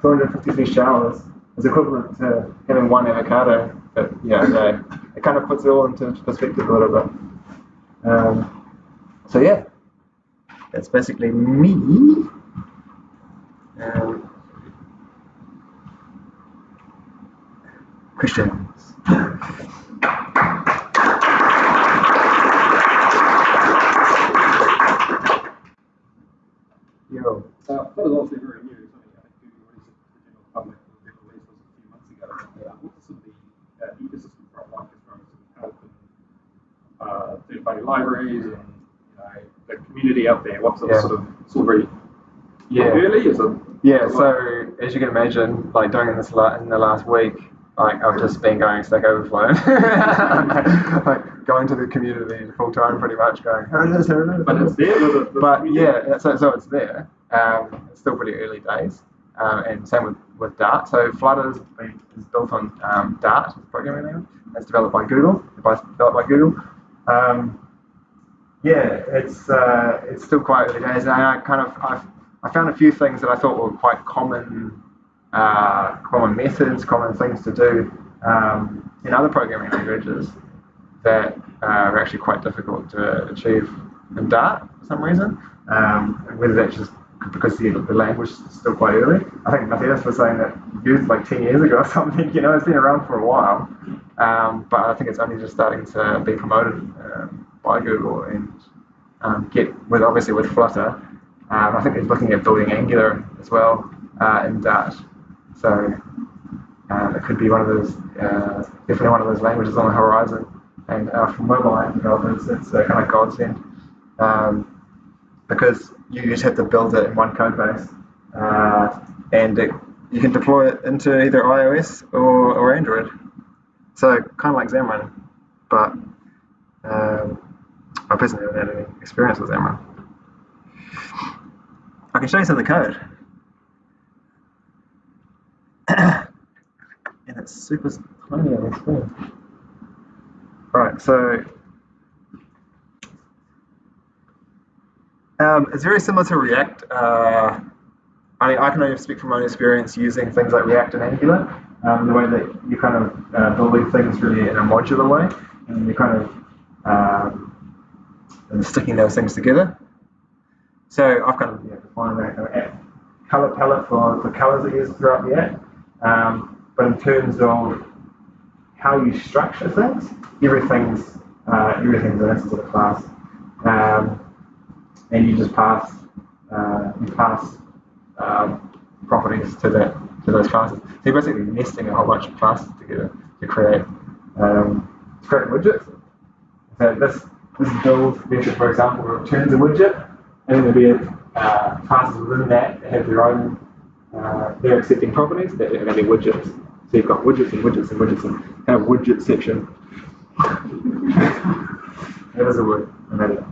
253 showers is equivalent to having one avocado a day. It kind of puts it all into perspective a little bit. So yeah, that's basically me. Questions? Yo. That was also very new. Something I think we released it to the general public. The release was a few months ago. What's some of the ecosystem like as far as help and third-party libraries and the community out there? What's it sort of very early? Is it? Yeah. So as you can imagine, like doing in the last week, like I've just been going Stack Overflow, like going to the community full time, pretty much going. Here it is. But it's there. But yeah, so it's there. It's still pretty early days, and same with Dart. So Flutter is built on Dart programming language. It's developed by Google. Yeah, it's still quite early days, and I found a few things that I thought were quite common methods, common things to do in other programming languages that are actually quite difficult to achieve in Dart for some reason. Whether that's just because the language is still quite early. I think Matthias was saying that used like 10 years ago or something. You know, it's been around for a while, but I think it's only just starting to be promoted by Google and obviously with Flutter. I think he's looking at building Angular as well in Dart. So it could be one of those, definitely one of those languages on the horizon. And for mobile app developers, it's a kind of godsend because you just have to build it in one code base, and you can deploy it into either iOS or Android. So kind of like Xamarin, but I personally haven't had any experience with Xamarin. I can show you some of the code. And it's super tiny on the screen. Right, so it's very similar to React. I can only speak from my own experience using things like React and Angular, the way that you kind of building things really in a modular way, and you kind of sticking those things together. So I've kind of defined a color palette for colors that you use throughout the app. But in terms of how you structure things, everything's an instance of the class, and you just pass properties to those classes. So you're basically nesting a whole bunch of classes together to create widgets. So this build method, for example, returns a widget, and then there'll be classes within that have their own their accepting properties that are going to be widgets. So you've got widgets and widgets and widgets and kind of widget section. That is a word. I made it up.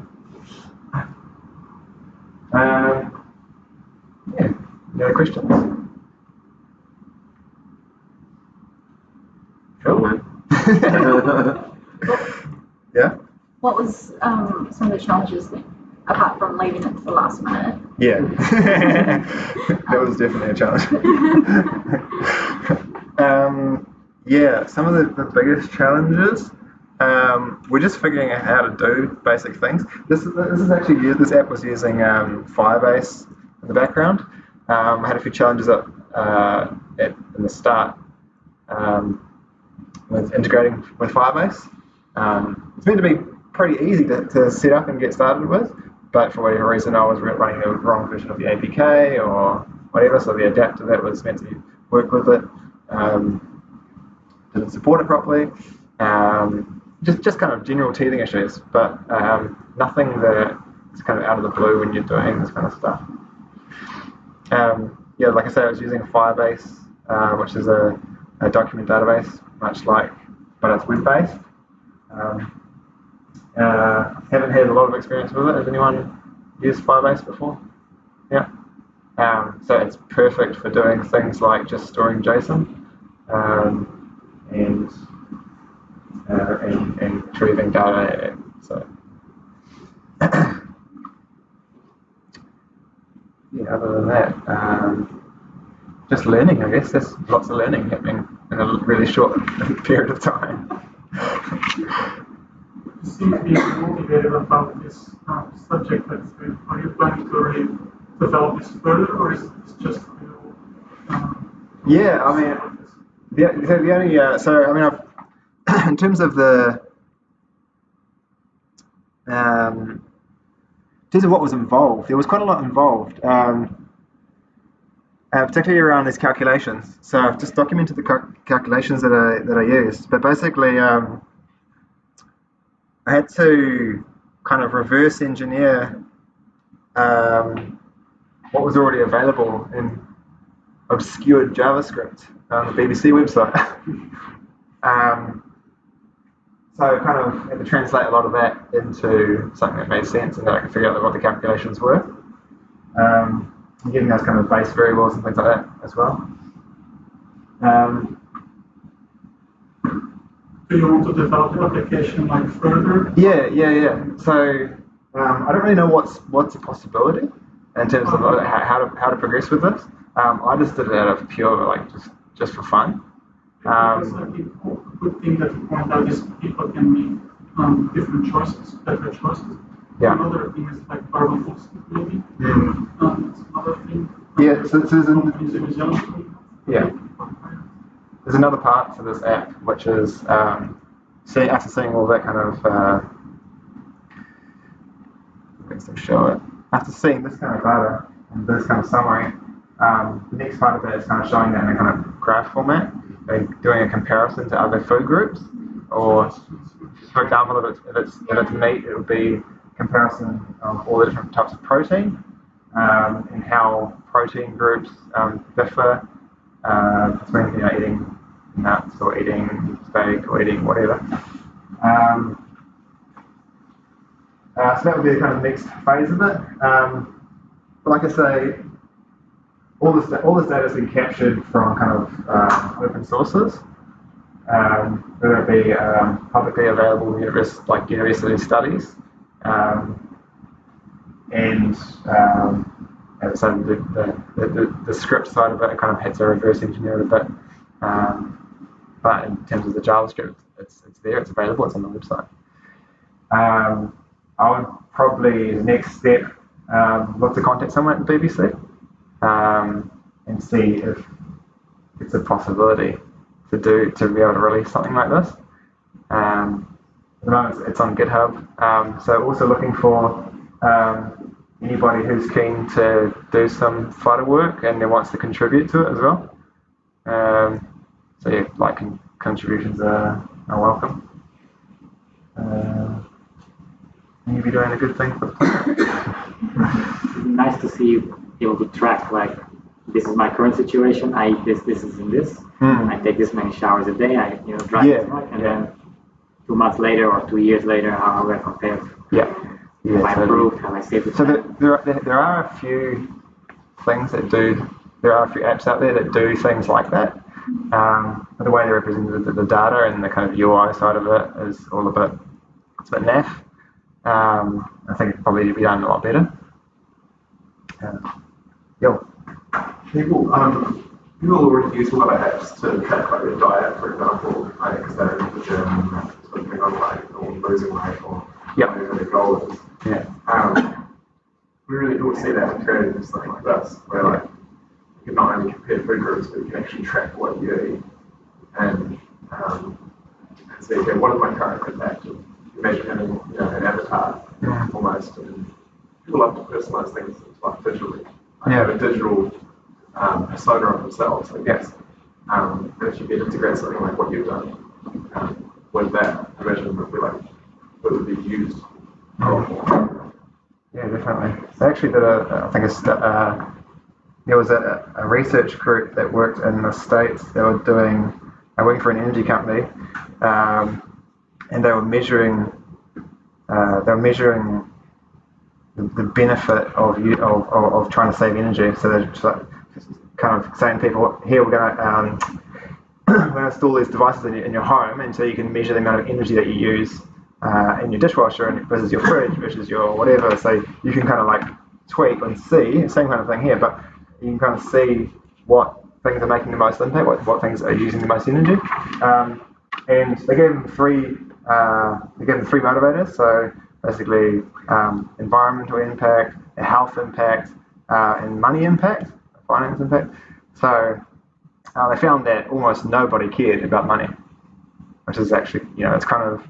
Yeah. Any other questions? Cool. Yeah. What was some of the challenges then, apart from leaving it to the last minute? Yeah. That was definitely a challenge. Yeah, some of the biggest challenges, we're just figuring out how to do basic things. This app was using Firebase in the background. I had a few challenges in the start with integrating with Firebase. It's meant to be pretty easy to set up and get started with, but for whatever reason I was running the wrong version of the APK or whatever, so the adapter that was meant to work with it didn't support it properly. Just kind of general teething issues, but nothing that's kind of out of the blue when you're doing this kind of stuff. Yeah, like I said, I was using Firebase, which is a document database, but it's web-based. Haven't had a lot of experience with it. Has anyone used Firebase before? Yeah. So it's perfect for doing things like just storing JSON and retrieving data. So yeah, other than that, just learning, I guess. There's lots of learning happening in a really short period of time. You seem to be motivated about this subject. Are you planning to already develop this further, or is this just yeah, I mean, the only so I mean, in terms of what was involved, there was quite a lot involved, particularly around these calculations. So I've just documented the calculations that I used, but basically I had to kind of reverse engineer what was already available obscured JavaScript on the BBC website. So kind of had to translate a lot of that into something that made sense and that I could figure out what the calculations were. Getting those kind of base variables and things like that as well. Do you want to develop the application like further? Yeah. So I don't really know what's a possibility in terms of how to progress with this. I just did it out of pure like just for fun. Because I think a good thing that you point out is people can make different choices, better choices. Yeah. Another thing is like carbon footprint maybe. That's another thing. Yeah. So Yeah. There's another part to this app, which is after seeing all that kind of show it. After seeing this kind of data and this kind of summary, the next part of it is kind of showing that in a kind of graph format and doing a comparison to other food groups. Or, for example, if it's meat, it would be comparison of all the different types of protein and how protein groups differ between eating nuts or eating steak or eating whatever. So that would be the kind of next phase of it. But like I say, all this data has been captured from kind of open sources, whether it be publicly available university studies, and as I said, the script side of it kind of had to reverse engineer it a bit. But in terms of the JavaScript, it's there, it's available, it's on the website. I would probably, as a next step, look to contact someone at the BBC and see if it's a possibility to be able to release something like this. At the moment, it's on GitHub. So also looking for anybody who's keen to do some fighter work and wants to contribute to it as well. So yeah, like contributions are welcome. And you'll be doing a good thing for the planet. Nice to see you able to track, like, this is my current situation, I eat this, this is in this, I take this many showers a day, I drive this much, and then 2 months later or 2 years later, how I compare. Have I improved, have I saved the time? There are a few things that do, there are a few apps out there that do things like that. But the way they represent the data and the kind of UI side of it is all it's a bit naff. I think it could probably be done a lot better. People already use a lot of apps to track like their diet, for example, like because they're in the gym and sort of thing on weight or losing weight or whatever their goal is. We really don't see that in creating something like this, where like you can not only compare food groups, but you can actually track what you eat and say, okay, what is my current impact? Imagine having an avatar almost, and people love to personalize things like digitally. Have a digital persona of themselves, I guess. And if you could integrate something like what you've done with that, I imagine it would be like, it would be used. Yeah, definitely. They actually did there was a research group that worked in the States. They were working for an energy company, and they were measuring the benefit of trying to save energy. So they're just like, kind of saying to people, here we're going to install these devices in your home, and so you can measure the amount of energy that you use in your dishwasher and versus your fridge versus your whatever. So you can kind of like tweak and see, same kind of thing here, but you can kind of see what things are making the most impact, what things are using the most energy. And they gave them three motivators. So basically, environmental impact, health impact, and money impact, finance impact. So they found that almost nobody cared about money, which is actually, it's kind of,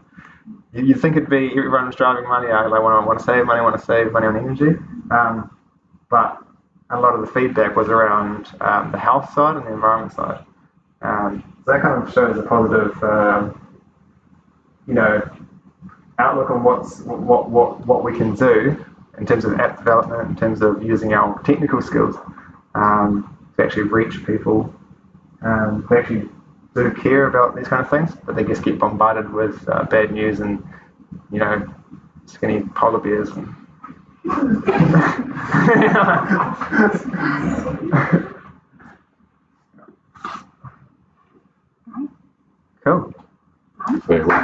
you'd think it'd be everyone's driving money. I want to save money on energy. But a lot of the feedback was around the health side and the environment side. So that kind of shows a positive, outlook on what we can do in terms of app development, in terms of using our technical skills. to actually reach people who actually do care about these kind of things, but they just get bombarded with bad news and, you know, skinny polar bears. Cool. Very well.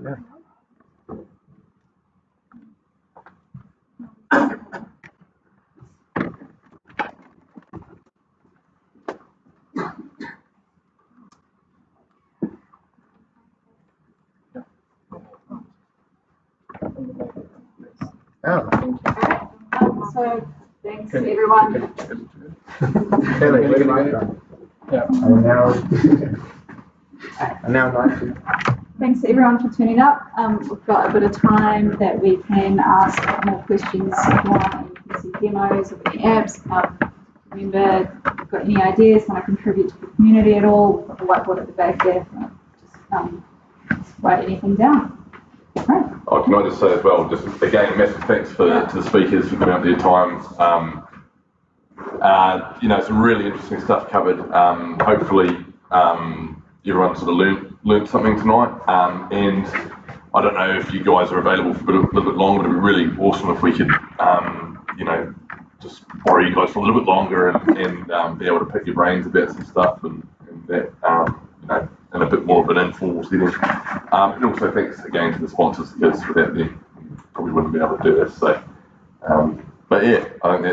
Yeah. Oh. So thanks everyone. Kelly, where am I? Yeah. And now nice. Thanks everyone for turning up. We've got a bit of time that we can ask more questions if you want, and you can see demos of any apps. Remember, if you've got any ideas, want to contribute to the community at all, we've got the whiteboard at the back there. Just write anything down. Right. Oh, can I just say as well, just again, a massive thanks to the speakers for giving up their time. You know, some really interesting stuff covered. Hopefully, everyone sort of learned something tonight. And I don't know if you guys are available for a little bit longer. It'd be really awesome if we could, you know, just borrow you guys for a little bit longer and be able to pick your brains about some stuff and that, you know, in a bit more of an informal setting. And also thanks again to the sponsors, because without them, we probably wouldn't be able to do this. So, but yeah, I think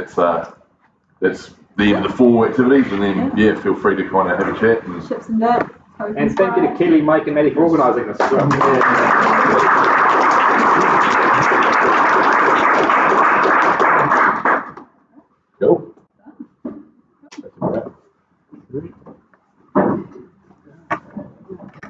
that's the end of the formal activities, and then yeah, feel free to kind of have a chat. Chips and that. And thank you to Kelly, Mike, and Maddie for organising this as well.